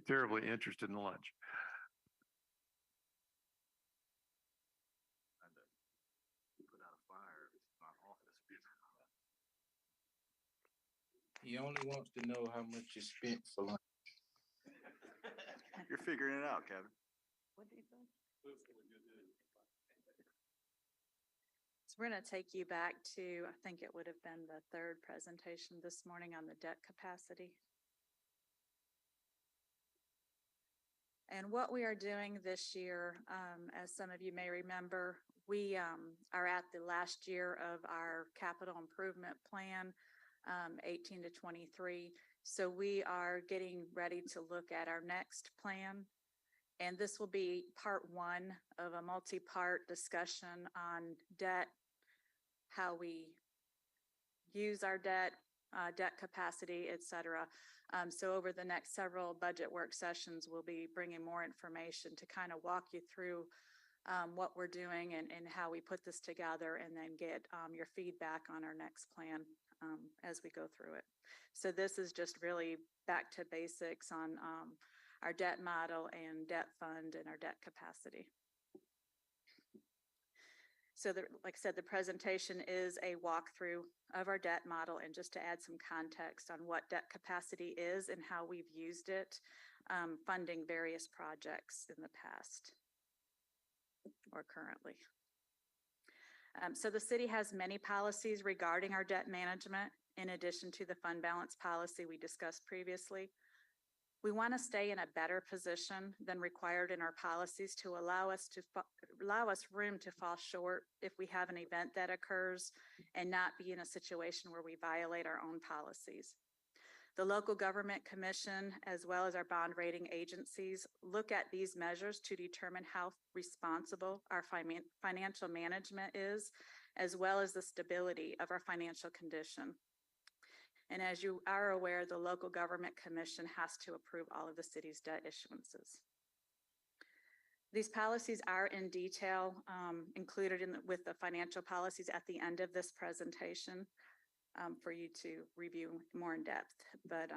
terribly interested in lunch. Put out a fire in my office. He only wants to know how much you spent for lunch. You're figuring it out, Kevin. What do you think? So we're going to take you back to, I think it would have been the third presentation this morning on the debt capacity. And what we are doing this year, as some of you may remember, we are at the last year of our capital improvement plan, 18 to 23. So we are getting ready to look at our next plan. And this will be part one of a multi-part discussion on debt, how we use our debt, debt capacity, et cetera. So over the next several budget work sessions, we'll be bringing more information to kind of walk you through what we're doing and how we put this together, and then get your feedback on our next plan as we go through it. So this is just really back to basics on our debt model and debt fund and our debt capacity. So like I said, the presentation is a walkthrough of our debt model, and just to add some context on what debt capacity is and how we've used it, funding various projects in the past or currently. So the city has many policies regarding our debt management, in addition to the fund balance policy we discussed previously. We want to stay in a better position than required in our policies to allow us room to fall short if we have an event that occurs, and not be in a situation where we violate our own policies. The local government commission, as well as our bond rating agencies, look at these measures to determine how responsible our financial management is, as well as the stability of our financial condition. And as you are aware, the local government commission has to approve all of the city's debt issuances. These policies are in detail included with the financial policies at the end of this presentation for you to review more in depth. But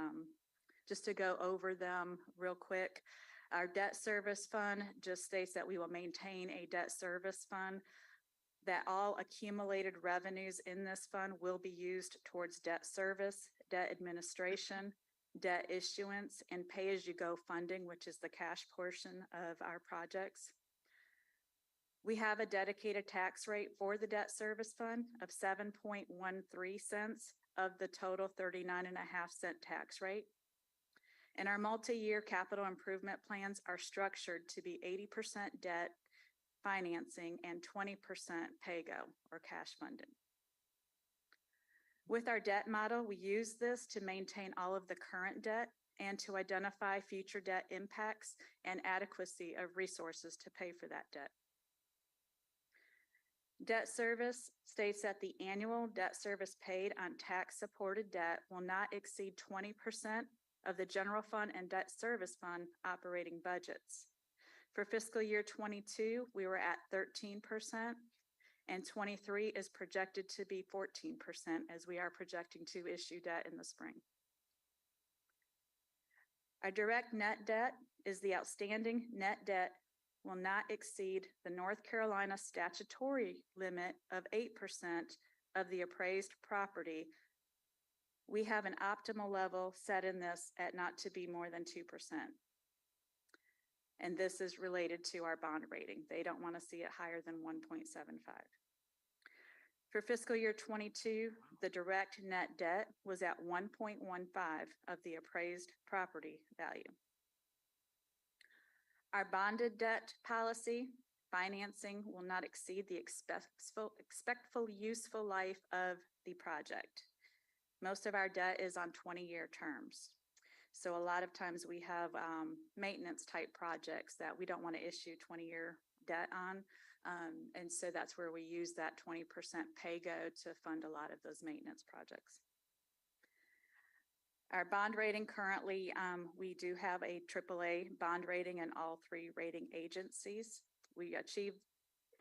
just to go over them real quick, Our debt service fund just states that we will maintain a debt service fund, that all accumulated revenues in this fund will be used towards debt service, debt administration, debt issuance, and pay-as-you-go funding, which is the cash portion of our projects. We have a dedicated tax rate for the debt service fund of 7.13 cents of the total 39.5 cent tax rate. And our multi-year capital improvement plans are structured to be 80% debt financing and 20% pay-go or cash funded. With our debt model, we use this to maintain all of the current debt and to identify future debt impacts and adequacy of resources to pay for that debt. Debt service states that the annual debt service paid on tax-supported debt will not exceed 20% of the general fund and debt service fund operating budgets. For fiscal year 22, we were at 13%, and 23 is projected to be 14% as we are projecting to issue debt in the spring. Our direct net debt is the outstanding net debt will not exceed the North Carolina statutory limit of 8% of the appraised property. We have an optimal level set in this at not to be more than 2%. And this is related to our bond rating. They don't want to see it higher than 1.75. For fiscal year 22, the direct net debt was at 1.15 of the appraised property value. Our bonded debt policy financing will not exceed the expectful useful life of the project. Most of our debt is on 20-year terms. So a lot of times we have maintenance type projects that we don't want to issue 20-year debt on. And so that's where we use that 20% pay-go to fund a lot of those maintenance projects. Our bond rating currently, we do have a AAA bond rating in all three rating agencies. We achieved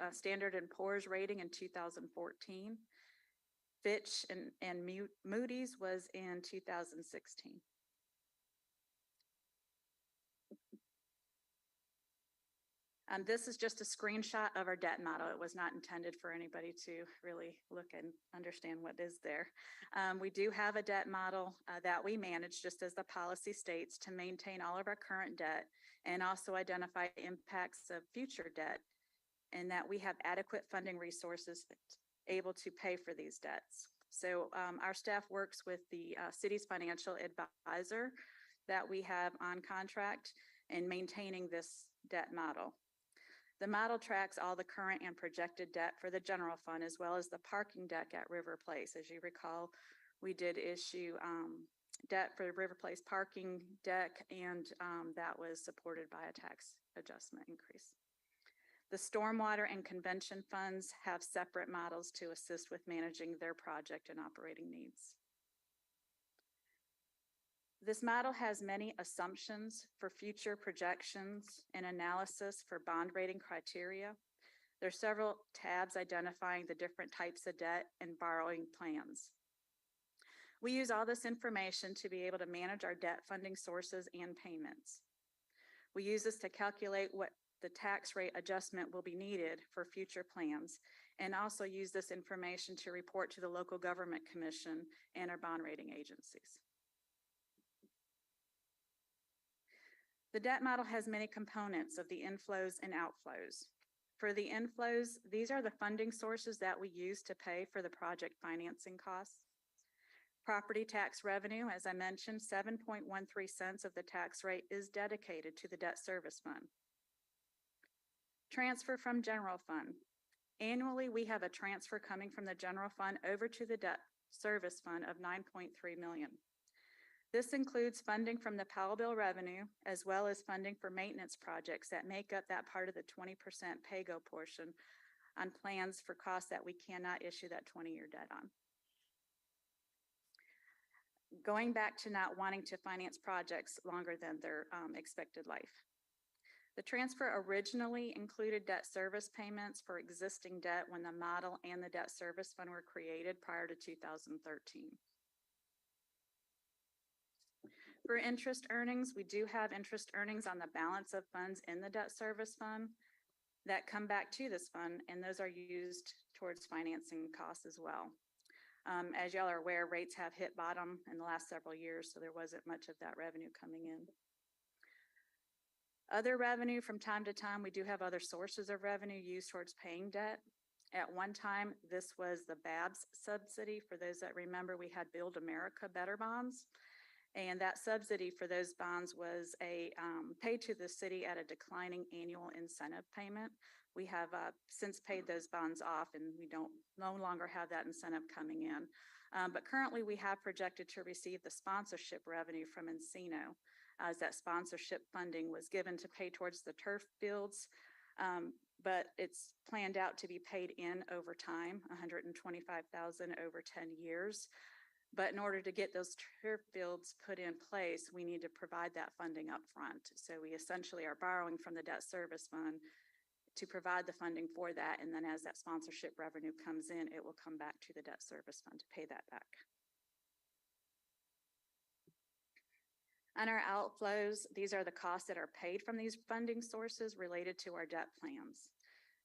a Standard & Poor's rating in 2014. Fitch and Moody's was in 2016. This is just a screenshot of our debt model. It was not intended for anybody to really look and understand what is there. We do have a debt model that we manage, just as the policy states, to maintain all of our current debt and also identify impacts of future debt, and that we have adequate funding resources able to pay for these debts. So our staff works with the city's financial advisor that we have on contract in maintaining this debt model. The model tracks all the current and projected debt for the general fund, as well as the parking deck at River Place. As you recall, we did issue debt for the River Place parking deck, and that was supported by a tax adjustment increase. The stormwater and convention funds have separate models to assist with managing their project and operating needs. This model has many assumptions for future projections and analysis for bond rating criteria. There are several tabs identifying the different types of debt and borrowing plans. We use all this information to be able to manage our debt funding sources and payments. We use this to calculate what the tax rate adjustment will be needed for future plans, and also use this information to report to the local government commission and our bond rating agencies. The debt model has many components of the inflows and outflows. For the inflows, these are the funding sources that we use to pay for the project financing costs. Property tax revenue, as I mentioned, 7.13 cents of the tax rate is dedicated to the debt service fund. Transfer from general fund. Annually, we have a transfer coming from the general fund over to the debt service fund of $9.3 million. This includes funding from the Powell bill revenue, as well as funding for maintenance projects that make up that part of the 20% pay-go portion on plans for costs that we cannot issue that 20-year debt on. Going back to not wanting to finance projects longer than their expected life. The transfer originally included debt service payments for existing debt when the model and the debt service fund were created prior to 2013. For interest earnings, we do have interest earnings on the balance of funds in the debt service fund that come back to this fund, and those are used towards financing costs as well. As y'all are aware, rates have hit bottom in the last several years, so there wasn't much of that revenue coming in. Other revenue, from time to time, we do have other sources of revenue used towards paying debt. At one time, this was the BABS subsidy. For those that remember, we had Build America Better bonds. And that subsidy for those bonds was paid to the city at a declining annual incentive payment. We have since paid those bonds off, and we no longer have that incentive coming in. But currently, we have projected to receive the sponsorship revenue from Encino, as that sponsorship funding was given to pay towards the turf fields. But it's planned out to be paid in over time, $125,000 over 10 years. But in order to get those turf fields put in place, we need to provide that funding up front. So we essentially are borrowing from the debt service fund to provide the funding for that. And then as that sponsorship revenue comes in, it will come back to the debt service fund to pay that back. And our outflows, these are the costs that are paid from these funding sources related to our debt plans.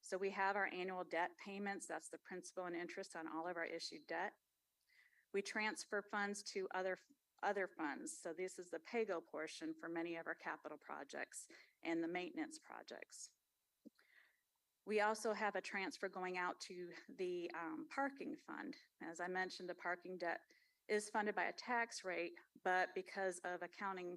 So we have our annual debt payments. That's the principal and interest on all of our issued debt. We transfer funds to other funds. So this is the PAYGO portion for many of our capital projects and the maintenance projects. We also have a transfer going out to the parking fund. As I mentioned, the parking debt is funded by a tax rate, but because of accounting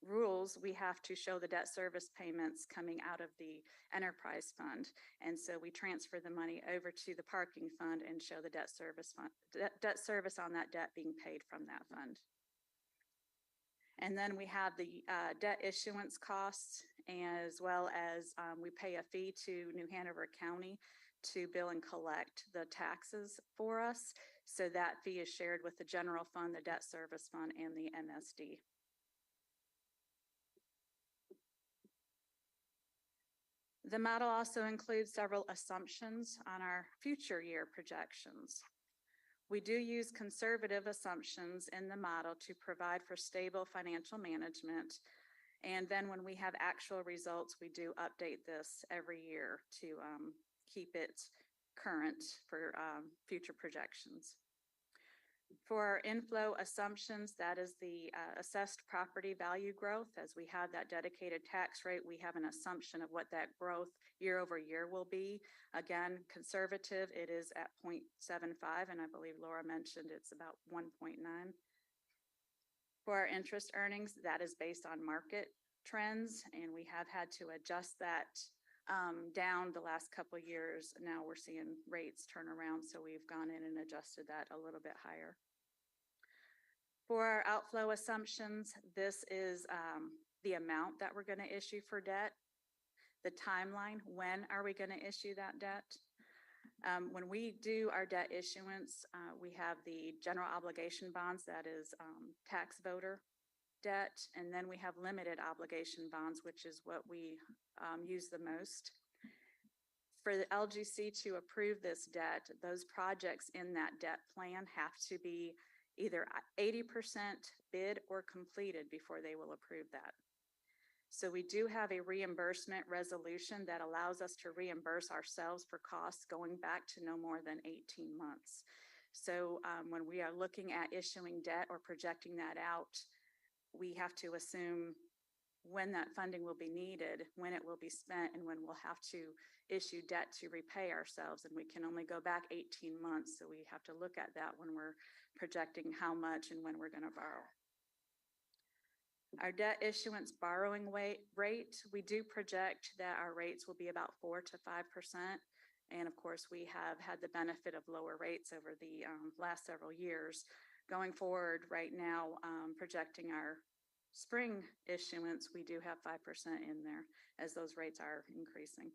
rules, we have to show the debt service payments coming out of the enterprise fund. And so we transfer the money over to the parking fund and show the debt service fund, debt service on that debt being paid from that fund. And then we have the debt issuance costs, as well as we pay a fee to New Hanover County to bill and collect the taxes for us. So that fee is shared with the general fund, the debt service fund, and the MSD. The model also includes several assumptions on our future year projections. We do use conservative assumptions in the model to provide for stable financial management. And then when we have actual results, we do update this every year to keep it current for future projections. For our inflow assumptions, that is the assessed property value growth. As we have that dedicated tax rate, we have an assumption of what that growth year over year will be. Again, conservative, it is at 0.75, and I believe Laura mentioned it's about 1.9. For our interest earnings, that is based on market trends, and we have had to adjust that down the last couple of years. Now we're seeing rates turn around, so we've gone in and adjusted that a little bit higher. For our outflow assumptions, this is the amount that we're going to issue for debt, the timeline, when are we going to issue that debt? When we do our debt issuance, we have the general obligation bonds, that is tax voter debt, and then we have limited obligation bonds, which is what we use the most. For the LGC to approve this debt, those projects in that debt plan have to be either 80% bid or completed before they will approve that. So we do have a reimbursement resolution that allows us to reimburse ourselves for costs going back to no more than 18 months. So when we are looking at issuing debt or projecting that out, we have to assume when that funding will be needed, when it will be spent, and when we'll have to issue debt to repay ourselves. And we can only go back 18 months. So we have to look at that when we're projecting how much and when we're going to borrow. Our debt issuance borrowing rate, we do project that our rates will be about 4 to 5%. And of course, we have had the benefit of lower rates over the last several years. Going forward right now, projecting our spring issuance, we do have 5% in there as those rates are increasing.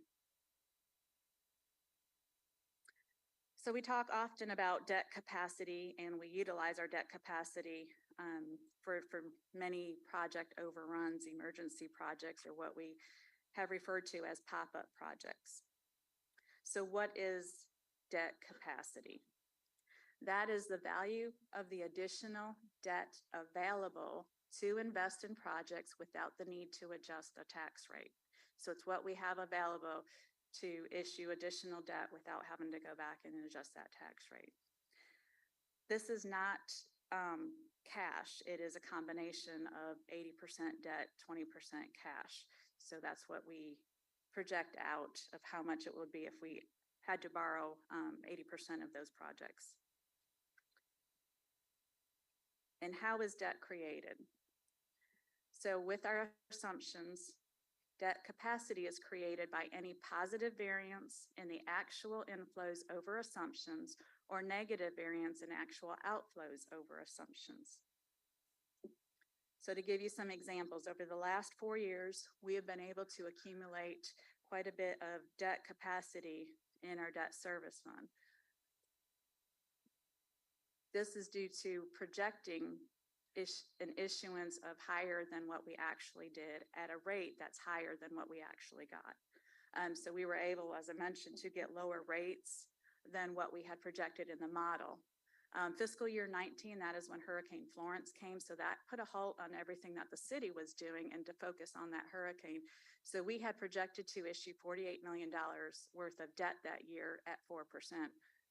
So we talk often about debt capacity, and we utilize our debt capacity for many project overruns, emergency projects, or what we have referred to as pop-up projects. So what is debt capacity? That is the value of the additional debt available to invest in projects without the need to adjust the tax rate. So it's what we have available to issue additional debt without having to go back and adjust that tax rate. This is not cash. It is a combination of 80% debt, 20% cash. So that's what we project out of how much it would be if we had to borrow 80% of those projects. And how is debt created? So with our assumptions, debt capacity is created by any positive variance in the actual inflows over assumptions or negative variance in actual outflows over assumptions. So to give you some examples, over the last 4 years, we have been able to accumulate quite a bit of debt capacity in our debt service fund. This is due to projecting an issuance of higher than what we actually did at a rate that's higher than what we actually got. So we were able, as I mentioned, to get lower rates than what we had projected in the model. Fiscal year 19, that is when Hurricane Florence came. So that put a halt on everything that the city was doing and to focus on that hurricane. So we had projected to issue $48 million worth of debt that year at 4%.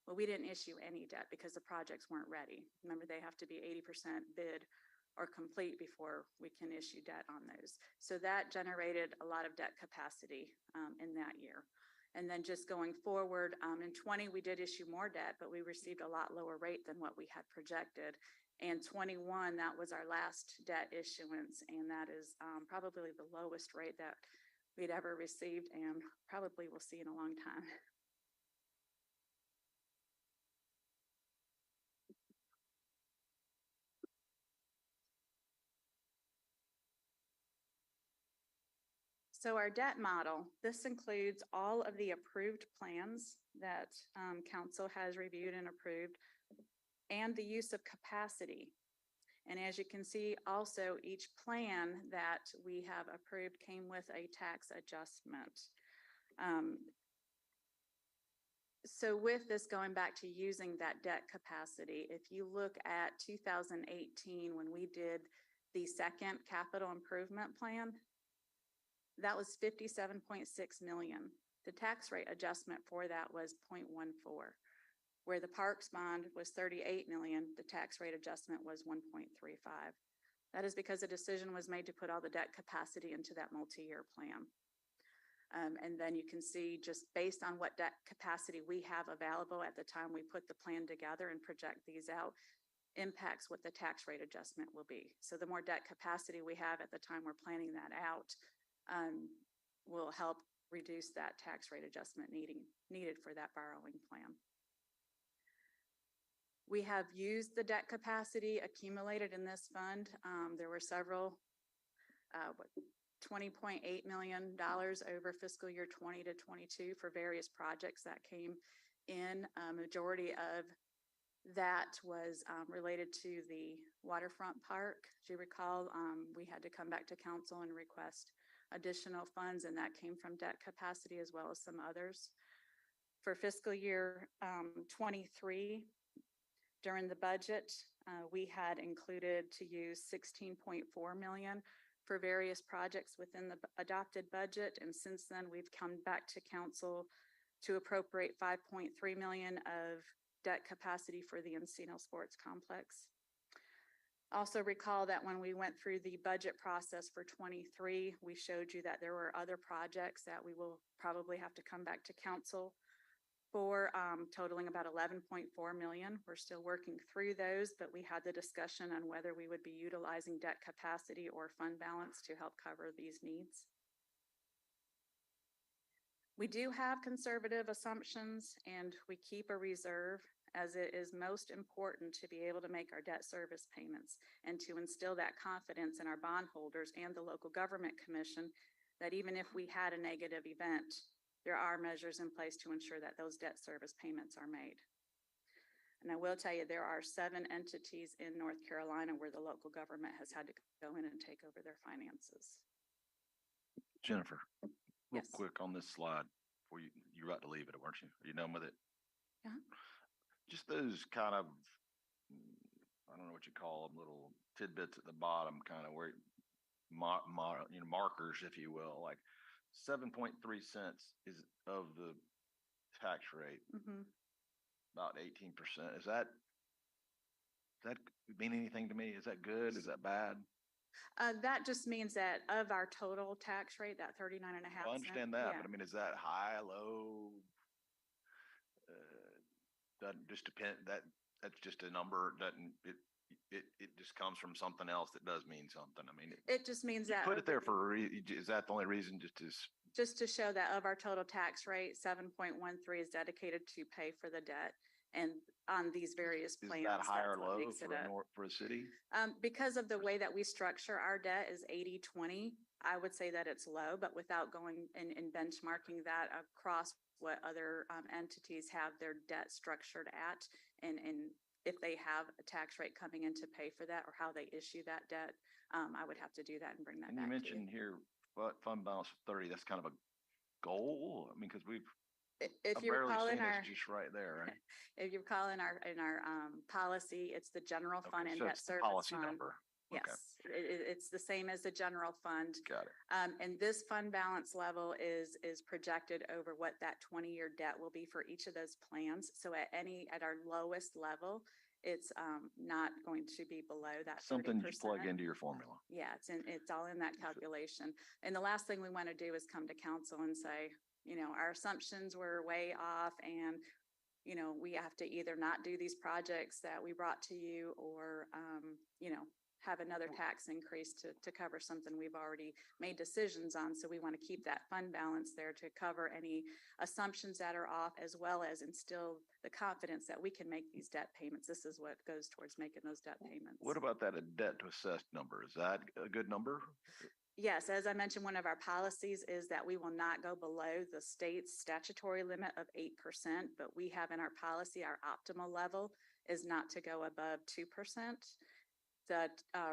Well, we didn't issue any debt because the projects weren't ready. Remember, they have to be 80% bid or complete before we can issue debt on those. So that generated a lot of debt capacity in that year. And then just going forward, in 20, we did issue more debt, but we received a lot lower rate than what we had projected. And 21, that was our last debt issuance, and that is probably the lowest rate that we'd ever received and probably will see in a long time. So our debt model, this includes all of the approved plans that council has reviewed and approved and the use of capacity. And as you can see, also each plan that we have approved came with a tax adjustment. So with this, going back to using that debt capacity, if you look at 2018, when we did the second capital improvement plan, that was 57.6 million. The tax rate adjustment for that was 0.14, where the parks bond was 38 million. The tax rate adjustment was 1.35. That is because a decision was made to put all the debt capacity into that multi-year plan. And then you can see, just based on what debt capacity we have available at the time we put the plan together and project these out, impacts what the tax rate adjustment will be. So the more debt capacity we have at the time we're planning that out, will help reduce that tax rate adjustment needed for that borrowing plan. We have used the debt capacity accumulated in this fund. There were several, $20.8 million over fiscal year 20 to 22 for various projects that came in. Majority of that was related to the waterfront park. As you recall, we had to come back to council and request additional funds, and that came from debt capacity as well as some others. For fiscal year 23, during the budget, we had included to use 16.4 million for various projects within the adopted budget. And since then, we've come back to council to appropriate 5.3 million of debt capacity for the Encino Sports Complex. Also recall that when we went through the budget process for 23, we showed you that there were other projects that we will probably have to come back to council for, totaling about 11.4 million. We're still working through those, but we had the discussion on whether we would be utilizing debt capacity or fund balance to help cover these needs. We do have conservative assumptions, and we keep a reserve, as it is most important to be able to make our debt service payments and to instill that confidence in our bondholders and the local government commission that even if we had a negative event, there are measures in place to ensure that those debt service payments are made. And I will tell you, there are 7 entities in North Carolina where the local government has had to go in and take over their finances. Jennifer, real Yes. quick on this slide, before you were about to leave it, weren't you? Are you done with it? Yeah. Just those kind of I don't know what you call them, little tidbits at the bottom, kind of where markers, if you will, like 7.3 cents is of the tax rate, Mhm. about 18%. Does that mean anything to me? Is that good? Is that bad? That just means that of our total tax rate, that 39.5 I cent. understand that, Yeah. but I mean, is that high, low? Doesn't just depend, that's just a number, doesn't, it just comes from something else that does mean something. I mean, It just means you that. put it over there the- for is that the only reason, Just to show that of our total tax rate, 7.13 is dedicated to pay for the debt. And on these various is plans. that high or that's what low makes it for a up. for a city? Because of the way that we structure our debt is 80-20, I would say that it's low, but without going and benchmarking that across what other entities have their debt structured at, and if they have a tax rate coming in to pay for that or how they issue that debt, I would have to do that and bring that And back you to you. mentioned here, fund balance of 30, that's kind of a goal. I mean, because If I've you barely recall in seen our, it's just right there, right? if you recall in our policy, it's the general fund Okay, and so debt it's the service policy fund. number. Okay. Yes, it's the same as the general fund. Got it. And this fund balance level is projected over what that 20-year debt will be for each of those plans. So at our lowest level, it's not going to be below that 30%. Something you plug into your formula. Yeah, it's all in that calculation. And the last thing we want to do is come to council and say, our assumptions were way off, and we have to either not do these projects that we brought to you, or have another tax increase to cover something we've already made decisions on. So we want to keep that fund balance there to cover any assumptions that are off, as well as instill the confidence that we can make these debt payments. This is what goes towards making those debt payments. What about that debt to assessed number? Is that a good number? Yes, as I mentioned, one of our policies is that we will not go below the state's statutory limit of 8%, but we have in our policy, our optimal level is not to go above 2%. The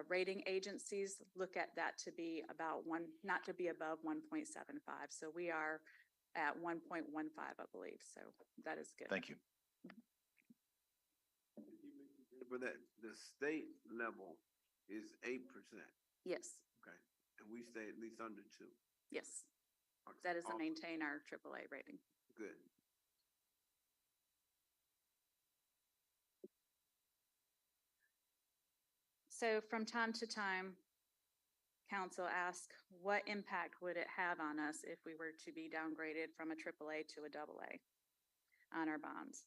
rating agencies look at that to be not to be above 1.75. So we are at 1.15, I believe. So that is good. Thank you. For that, the state level is 8%. Yes, Okay, and we stay at least under 2. yes. Okay, That is to awesome. maintain our AAA rating. Good. So from time to time, council asks, what impact would it have on us if we were to be downgraded from a AAA to a AA on our bonds?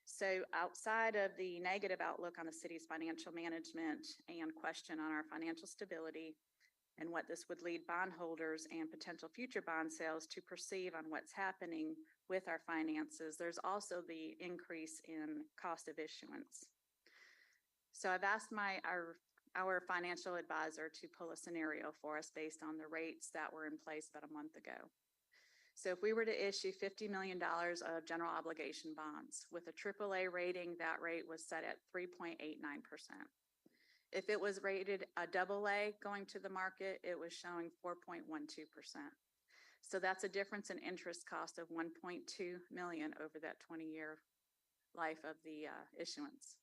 So outside of the negative outlook on the city's financial management and question on our financial stability and what this would lead bondholders and potential future bond sales to perceive on what's happening with our finances, there's also the increase in cost of issuance. So I've asked our financial advisor to pull a scenario for us based on the rates that were in place about a month ago. So if we were to issue $50 million of general obligation bonds with a AAA rating, that rate was set at 3.89%. If it was rated a AA going to the market, it was showing 4.12%. So that's a difference in interest cost of 1.2 million over that 20-year life of the issuance.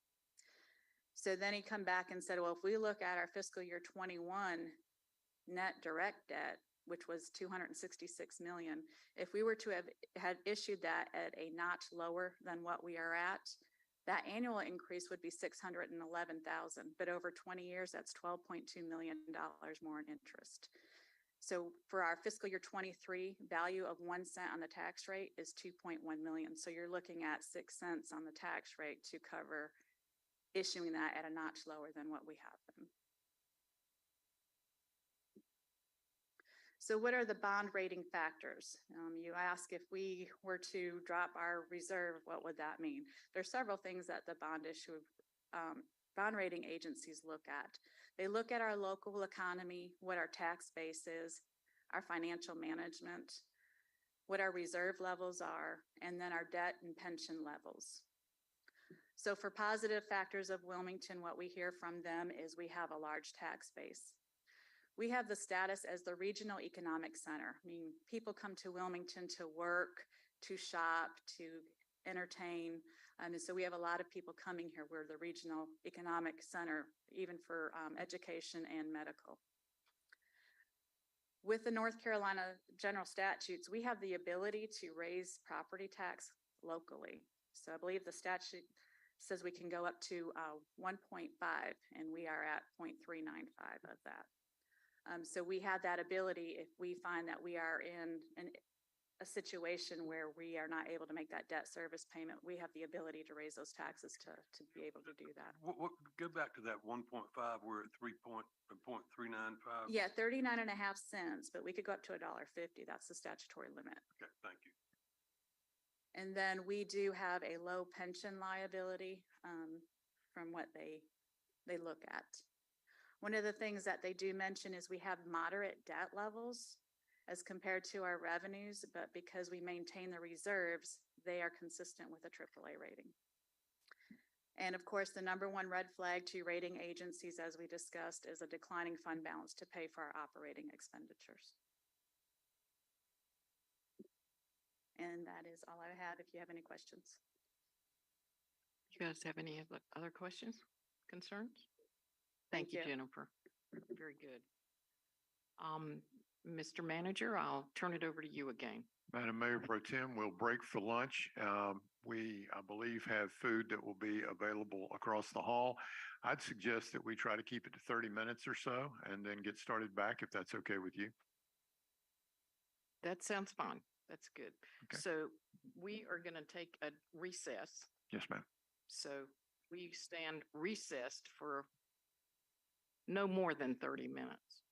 So then he come back and said, well, if we look at our fiscal year 21 net direct debt, which was 266 million, if we were to have had issued that at a notch lower than what we are at, that annual increase would be 611,000, but over 20 years, that's $12.2 million more in interest. So for our fiscal year 23, value of 1 cent on the tax rate is 2.1 million. So you're looking at 6 cents on the tax rate to cover issuing that at a notch lower than what we have been. So what are the bond rating factors? You ask, if we were to drop our reserve, what would that mean? There's several things that the bond rating agencies look at. They look at our local economy, what our tax base is, our financial management, what our reserve levels are, and then our debt and pension levels. So for positive factors of Wilmington, what we hear from them is we have a large tax base. We have the status as the regional economic center. I mean, people come to Wilmington to work, to shop, to entertain. And so we have a lot of people coming here. We're the regional economic center, even for education and medical. With the North Carolina general statutes, we have the ability to raise property tax locally. So I believe the statute says we can go up to 1.5, and we are at 0.395 of that. So we have that ability if we find that we are in a situation where we are not able to make that debt service payment, we have the ability to raise those taxes to be able to do that. Go back to that 1.5, we're at 3.395. Yeah, 39.5 cents, but we could go up to $1.50. That's the statutory limit. Okay, thank you. And then we do have a low pension liability from what they look at. One of the things that they do mention is we have moderate debt levels as compared to our revenues, but because we maintain the reserves, they are consistent with a AAA rating. And of course, the number one red flag to rating agencies, as we discussed, is a declining fund balance to pay for our operating expenditures. And that is all I have. If you have any questions. You guys have any other questions, concerns? Thank you, Jennifer. Very good. Mr. Manager, I'll turn it over to you again. Madam Mayor Pro Tem, we'll break for lunch. We, I believe, have food that will be available across the hall. I'd suggest that we try to keep it to 30 minutes or so and then get started back if that's okay with you. That sounds fine. That's good. Okay. So we are going to take a recess. Yes, ma'am. So we stand recessed for no more than 30 minutes.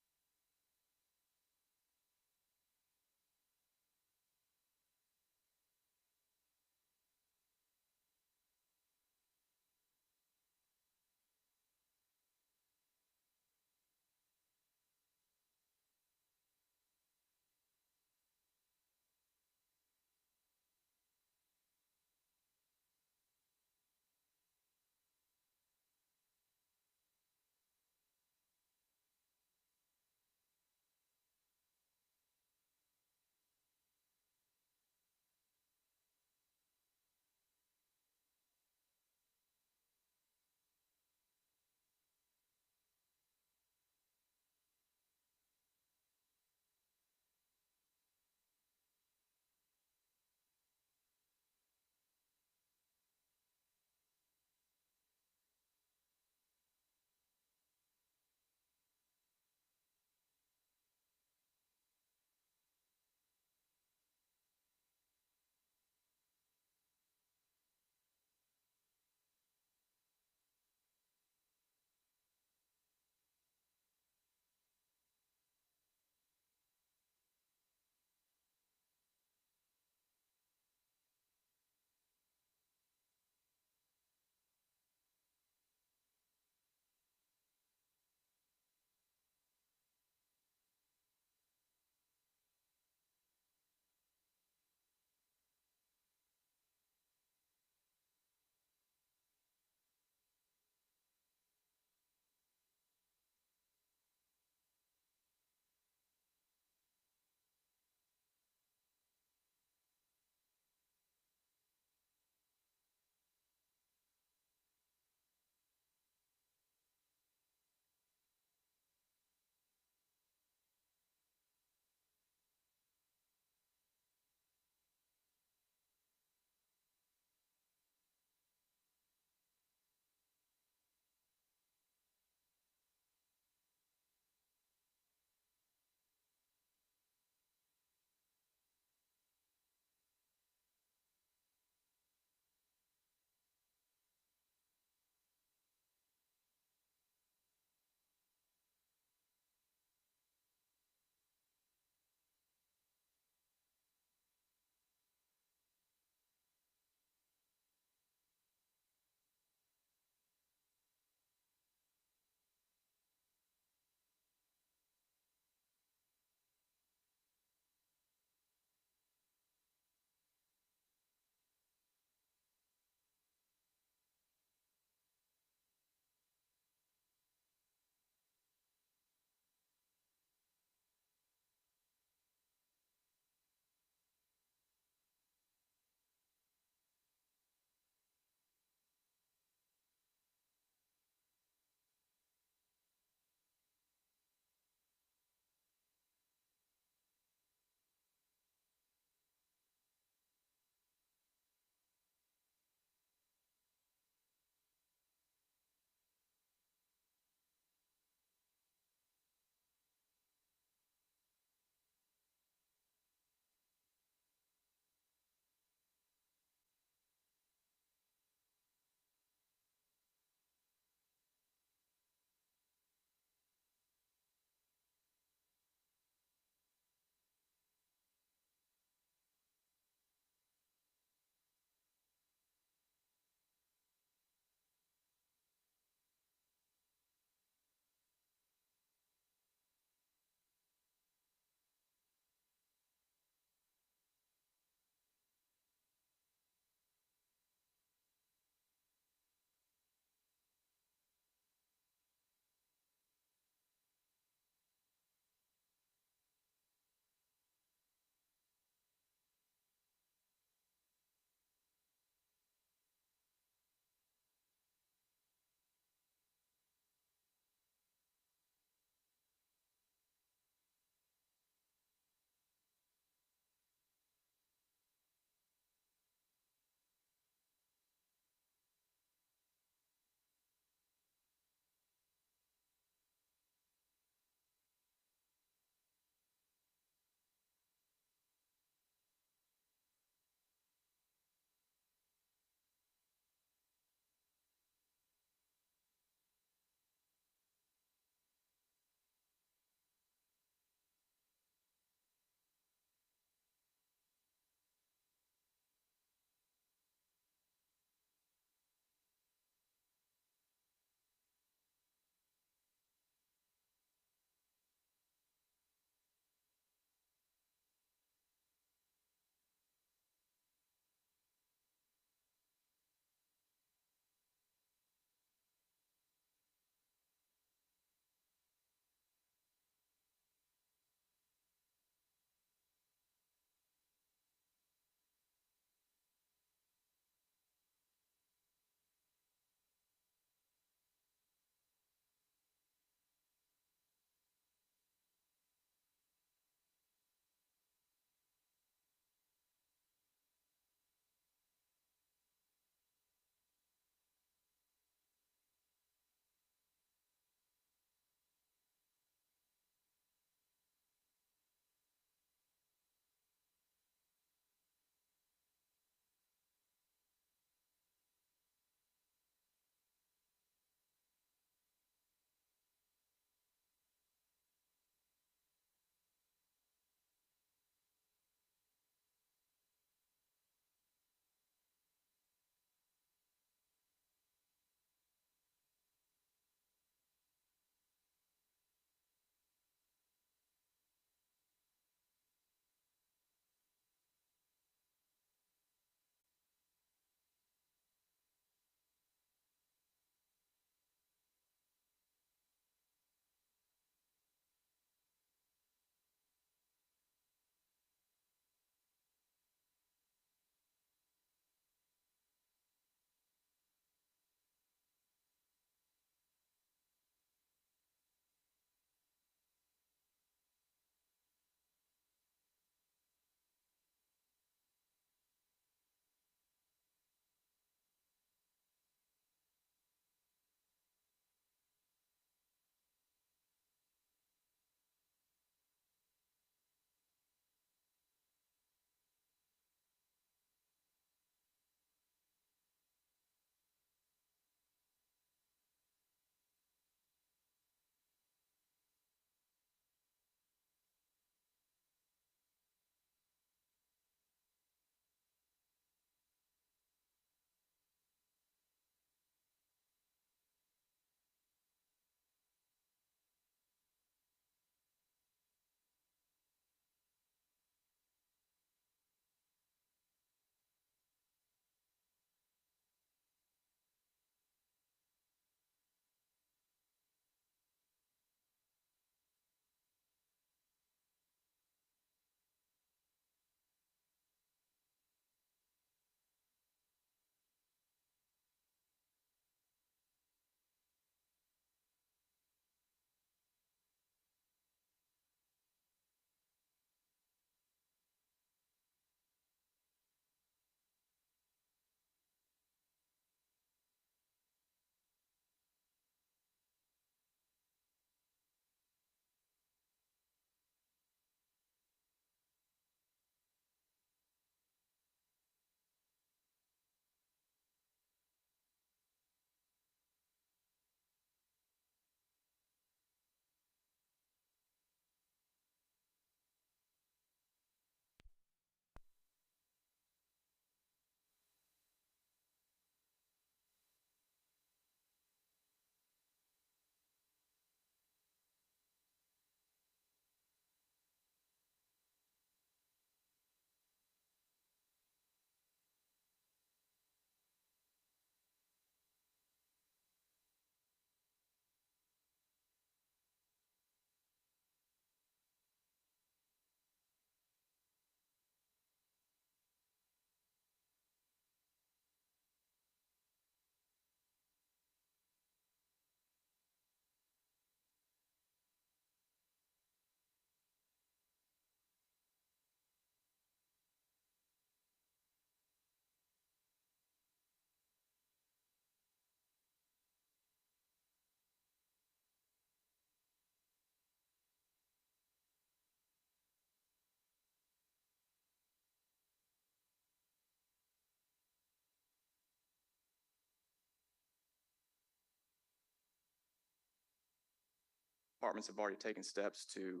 departments have already taken steps to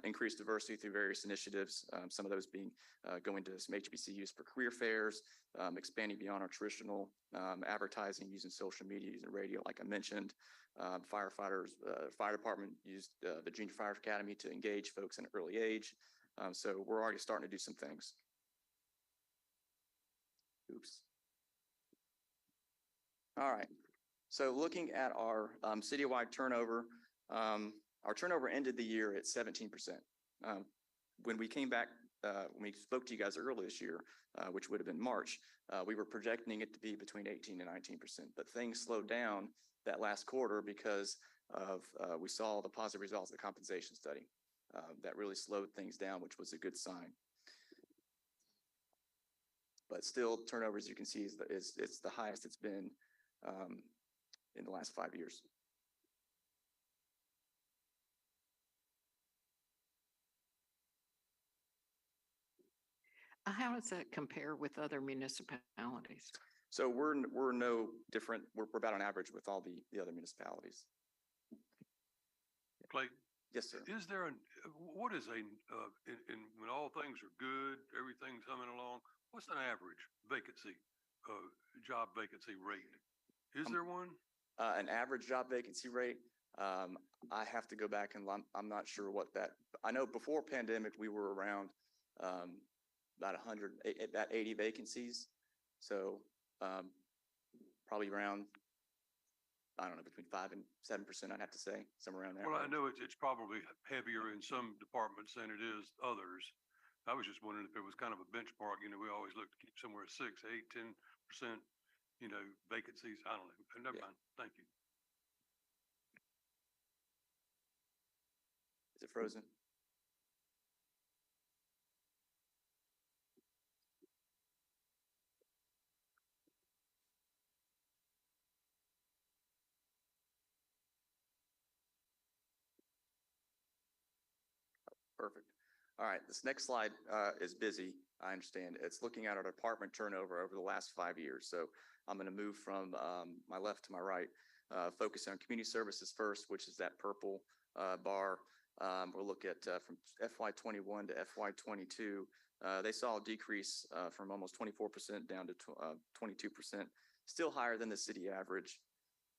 increase diversity through various initiatives. Some of those being going to some HBCUs for career fairs, expanding beyond our traditional advertising, using social media, using radio, like I mentioned. Firefighters, fire department used the Junior Fire Academy to engage folks in an early age. So we're already starting to do some things. Oops. All right. So looking at our citywide turnover, our turnover ended the year at 17%. When we came back, when we spoke to you guys earlier this year, which would have been March, we were projecting it to be between 18 and 19%. But things slowed down that last quarter because of we saw the positive results of the compensation study. That really slowed things down, which was a good sign. But still, turnover, as you can see, it's the highest it's been in the last 5 years. How does that compare with other municipalities? So we're no different. We're about on average with all the other municipalities. Clayton? Yes, sir. Is there what is when all things are good, everything's coming along, what's an average vacancy, job vacancy rate? Is there one? An average job vacancy rate, I have to go back and I'm not sure what that, I know before pandemic, we were around about 80 vacancies. So probably around, I don't know, between 5 and 7%, I'd have to say, somewhere around there. Well, I know it's probably heavier in some departments than it is others. I was just wondering if it was kind of a benchmark. We always look to keep somewhere 6, 8, 10%, vacancies. I don't know. Never mind. Thank you. Is it frozen? Perfect. All right, this next slide is busy, I understand. It's looking at our department turnover over the last 5 years. So I'm going to move from my left to my right, focus on community services first, which is that purple bar. We'll look at from FY21 to FY22. They saw a decrease from almost 24% down to 22%, still higher than the city average.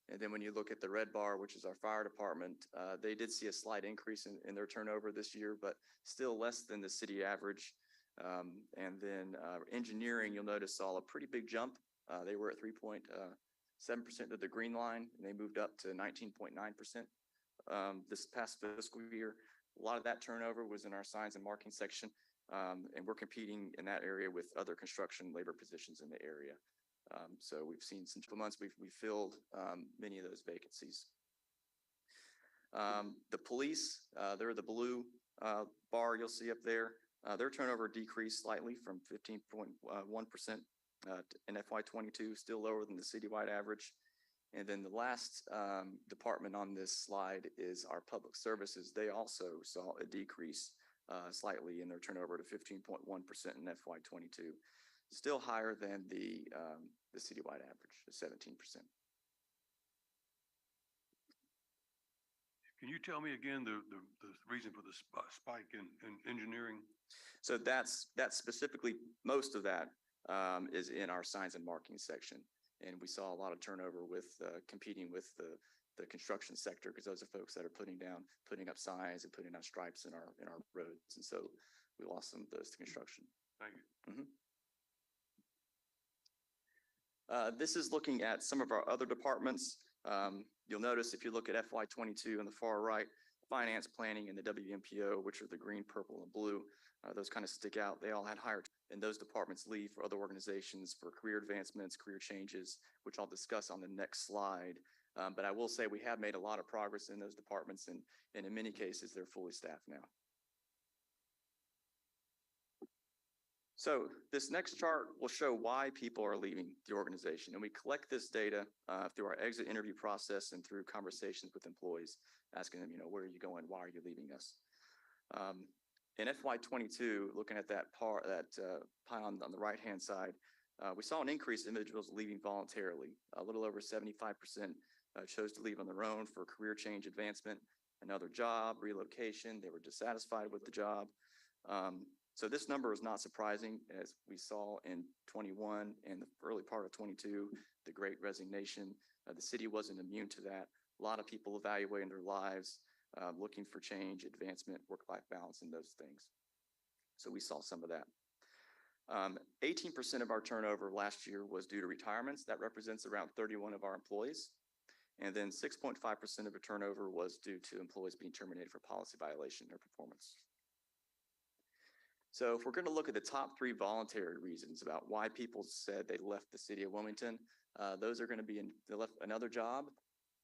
And then when you look at the red bar, which is our fire department, they did see a slight increase in their turnover this year, but still less than the city average. And then engineering, you'll notice, saw a pretty big jump. They were at 3.7% of the green line, and they moved up to 19.9% this past fiscal year. A lot of that turnover was in our signs and marking section, and we're competing in that area with other construction labor positions in the area. So we've seen some months we filled many of those vacancies. The police, they're the blue bar you'll see up there. Their turnover decreased slightly from 15.1% in FY22, still lower than the citywide average. And then the last department on this slide is our public services. They also saw a decrease slightly in their turnover to 15.1% in FY22. Still higher than the citywide average of 17%. Can you tell me again the reason for the spike in engineering? So that's specifically, most of that is in our signs and marking section. And we saw a lot of turnover with competing with the construction sector, because those are folks that are putting up signs and putting up stripes in our roads. And so we lost some of those to construction. Thank you. Mm-hmm. This is looking at some of our other departments. You'll notice if you look at FY22 on the far right, finance, planning, and the WMPO, which are the green, purple, and blue, those kind of stick out. They all had higher, and those departments leave for other organizations for career advancements, career changes, which I'll discuss on the next slide. But I will say we have made a lot of progress in those departments, and in many cases, they're fully staffed now. So this next chart will show why people are leaving the organization. And we collect this data through our exit interview process and through conversations with employees, asking them, where are you going? Why are you leaving us? In FY22, looking at that pie on the right-hand side, we saw an increase in individuals leaving voluntarily. A little over 75% chose to leave on their own for career change, advancement, another job, relocation. They were dissatisfied with the job. So this number is not surprising, as we saw in 21 and the early part of 22, the Great Resignation. The city wasn't immune to that. A lot of people evaluating their lives, looking for change, advancement, work-life balance, and those things. So we saw some of that. 18% of our turnover last year was due to retirements. That represents around 31 of our employees. And then 6.5% of the turnover was due to employees being terminated for policy violation or performance. So if we're going to look at the top 3 voluntary reasons about why people said they left the city of Wilmington, those are going to be they left another job,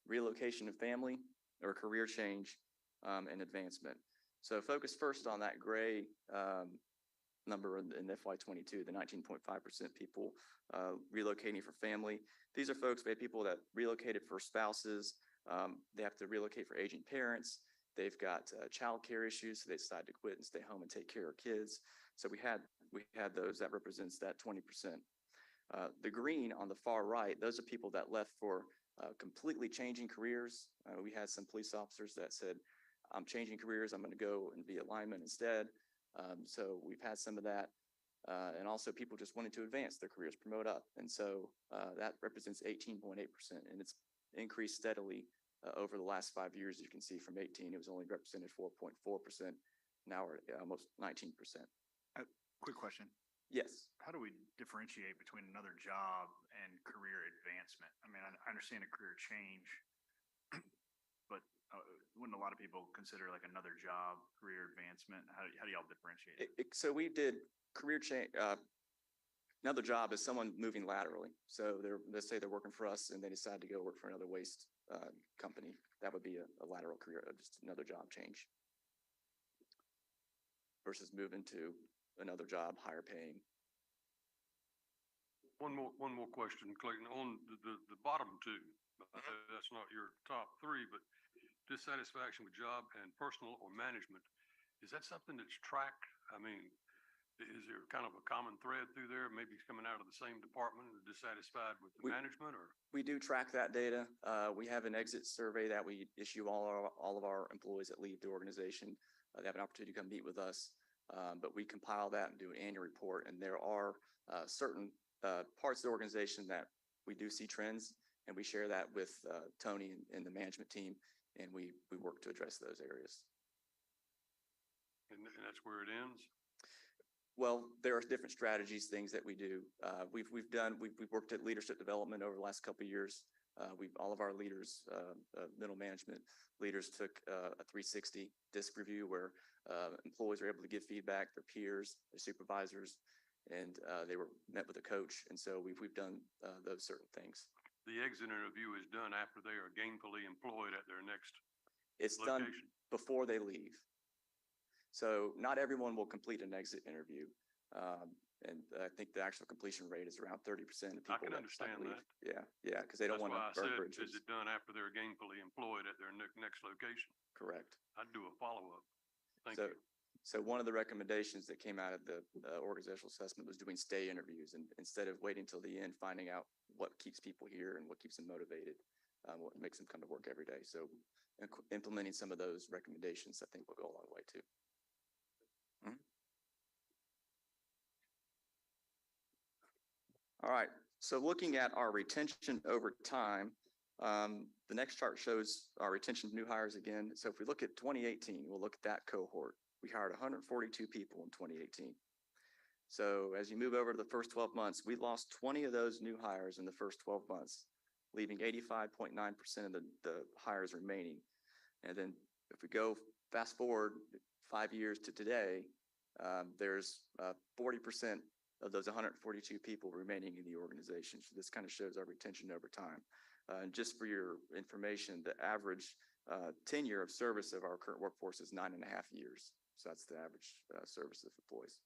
relocation of family, or career change and advancement. So focus first on that gray number in FY22, the 19.5% people relocating for family. These are folks, we have people that relocated for spouses. They have to relocate for aging parents. They've got childcare issues, so they decide to quit and stay home and take care of kids. So we had those. That represents that 20%. The green on the far right, those are people that left for completely changing careers. We had some police officers that said, I'm changing careers. I'm going to go and be a lineman instead. So we've had some of that. And also people just wanting to advance their careers, promote up. And so that represents 18.8%. And it's increased steadily over the last 5 years. You can see from 18, it was only represented 4.4%. Now we're at almost 19%. Quick question. Yes. How do we differentiate between another job and career advancement? I mean, I understand a career change, but wouldn't a lot of people consider like another job, career advancement? How do y'all differentiate it? So we did career change. Another job is someone moving laterally. So let's say they're working for us and they decide to go work for another waste company. That would be a lateral career, just another job change. Versus moving to another job, higher paying. One more question, Clayton, on the bottom 2. That's not your top 3, but dissatisfaction with job and personal or management. Is that something that's tracked? I mean, is there kind of a common thread through there? Maybe it's coming out of the same department or dissatisfied with the management, or? We do track that data. We have an exit survey that we issue all of our employees that leave the organization. They have an opportunity to come meet with us. But we compile that and do an annual report. And there are certain parts of the organization that we do see trends, and we share that with Tony and the management team, and we work to address those areas. And that's where it ends? Well, there are different strategies, things that we do. We've worked at leadership development over the last couple of years. All of our leaders, middle management leaders, took a 360 disc review where employees were able to give feedback, their peers, their supervisors, and they were met with a coach. And so we've done those certain things. The exit interview is done after they are gainfully employed at their next It's location. done before they leave. So not everyone will complete an exit interview. And I think the actual completion rate is around 30% of people. I can understand that. Yeah, because they don't want to burn That's why I bridges. said, is it done after they're gainfully employed at their next location? Correct. I'd do a follow-up. Thank you. So one of the recommendations that came out of the organizational assessment was doing stay interviews, and instead of waiting till the end, finding out what keeps people here and what keeps them motivated, what makes them come to work every day. So implementing some of those recommendations, I think, will go a long way too. All right, so looking at our retention over time, the next chart shows our retention of new hires again. So if we look at 2018, we'll look at that cohort. We hired 142 people in 2018. So as you move over to the first 12 months, we lost 20 of those new hires in the first 12 months, leaving 85.9% of the hires remaining. And then if we go fast forward 5 years to today, there's 40% of those 142 people remaining in the organization. So this kind of shows our retention over time. And just for your information, the average tenure of service of our current workforce is 9.5 years. So that's the average service of employees.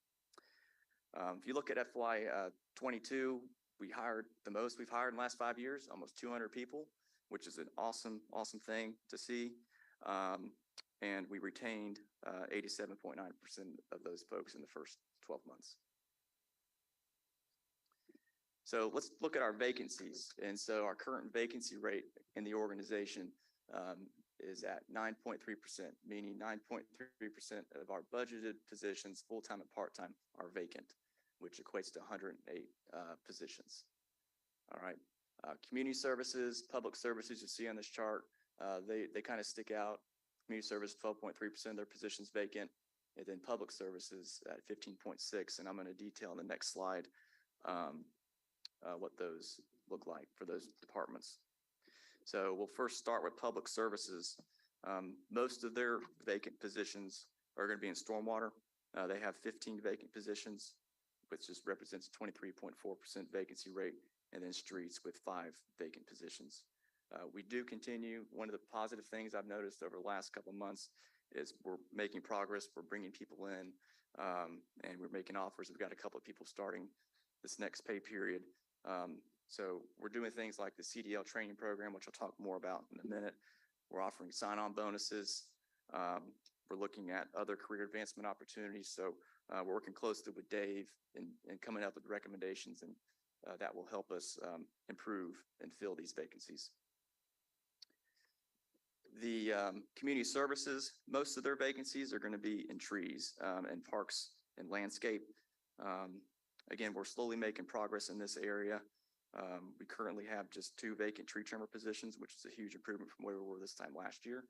If you look at FY22, we hired the most we've hired in the last 5 years, almost 200 people, which is an awesome thing to see. And we retained 87.9% of those folks in the first 12 months. So let's look at our vacancies. And so our current vacancy rate in the organization is at 9.3%, meaning 9.3% of our budgeted positions, full-time and part-time, are vacant, which equates to 108 positions. All right. Community services, public services, you see on this chart, they kind of stick out. Community service, 12.3% of their positions vacant, and then public services at 15.6. And I'm going to detail in the next slide what those look like for those departments. So we'll first start with public services. Most of their vacant positions are going to be in stormwater. They have 15 vacant positions, which just represents a 23.4% vacancy rate, and then streets with 5 vacant positions. We do continue. One of the positive things I've noticed over the last couple of months is we're making progress. We're bringing people in, and we're making offers. We've got a couple of people starting this next pay period. So we're doing things like the CDL training program, which I'll talk more about in a minute. We're offering sign-on bonuses. We're looking at other career advancement opportunities. So we're working closely with Dave and coming up with recommendations, and that will help us improve and fill these vacancies. The community services, most of their vacancies are going to be in trees and parks and landscape. Again, we're slowly making progress in this area. We currently have just 2 vacant tree trimmer positions, which is a huge improvement from where we were this time last year.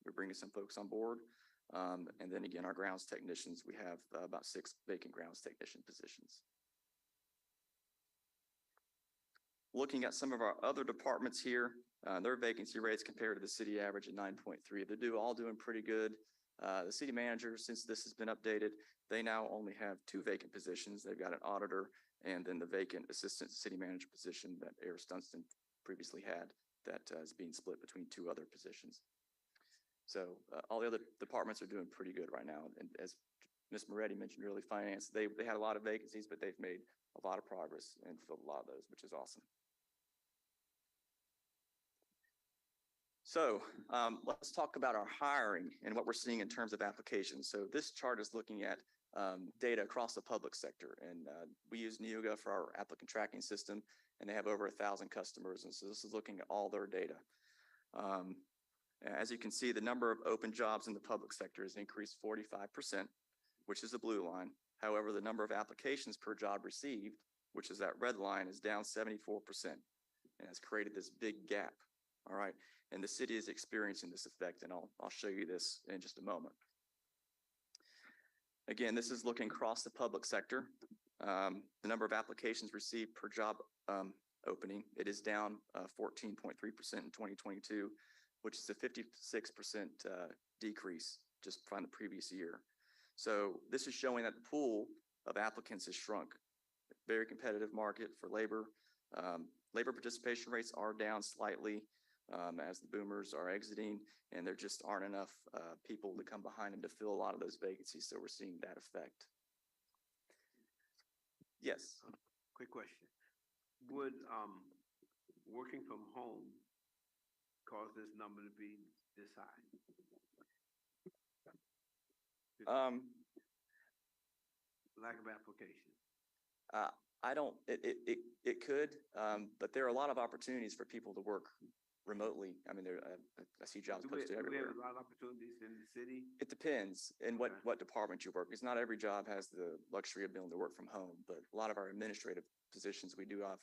We're bringing some folks on board. And then again, our grounds technicians, we have about 6 vacant grounds technician positions. Looking at some of our other departments here, their vacancy rates compared to the city average at 9.3. They're all doing pretty good. The city manager, since this has been updated, they now only have 2 vacant positions. They've got an auditor and then the vacant assistant city manager position that Eris Dunstan previously had that is being split between 2 other positions. So all the other departments are doing pretty good right now. And as Ms. Moretti mentioned earlier, finance, they had a lot of vacancies, but they've made a lot of progress and filled a lot of those, which is awesome. So let's talk about our hiring and what we're seeing in terms of applications. So this chart is looking at data across the public sector, and we use Neoga for our applicant tracking system, and they have over 1,000 customers. And so this is looking at all their data. As you can see, the number of open jobs in the public sector has increased 45%, which is the blue line. However, the number of applications per job received, which is that red line, is down 74%, and has created this big gap. All right. And the city is experiencing this effect, and I'll show you this in just a moment. Again, this is looking across the public sector. The number of applications received per job opening, it is down 14.3% in 2022, which is a 56% decrease just from the previous year. So this is showing that the pool of applicants has shrunk. Very competitive market for labor. Labor participation rates are down slightly as the boomers are exiting, and there just aren't enough people to come behind them to fill a lot of those vacancies. So we're seeing that effect. Yes. Quick question. Would working from home cause this number to be this high? Lack of application. It could, but there are a lot of opportunities for people to work remotely. I mean, I see jobs posted Do we everywhere. have a lot of opportunities in the city? It depends in what department you work, because not every job has the luxury of being able to work from home, but a lot of our administrative positions, we do have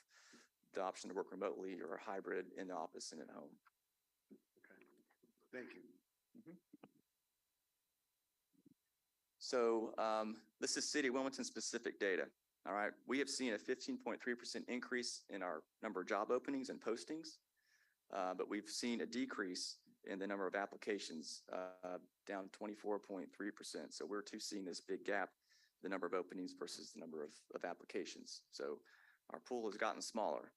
the option to work remotely or hybrid in the office and at home. Okay. Thank you. So this is City of Wilmington specific data. All right. We have seen a 15.3% increase in our number of job openings and postings, but we've seen a decrease in the number of applications, down 24.3%. So we're too seeing this big gap, the number of openings versus the number of applications. So our pool has gotten smaller.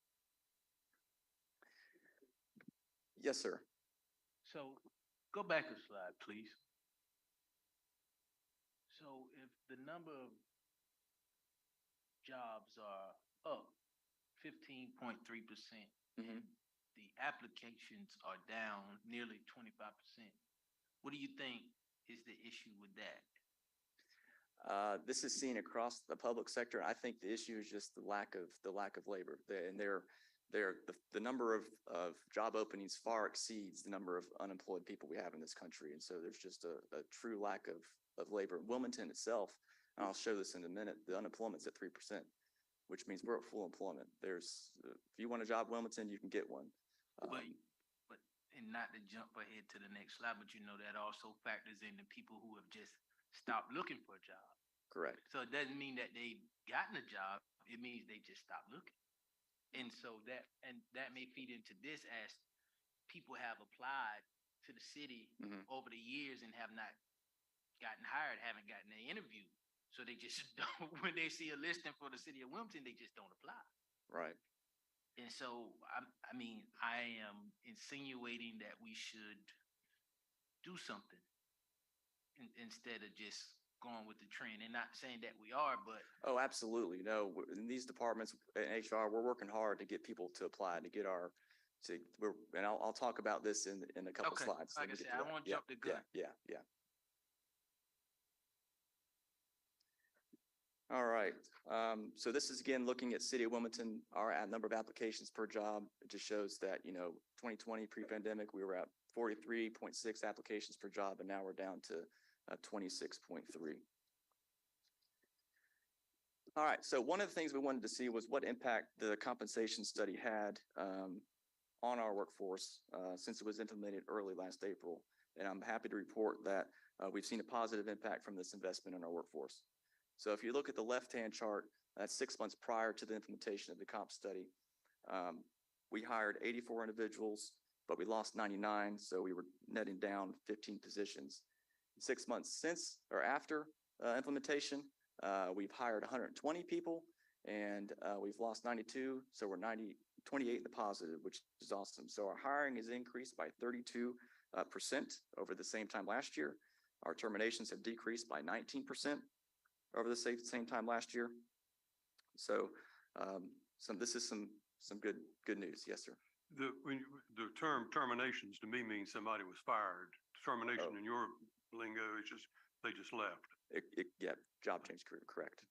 Yes, sir. So go back a slide, please. So if the number of jobs are up 15.3%, and the applications are down nearly 25%, what do you think is the issue with that? This is seen across the public sector. I think the issue is just the lack of labor. The number of job openings far exceeds the number of unemployed people we have in this country. And so there's just a true lack of labor. Wilmington itself, and I'll show this in a minute, the unemployment's at 3%, which means we're at full employment. If you want a job in Wilmington, you can get one. But, and not to jump ahead to the next slide, but that also factors in the people who have just stopped looking for a job. Correct. So it doesn't mean that they've gotten a job. It means they just stopped looking. And so that may feed into this as people have applied to the city over the years and have not gotten hired, haven't gotten an interview. So they just don't, when they see a listing for the city of Wilmington, they just don't apply. Right. And so, I am insinuating that we should do something instead of just going with the trend, and not saying that we are, but. Oh, absolutely. No, in these departments in HR, we're working hard to get people to apply, and I'll talk about this in a couple Okay. slides. Like I said, I won't jump the gun. Yeah. All right. So this is again looking at City of Wilmington, our number of applications per job. It just shows that, 2020 pre-pandemic, we were at 43.6 applications per job, and now we're down to 26.3. All right. So one of the things we wanted to see was what impact the compensation study had on our workforce since it was implemented early last April. And I'm happy to report that we've seen a positive impact from this investment in our workforce. So if you look at the left-hand chart, that's 6 months prior to the implementation of the comp study. We hired 84 individuals, but we lost 99, so we were netting down 15 positions. 6 months since or after implementation, we've hired 120 people, and we've lost 92, so we're 28 in the positive, which is awesome. So our hiring has increased by 32% over the same time last year. Our terminations have decreased by 19% over the same time last year. So this is some good news. Yes, sir. The term terminations to me means somebody was fired. Termination in your lingo is just, they just left. Yeah, job change career, correct.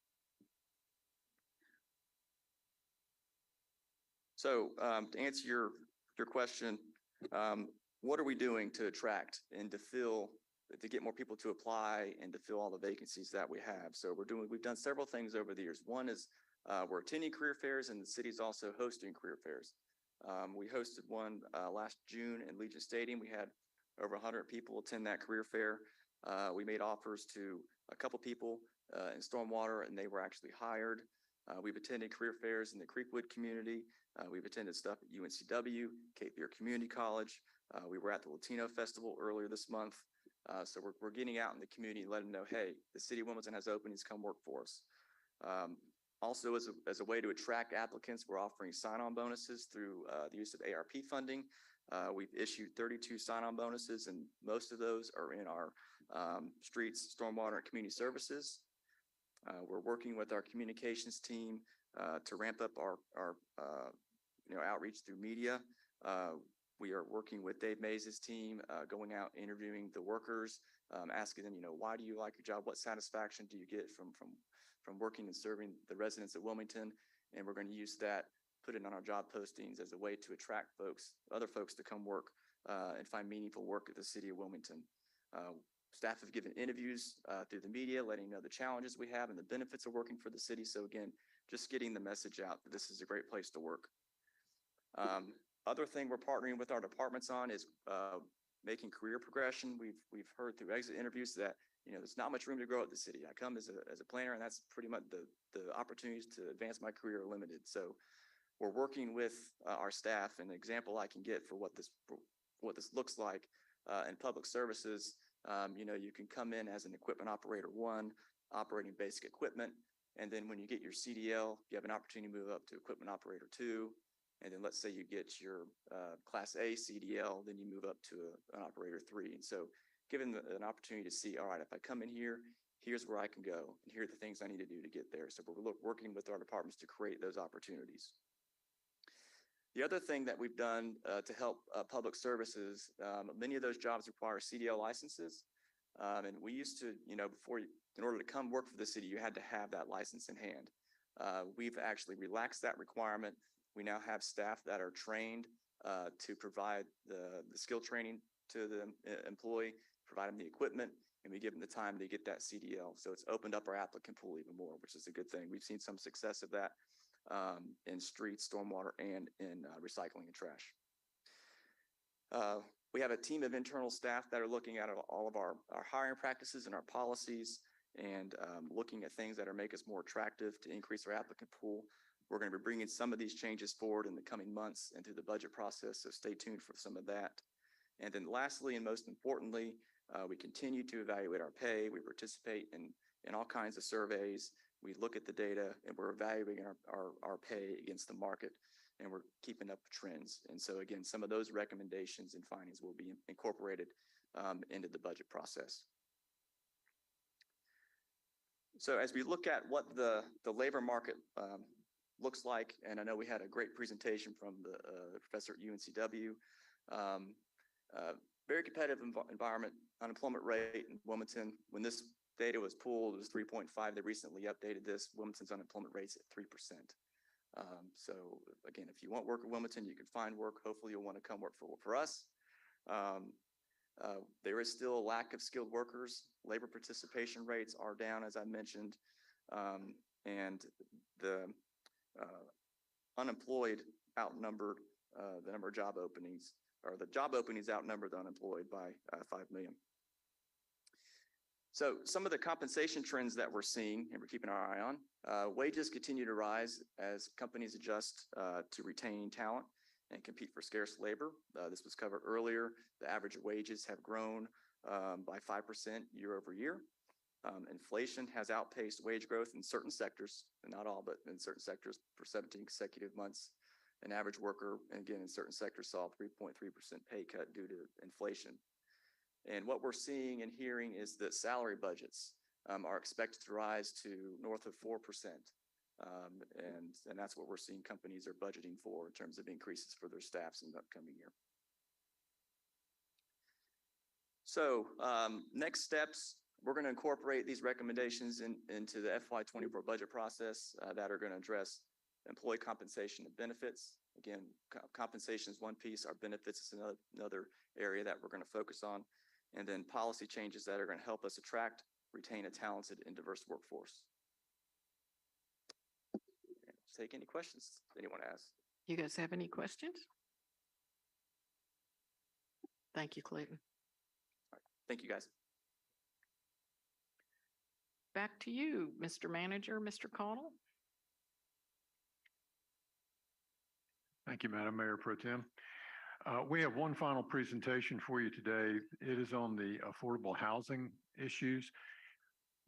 So to answer your question, what are we doing to attract and to get more people to apply and to fill all the vacancies that we have? So we've done several things over the years. One is we're attending career fairs, and the city's also hosting career fairs. We hosted one last June in Legion Stadium. We had over 100 people attend that career fair. We made offers to a couple people in stormwater, and they were actually hired. We've attended career fairs in the Creekwood community. We've attended stuff at UNCW, Cape Fear Community College. We were at the Latino Festival earlier this month. So we're getting out in the community and letting them know, hey, the city of Wilmington has openings, come work for us. Also, as a way to attract applicants, we're offering sign-on bonuses through the use of ARP funding. We've issued 32 sign-on bonuses, and most of those are in our streets, stormwater, and community services. We're working with our communications team to ramp up our outreach through media. We are working with Dave Mays' team, going out, interviewing the workers, asking them, why do you like your job? What satisfaction do you get from working and serving the residents of Wilmington? And we're going to use that, put it on our job postings as a way to attract other folks to come work and find meaningful work at the city of Wilmington. Staff have given interviews through the media, letting know the challenges we have and the benefits of working for the city. So again, just getting the message out that this is a great place to work. Other thing we're partnering with our departments on is making career progression. We've heard through exit interviews that there's not much room to grow at the city. I come as a planner, and that's pretty much the opportunities to advance my career are limited. So we're working with our staff. An example I can get for what this looks like in public services. You can come in as an equipment operator 1, operating basic equipment, and then when you get your CDL, you have an opportunity to move up to equipment operator 2. And then let's say you get your Class A CDL, then you move up to an operator 3. And so given an opportunity to see, all right, if I come in here, here's where I can go, and here are the things I need to do to get there. So we're working with our departments to create those opportunities. The other thing that we've done to help public services, many of those jobs require CDL licenses. And we used to, in order to come work for the city, you had to have that license in hand. We've actually relaxed that requirement. We now have staff that are trained to provide the skill training to the employee, provide them the equipment, and we give them the time to get that CDL. So it's opened up our applicant pool even more, which is a good thing. We've seen some success of that in streets, stormwater, and in recycling and trash. We have a team of internal staff that are looking at all of our hiring practices and our policies and looking at things that are make us more attractive to increase our applicant pool. We're going to be bringing some of these changes forward in the coming months and through the budget process, so stay tuned for some of that. And then lastly, and most importantly, we continue to evaluate our pay. We participate in all kinds of surveys. We look at the data and we're evaluating our pay against the market, and we're keeping up with trends. And so again, some of those recommendations and findings will be incorporated into the budget process. So as we look at what the labor market looks like, and I know we had a great presentation from the professor at UNCW, very competitive environment, unemployment rate in Wilmington. When this data was pulled, it was 3.5. They recently updated this. Wilmington's unemployment rate's at 3%. So again, if you want work in Wilmington, you can find work. Hopefully you'll want to come work for us. There is still a lack of skilled workers. Labor participation rates are down, as I mentioned, and the unemployed outnumbered the number of job openings, or the job openings outnumber the unemployed by 5 million. So some of the compensation trends that we're seeing and we're keeping our eye on, wages continue to rise as companies adjust to retain talent and compete for scarce labor. This was covered earlier. The average wages have grown by 5% year over year. Inflation has outpaced wage growth in certain sectors, not all, but in certain sectors for 17 consecutive months. An average worker, and again, in certain sectors saw a 3.3% pay cut due to inflation. And what we're seeing and hearing is that salary budgets are expected to rise to north of 4%. And that's what we're seeing companies are budgeting for in terms of increases for their staffs in the upcoming year. So next steps, we're going to incorporate these recommendations into the FY24 budget process that are going to address employee compensation and benefits. Again, compensation is one piece. Our benefits is another area that we're going to focus on. And then policy changes that are going to help us attract, retain a talented and diverse workforce. Take any questions anyone has. You guys have any questions? Thank you, Clayton. All right. Thank you, guys. Back to you, Mr. Manager, Mr. Connell. Thank you, Madam Mayor Pro Tem. We have one final presentation for you today. It is on the affordable housing issues.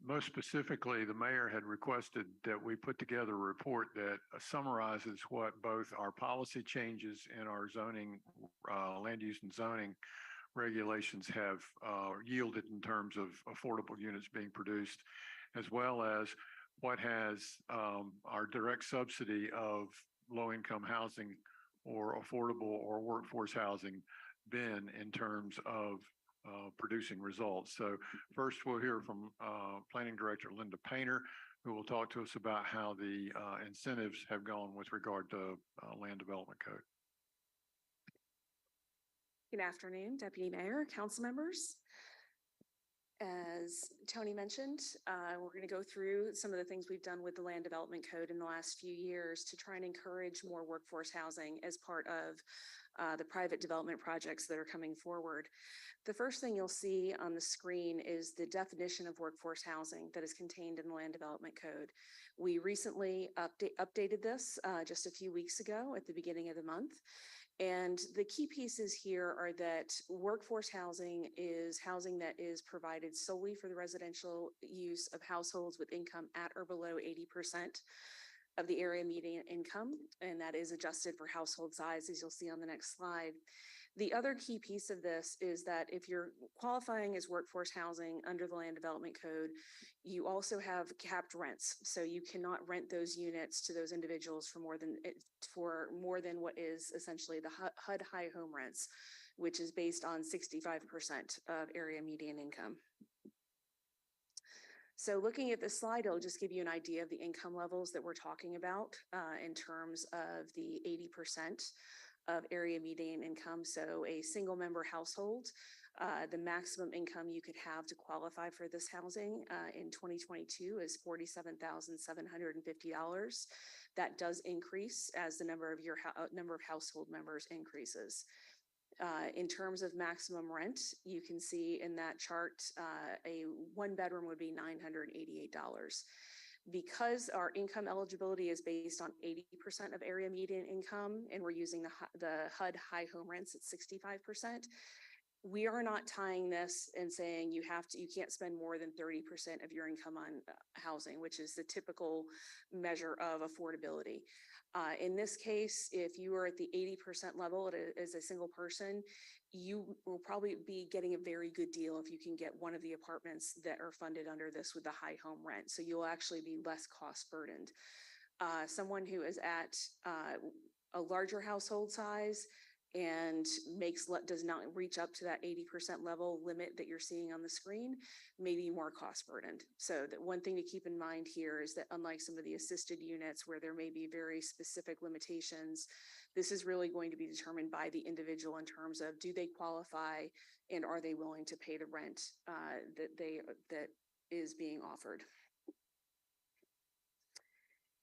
Most specifically, the mayor had requested that we put together a report that summarizes what both our policy changes in our zoning, land use and zoning regulations have yielded in terms of affordable units being produced, as well as what has our direct subsidy of low-income housing or affordable or workforce housing been in terms of producing results. So first we'll hear from Planning Director Linda Painter, who will talk to us about how the incentives have gone with regard to land development code. Good afternoon, Deputy Mayor, council members. As Tony mentioned, we're going to go through some of the things we've done with the land development code in the last few years to try and encourage more workforce housing as part of the private development projects that are coming forward. The first thing you'll see on the screen is the definition of workforce housing that is contained in the land development code. We recently updated this just a few weeks ago at the beginning of the month. And the key pieces here are that workforce housing is housing that is provided solely for the residential use of households with income at or below 80% of the area median income, and that is adjusted for household size, as you'll see on the next slide. The other key piece of this is that if you're qualifying as workforce housing under the land development code, you also have capped rents. So you cannot rent those units to those individuals for more than what is essentially the HUD high home rents, which is based on 65% of area median income. So looking at this slide, it'll just give you an idea of the income levels that we're talking about in terms of the 80% of area median income. So a single member household, the maximum income you could have to qualify for this housing in 2022 is $47,750. That does increase as the number of number of household members increases. In terms of maximum rent, you can see in that chart, a one bedroom would be $988. Because our income eligibility is based on 80% of area median income, and we're using the HUD high home rents at 65%, we are not tying this and saying you can't spend more than 30% of your income on housing, which is the typical measure of affordability. In this case, if you are at the 80% level as a single person, you will probably be getting a very good deal if you can get one of the apartments that are funded under this with the high home rent. So you'll actually be less cost burdened. Someone who is at a larger household size and does not reach up to that 80% level limit that you're seeing on the screen, may be more cost burdened. So that one thing to keep in mind here is that unlike some of the assisted units where there may be very specific limitations, this is really going to be determined by the individual in terms of do they qualify and are they willing to pay the rent that is being offered.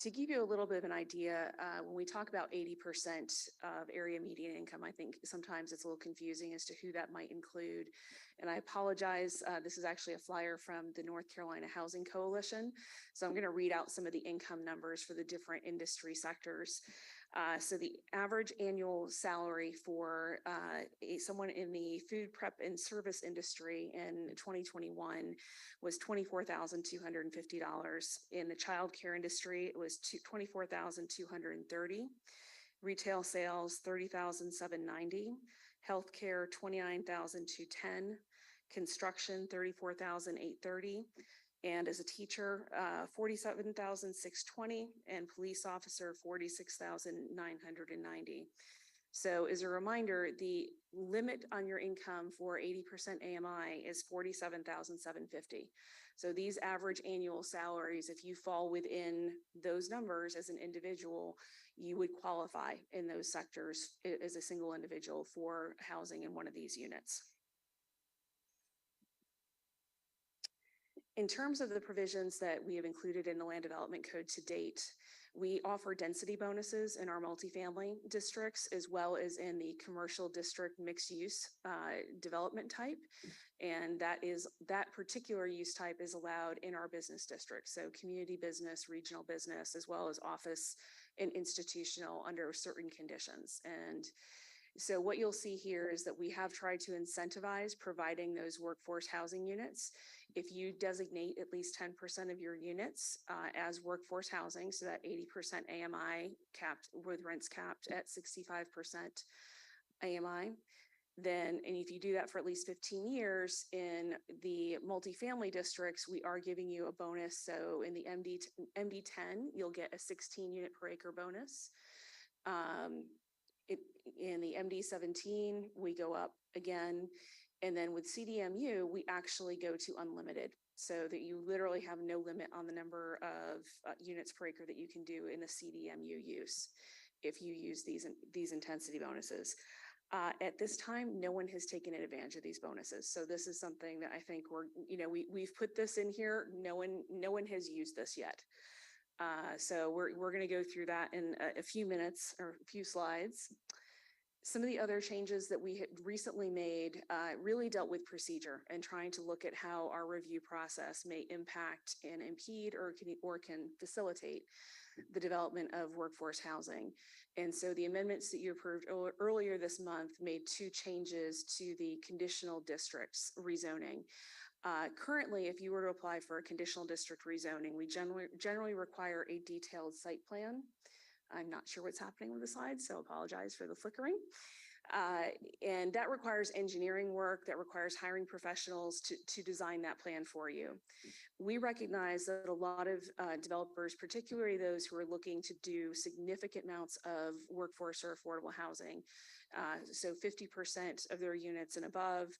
To give you a little bit of an idea, when we talk about 80% of area median income, I think sometimes it's a little confusing as to who that might include. And I apologize, this is actually a flyer from the North Carolina Housing Coalition. So I'm going to read out some of the income numbers for the different industry sectors. So the average annual salary for someone in the food prep and service industry in 2021 was $24,250. In the childcare industry, it was $24,230. Retail sales, $30,790. Healthcare, $29,210. Construction, $34,830. And as a teacher, $47,620, and police officer, $46,990. So as a reminder, the limit on your income for 80% AMI is $47,750. So these average annual salaries, if you fall within those numbers as an individual, you would qualify in those sectors as a single individual for housing in one of these units. In terms of the provisions that we have included in the Land Development Code to date, we offer density bonuses in our multifamily districts as well as in the commercial district mixed use development type. And that particular use type is allowed in our business districts. So community business, regional business, as well as office and institutional under certain conditions. And so what you'll see here is that we have tried to incentivize providing those workforce housing units. If you designate at least 10% of your units as workforce housing, so that 80% AMI capped with rents capped at 65% AMI, then, and if you do that for at least 15 years in the multifamily districts, we are giving you a bonus. So in the MD10, you'll get a 16 unit per acre bonus. In the MD17, we go up again. And then with CDMU, we actually go to unlimited so that you literally have no limit on the number of units per acre that you can do in the CDMU use if you use these intensity bonuses. At this time, no one has taken advantage of these bonuses. So this is something that I think we've put this in here. No one has used this yet. So we're going to go through that in a few minutes or a few slides. Some of the other changes that we had recently made really dealt with procedure and trying to look at how our review process may impact and impede or can facilitate the development of workforce housing. And so the amendments that you approved earlier this month made two changes to the conditional districts rezoning. Currently, if you were to apply for a conditional district rezoning, we generally require a detailed site plan. I'm not sure what's happening with the slides, so apologize for the flickering. And that requires engineering work, that requires hiring professionals to design that plan for you. We recognize that a lot of developers, particularly those who are looking to do significant amounts of workforce or affordable housing, so 50% of their units and above,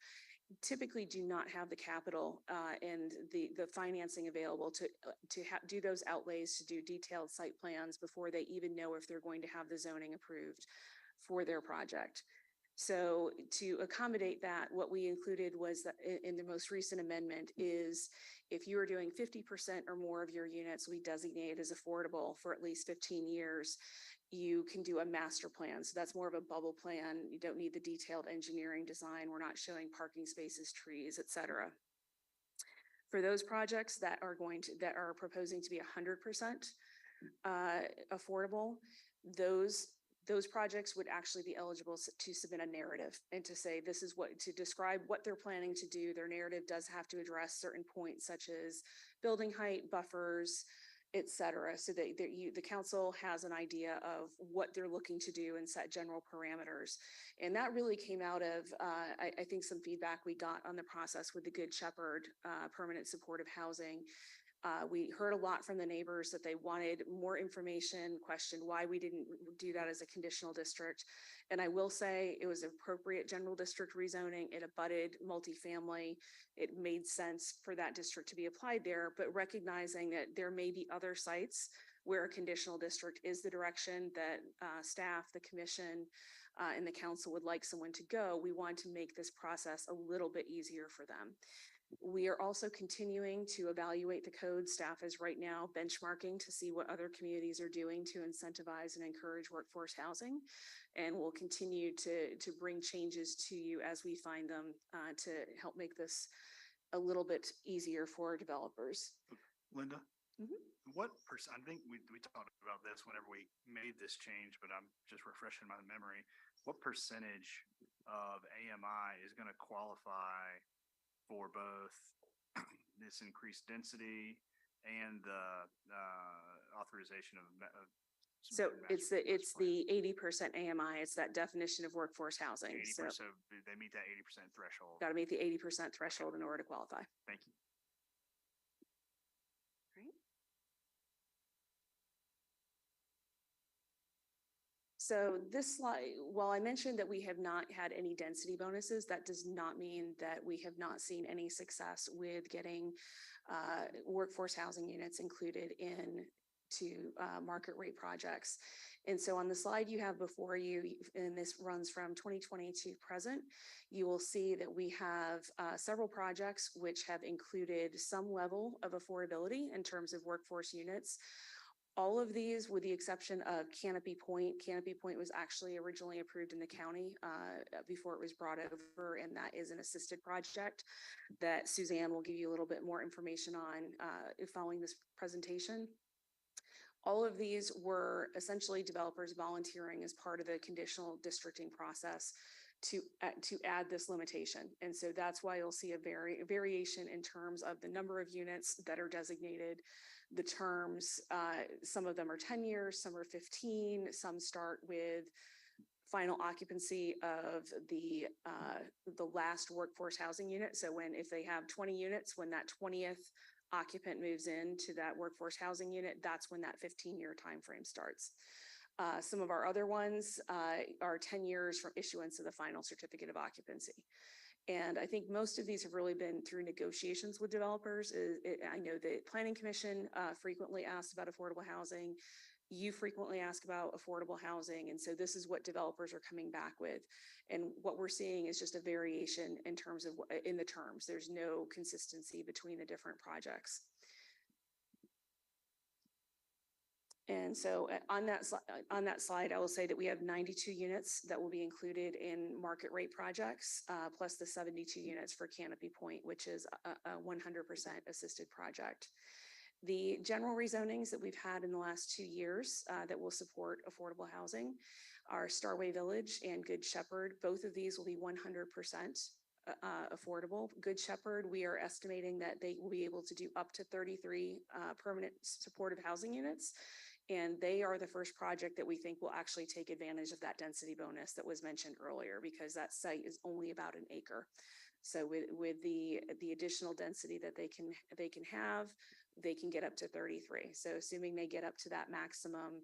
typically do not have the capital and the financing available to do those outlays, to do detailed site plans before they even know if they're going to have the zoning approved for their project. So to accommodate that, what we included was that in the most recent amendment is if you are doing 50% or more of your units we designate as affordable for at least 15 years, you can do a master plan. So that's more of a bubble plan. You don't need the detailed engineering design. We're not showing parking spaces, trees, et cetera. For those projects that are proposing to be 100% affordable, those projects would actually be eligible to submit a narrative and to say this is to describe what they're planning to do. Their narrative does have to address certain points such as building height, buffers, et cetera, so that the council has an idea of what they're looking to do and set general parameters. And that really came out of, I think, some feedback we got on the process with the Good Shepherd permanent supportive housing. We heard a lot from the neighbors that they wanted more information, questioned why we didn't do that as a conditional district. And I will say it was appropriate general district rezoning. It abutted multifamily. It made sense for that district to be applied there, but recognizing that there may be other sites where a conditional district is the direction that staff, the commission, and the council would like someone to go, we want to make this process a little bit easier for them. We are also continuing to evaluate the code. Staff is right now benchmarking to see what other communities are doing to incentivize and encourage workforce housing. And we'll continue to bring changes to you as we find them to help make this a little bit easier for developers. Linda? I think we talked about this whenever we made this change, but I'm just refreshing my memory. What percentage of AMI is going to qualify for both this increased density and the authorization of so it's the 80% AMI. It's that definition of workforce housing. 80%, So they meet that 80% threshold. got to meet the 80% threshold in order to qualify. Thank you. So this slide, while I mentioned that we have not had any density bonuses, that does not mean that we have not seen any success with getting workforce housing units included into market rate projects. And so on the slide you have before you, and this runs from 2020 to present, you will see that we have several projects which have included some level of affordability in terms of workforce units. All of these, with the exception of Canopy Point. Canopy Point was actually originally approved in the county before it was brought over, and that is an assisted project that Suzanne will give you a little bit more information on following this presentation. All of these were essentially developers volunteering as part of the conditional districting process to add this limitation. And so that's why you'll see a variation in terms of the number of units that are designated, the terms. Some of them are 10 years, some are 15, some start with final occupancy of the last workforce housing unit. So if they have 20 units, when that 20th occupant moves into that workforce housing unit, that's when that 15-year timeframe starts. Some of our other ones are 10 years from issuance of the final certificate of occupancy. And I think most of these have really been through negotiations with developers. I know the Planning Commission frequently asks about affordable housing. You frequently ask about affordable housing. And so this is what developers are coming back with. And what we're seeing is just a variation in terms of in the terms. There's no consistency between the different projects. And so on that slide, I will say that we have 92 units that will be included in market rate projects, plus the 72 units for Canopy Point, which is a 100% assisted project. The general rezonings that we've had in the last 2 years that will support affordable housing are Starway Village and Good Shepherd. Both of these will be 100% affordable. Good Shepherd, we are estimating that they will be able to do up to 33 permanent supportive housing units. And they are the first project that we think will actually take advantage of that density bonus that was mentioned earlier, because that site is only about an acre. So with the additional density that they can have, they can get up to 33. So assuming they get up to that maximum,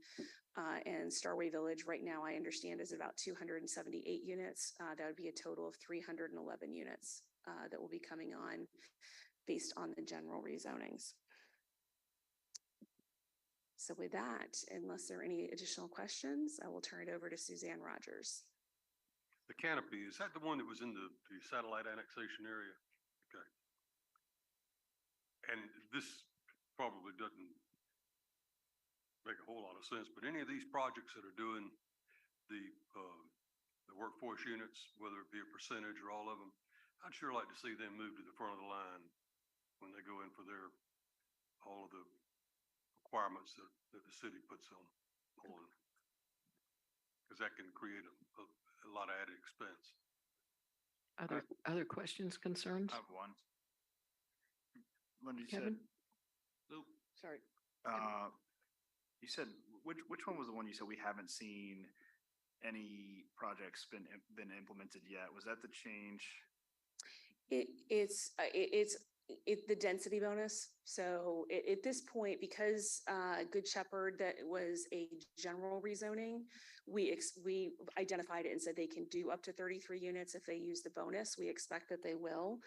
and Starway Village right now, I understand, is about 278 units. That would be a total of 311 units that will be coming on based on the general rezonings. So with that, unless there are any additional questions, I will turn it over to Suzanne Rogers. The canopy, is that the one that was in the satellite annexation area? Okay. And this probably doesn't make a whole lot of sense, but any of these projects that are doing the workforce units, whether it be a percentage or all of them, I'd sure like to see them move to the front of the line when they go in for all of the requirements that the city puts on. Because that can create a lot of added expense. Other questions, concerns? I have one. Linda, you said, Kevin? Sorry. you said, which one was the one you said we haven't seen any projects been implemented yet? Was that the change? It's the density bonus. So at this point, because Good Shepherd, that was a general rezoning, we identified it and said they can do up to 33 units if they use the bonus. We expect that they will.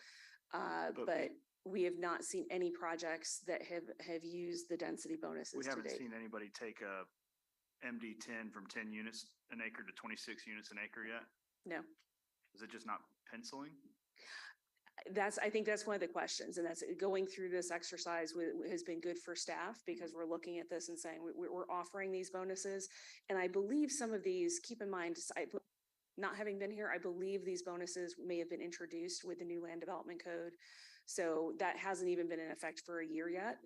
But we have not seen any projects that have used the density bonuses We to haven't date. seen anybody take a MD 10 from 10 units an acre to 26 units an acre yet? No. Is it just not penciling? I think that's one of the questions, and that's going through this exercise has been good for staff because we're looking at this and saying we're offering these bonuses. And I believe some of these, keep in mind, not having been here, I believe these bonuses may have been introduced with the new land development code. So that hasn't even been in effect for a year yet.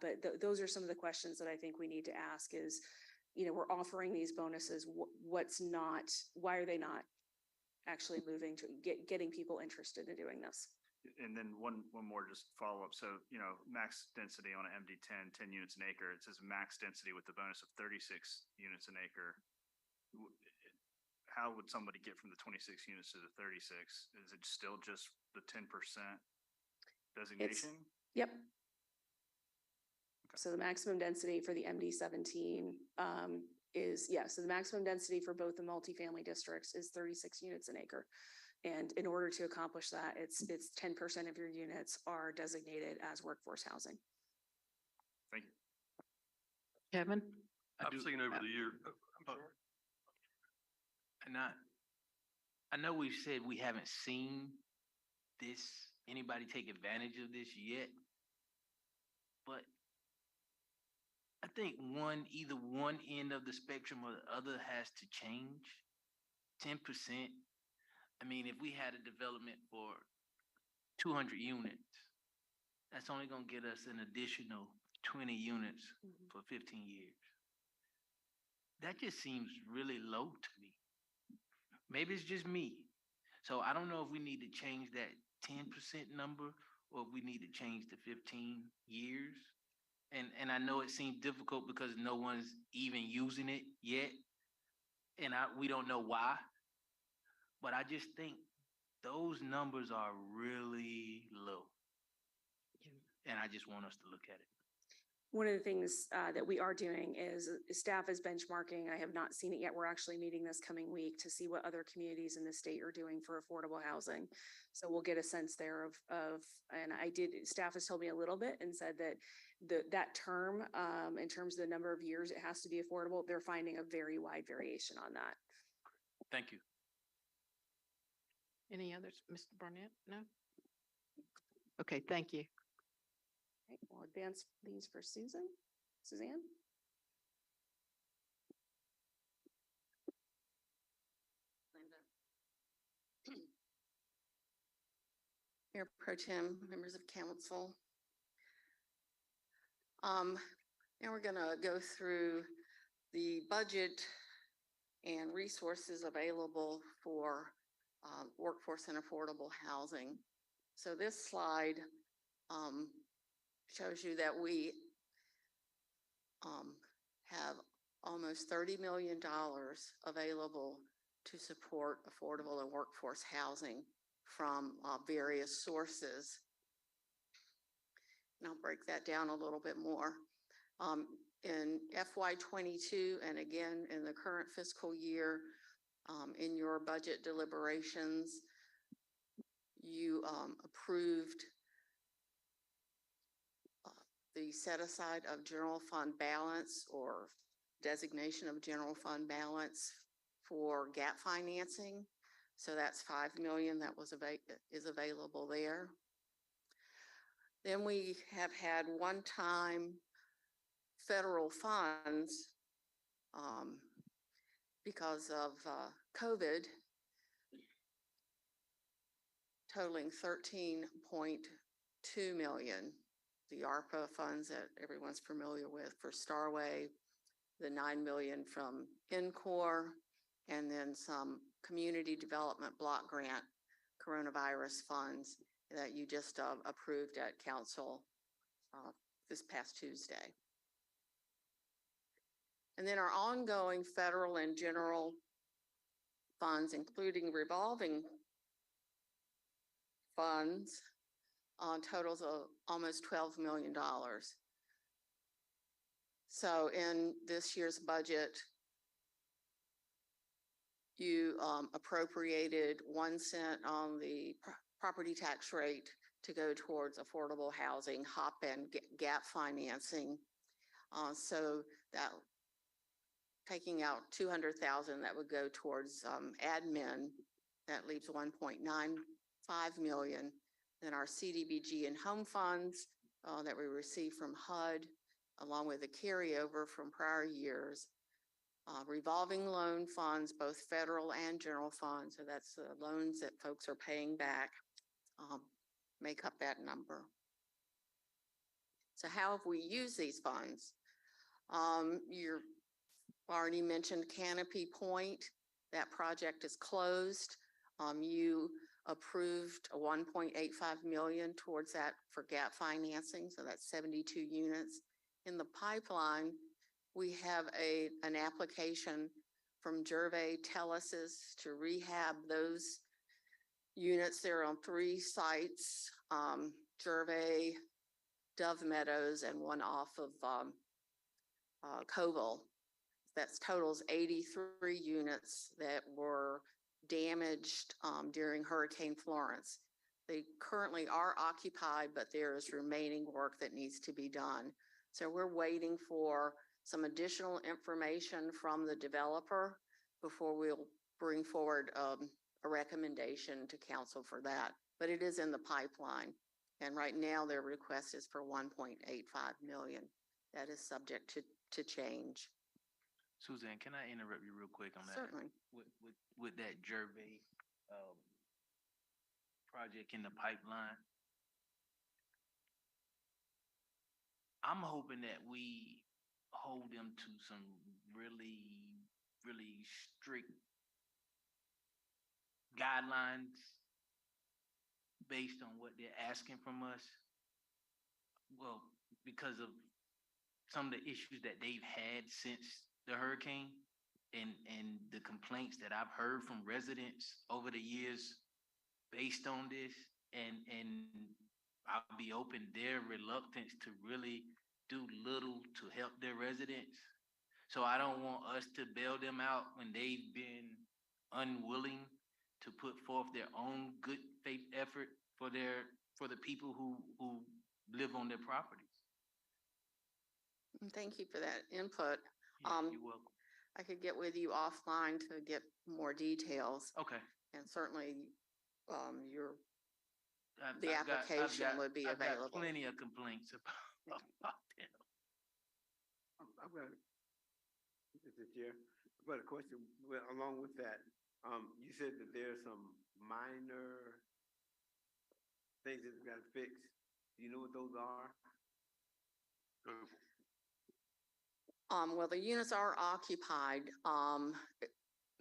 But those are some of the questions that I think we need to ask is, we're offering these bonuses. Why are they not actually moving to getting people interested in doing this? And then one more just follow up. So, max density on an MD 10 units an acre. It says max density with the bonus of 36 units an acre. How would somebody get from the 26 units to the 36? Is it still just the 10% designation? Yep. So the maximum density for the MD 17 so the maximum density for both the multifamily districts is 36 units an acre. And in order to accomplish that, it's 10% of your units are designated as workforce housing. Thank you. Kevin? I've seen over the year. And I know we've said we haven't seen anybody take advantage of this yet, but I think either one end of the spectrum or the other has to change. 10%. I mean, if we had a development for 200 units, that's only going to get us an additional 20 units for 15 years. That just seems really low to me. Maybe it's just me. So I don't know if we need to change that 10% number or if we need to change the 15 years. And I know it seems difficult because no one's even using it yet. And we don't know why. But I just think those numbers are really low. And I just want us to look at it. One of the things that we are doing is staff is benchmarking. I have not seen it yet. We're actually meeting this coming week to see what other communities in the state are doing for affordable housing. So we'll get a sense there and staff has told me a little bit and said that that term, in terms of the number of years it has to be affordable, they're finding a very wide variation on that. Thank you. Any others, Mr. Barnett? No? Okay, thank you. Okay, we'll advance these for Suzanne. Mayor Pro Tem, members of council. Now we're gonna go through the budget and resources available for workforce and affordable housing. So this slide shows you that we have almost $30 million available to support affordable and workforce housing from various sources. And I'll break that down a little bit more. In FY22 and again in the current fiscal year, in your budget deliberations, you approved the set aside of general fund balance or designation of general fund balance for gap financing. So that's 5 million that is available there. Then we have had one-time federal funds because of COVID totaling 13.2 million. The ARPA funds that everyone's familiar with for Starway, the 9 million from NCORE, and then some community development block grant coronavirus funds that you just approved at council this past Tuesday. And then our ongoing federal and general funds, including revolving funds, totals of almost $12 million. So in this year's budget, you appropriated 1 cent on the property tax rate to go towards affordable housing, HOP and gap financing. So that taking out 200,000 that would go towards admin, that leaves 1.95 million. Then our CDBG and home funds that we received from HUD, along with the carryover from prior years. Revolving loan funds, both federal and general funds, so that's the loans that folks are paying back, make up that number. So how have we used these funds? You already mentioned Canopy Point. That project is closed. You approved a 1.85 million towards that for gap financing, so that's 72 units. In the pipeline, we have an application from Gervais Telesis to rehab those units. They're on 3 sites, Gervais, Dove Meadows, and one off of Coville. That's totals 83 units that were damaged during Hurricane Florence. They currently are occupied, but there is remaining work that needs to be done. So we're waiting for some additional information from the developer before we'll bring forward a recommendation to council for that. But it is in the pipeline. And right now their request is for 1.85 million. That is subject to change. Suzanne, can I interrupt you real quick on that? Certainly. With that Gervais project in the pipeline, I'm hoping that we hold them to some really, really strict guidelines based on what they're asking from us. Well, because of some of the issues that they've had since the hurricane and the complaints that I've heard from residents over the years based on this, and I'll be open, their reluctance to really do little to help their residents. So I don't want us to bail them out when they've been unwilling to put forth their own good faith effort for the people who live on their properties. Thank you for that input. You're welcome. I could get with you offline to get more details. Okay. And certainly, I've the application would be I've got available. plenty of complaints about them. I've got, Mr. Chair, I've got a question. Well, along with that, you said that there's some minor things that we got to fix. Do you know what those are? Well, the units are occupied.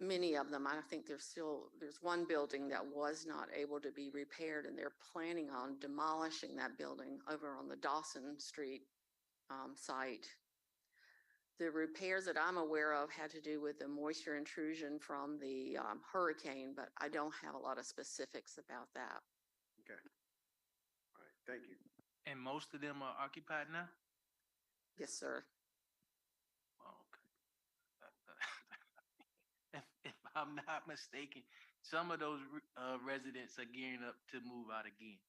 Many of them, I think there's one building that was not able to be repaired, and they're planning on demolishing that building over on the Dawson Street site. The repairs that I'm aware of had to do with the moisture intrusion from the hurricane, but I don't have a lot of specifics about that. Okay. All right, thank you. And most of them are occupied now? Yes, sir. Oh, okay. If I'm not mistaken, some of those residents are gearing up to move out again.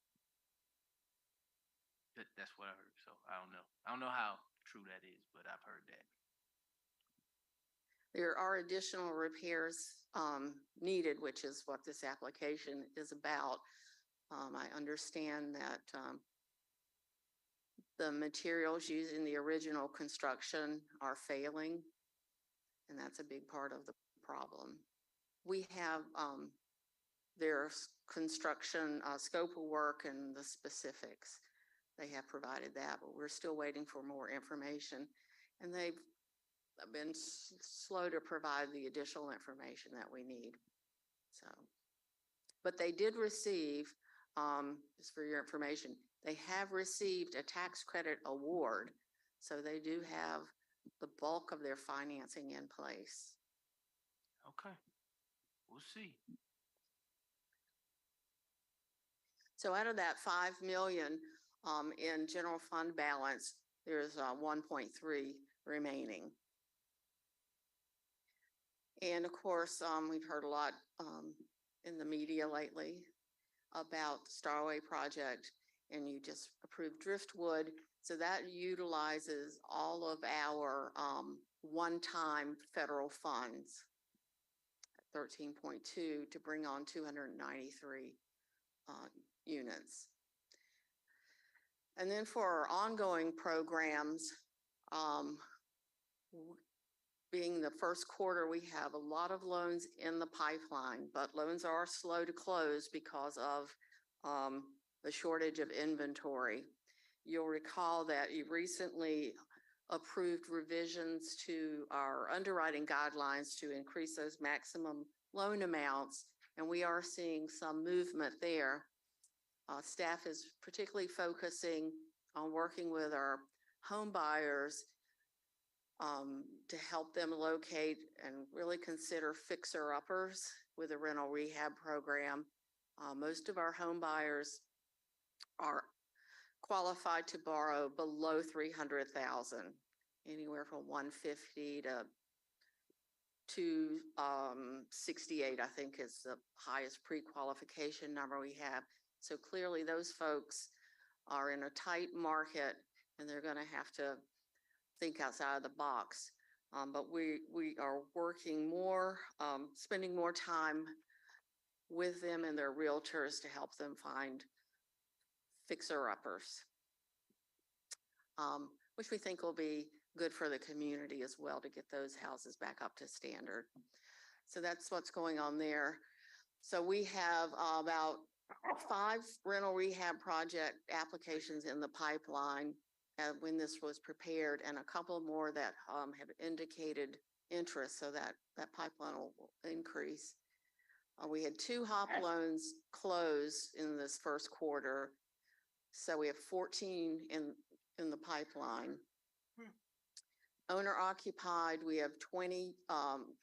That's what I heard. So I don't know. I don't know how true that is, but I've heard that. There are additional repairs needed, which is what this application is about. I understand that the materials used in the original construction are failing, and that's a big part of the problem. We have their construction scope of work and the specifics. They have provided that, but we're still waiting for more information. And they've been slow to provide the additional information that we need. So, but they did receive, just for your information, they have received a tax credit award. So they do have the bulk of their financing in place. Okay. We'll see. So out of that 5 million in general fund balance, there's 1.3 remaining. And of course, we've heard a lot in the media lately about the Starway project, and you just approved Driftwood. So that utilizes all of our one-time federal funds, 13.2, to bring on 293 units. And then for our ongoing programs, being the first quarter, we have a lot of loans in the pipeline, but loans are slow to close because of the shortage of inventory. You'll recall that you recently approved revisions to our underwriting guidelines to increase those maximum loan amounts, and we are seeing some movement there. Staff is particularly focusing on working with our home buyers to help them locate and really consider fixer-uppers with a rental rehab program. Most of our home buyers are qualified to borrow below 300,000, anywhere from 150 to 268, I think is the highest pre-qualification number we have. So clearly those folks are in a tight market and they're going to have to think outside of the box. But we are working more, spending more time with them and their realtors to help them find fixer-uppers, which we think will be good for the community as well to get those houses back up to standard. So that's what's going on there. So we have about 5 rental rehab project applications in the pipeline when this was prepared, and a couple more that have indicated interest, so that pipeline will increase. We had 2 HOP loans close in this first quarter, so we have 14 in the pipeline. Owner occupied, we have 20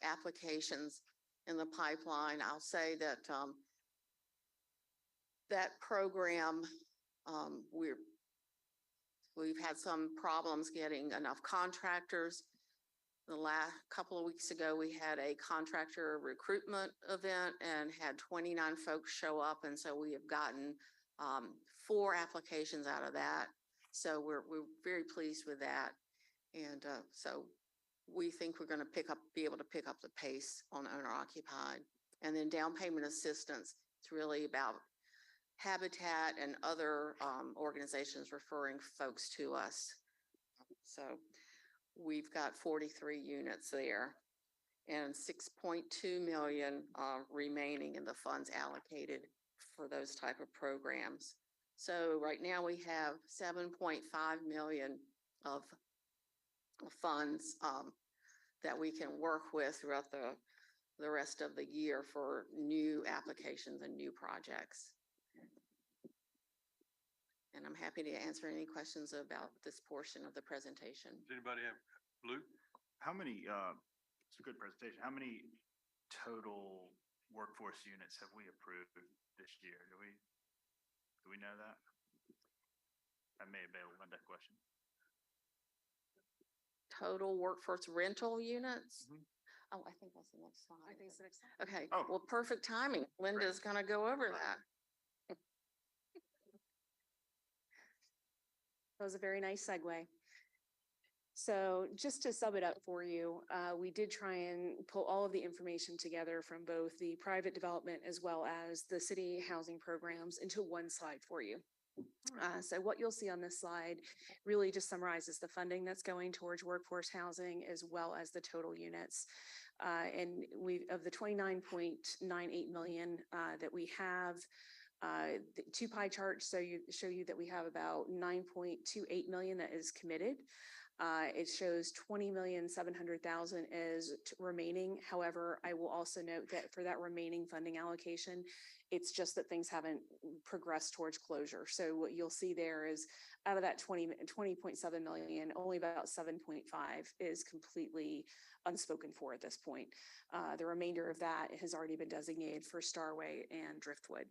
applications in the pipeline. I'll say that that program, we've had some problems getting enough contractors. The last couple of weeks ago, we had a contractor recruitment event and had 29 folks show up. And so we have gotten 4 applications out of that. So we're very pleased with that. And so we think we're going to be able to pick up the pace on owner occupied. And then down payment assistance, it's really about Habitat and other organizations referring folks to us. So we've got 43 units there and 6.2 million remaining in the funds allocated for those type of programs. So right now we have 7.5 million of funds that we can work with throughout the rest of the year for new applications and new projects. And I'm happy to answer any questions about this portion of the presentation. Does anybody have Blue? How many, it's a good presentation. How many total workforce units have we approved this year? Do we know that? I may have bailed on that question. Total workforce rental units? Oh, I think that's the next slide. I think it's the next. Okay, Oh. well, perfect timing. Linda's gonna go over that. That was a very nice segue. So just to sum it up for you, we did try and pull all of the information together from both the private development as well as the city housing programs into one slide for you. So what you'll see on this slide really just summarizes the funding that's going towards workforce housing as well as the total units. And of the 29.98 million that we have, the two pie charts show you that we have about 9.28 million that is committed. It shows 20,700,000 as remaining. However, I will also note that for that remaining funding allocation, it's just that things haven't progressed towards closure. So what you'll see there is out of that 20.7 million, only about 7.5 is completely unspoken for at this point. The remainder of that has already been designated for Starway and Driftwood.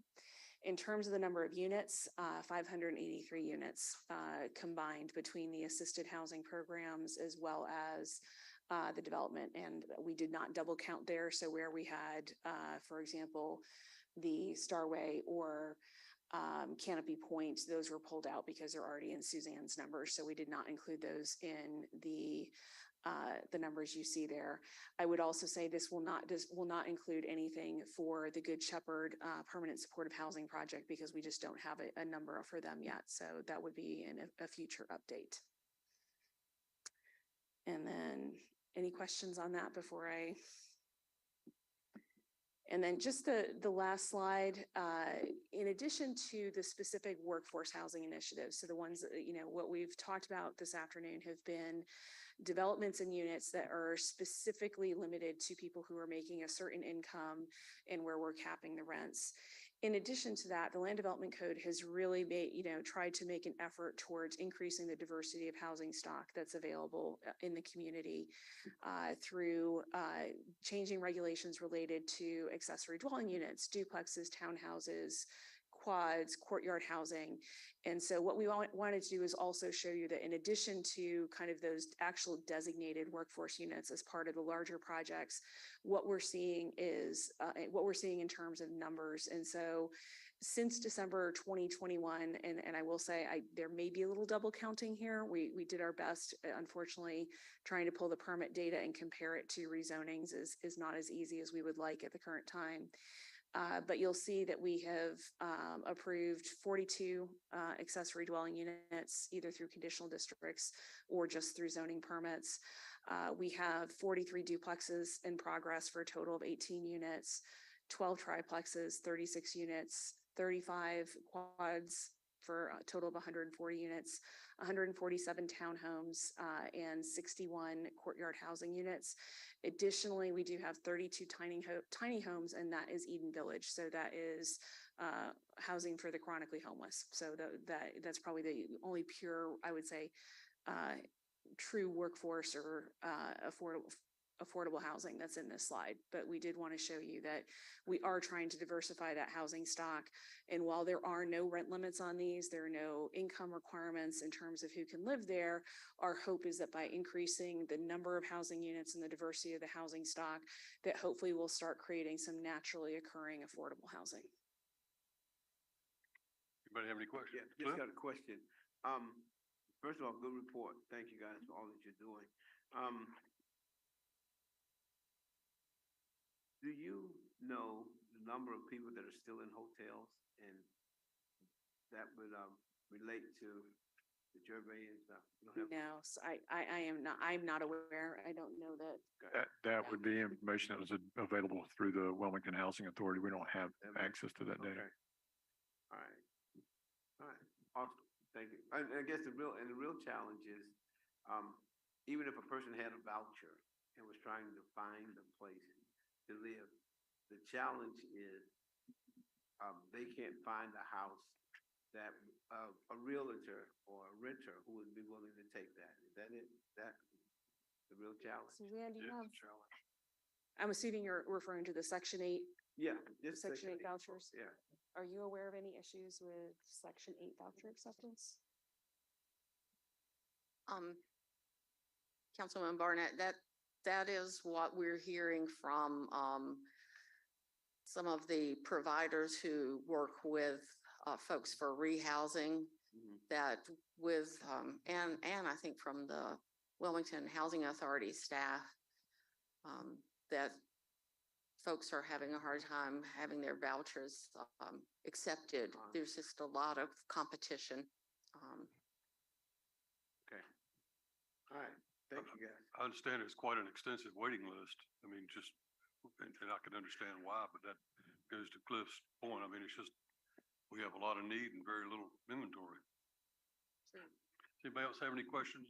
In terms of the number of units, 583 units combined between the assisted housing programs as well as the development. And we did not double count there. So where we had, for example, the Starway or Canopy Point, those were pulled out because they're already in Suzanne's numbers. So we did not include those in the numbers you see there. I would also say this will not include anything for the Good Shepherd Permanent Supportive Housing Project because we just don't have a number for them yet. So that would be in a future update. And then any questions on that before I? And then just the last slide, in addition to the specific workforce housing initiatives, so the ones that, what we've talked about this afternoon have been developments and units that are specifically limited to people who are making a certain income and where we're capping the rents. In addition to that, the Land Development Code has really made, tried to make an effort towards increasing the diversity of housing stock that's available in the community through changing regulations related to accessory dwelling units, duplexes, townhouses, quads, courtyard housing. And so what we wanted to do is also show you that in addition to kind of those actual designated workforce units as part of the larger projects, what we're seeing is what we're seeing in terms of numbers. And so since December 2021, and I will say there may be a little double counting here. We did our best. Unfortunately, trying to pull the permit data and compare it to rezonings is not as easy as we would like at the current time. But you'll see that we have approved 42 accessory dwelling units, either through conditional districts or just through zoning permits. We have 43 duplexes in progress for a total of 18 units, 12 triplexes, 36 units, 35 quads for a total of 140 units, 147 townhomes, and 61 courtyard housing units. Additionally, we do have 32 tiny homes, and that is Eden Village. So that is housing for the chronically homeless. So that's probably the only pure, I would say, true workforce or affordable housing that's in this slide. But we did want to show you that we are trying to diversify that housing stock. And while there are no rent limits on these, there are no income requirements in terms of who can live there. Our hope is that by increasing the number of housing units and the diversity of the housing stock, that hopefully we'll start creating some naturally occurring affordable housing. Anybody have any questions? Yeah, just got a question. First of all, good report. Thank you guys for all that you're doing. Do you know the number of people that are still in hotels and that would relate to the Gervais and stuff? You don't have- No, so I'm not aware. I don't know that. That would be information that was available through the Wilmington Housing Authority. We don't have access to that data. Okay. All right. All right. Awesome. Thank you. I guess the real challenge is, even if a person had a voucher and was trying to find a place to live, the challenge is, they can't find a house that, a realtor or a renter who would be willing to take that. Is that it? That's the real challenge? Suzanne, do you have? Challenge. I'm assuming you're referring to the Section 8. Yeah. Just Section 8 vouchers. Yeah. Are you aware of any issues with Section 8 voucher acceptance? Councilman Barnett, that is what we're hearing from some of the providers who work with folks for rehousing, that with, and I think from the Wilmington Housing Authority staff, that folks are having a hard time having their vouchers accepted. There's just a lot of competition. Okay. All right. Thank you, guys. I understand it's quite an extensive waiting list. I mean, just, and I can understand why, but that goes to Cliff's point. I mean, it's just, we have a lot of need and very little inventory. Does anybody else have any questions?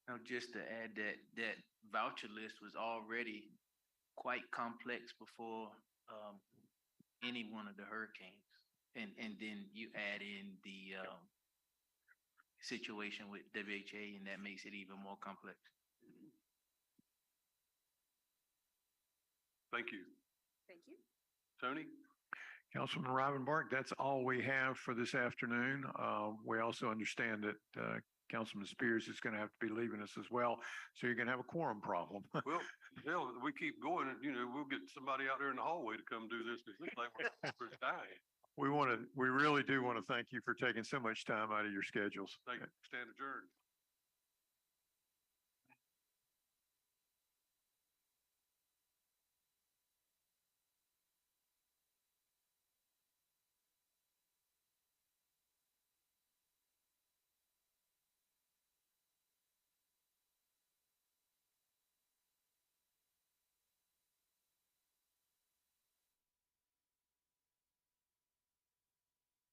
Now, just to add that voucher list was already quite complex before any one of the hurricanes. And then you add in the situation with WHA, and that makes it even more complex. Thank you. Thank you. Tony? Councilman Rivenbark, that's all we have for this afternoon. We also understand that Councilman Spears is going to have to be leaving us as well, so you're going to have a quorum problem. Well, hell, we keep going, and we'll get somebody out there in the hallway to come do this, because it looks like we're dying. We really do want to thank you for taking so much time out of your schedules. Stand adjourned.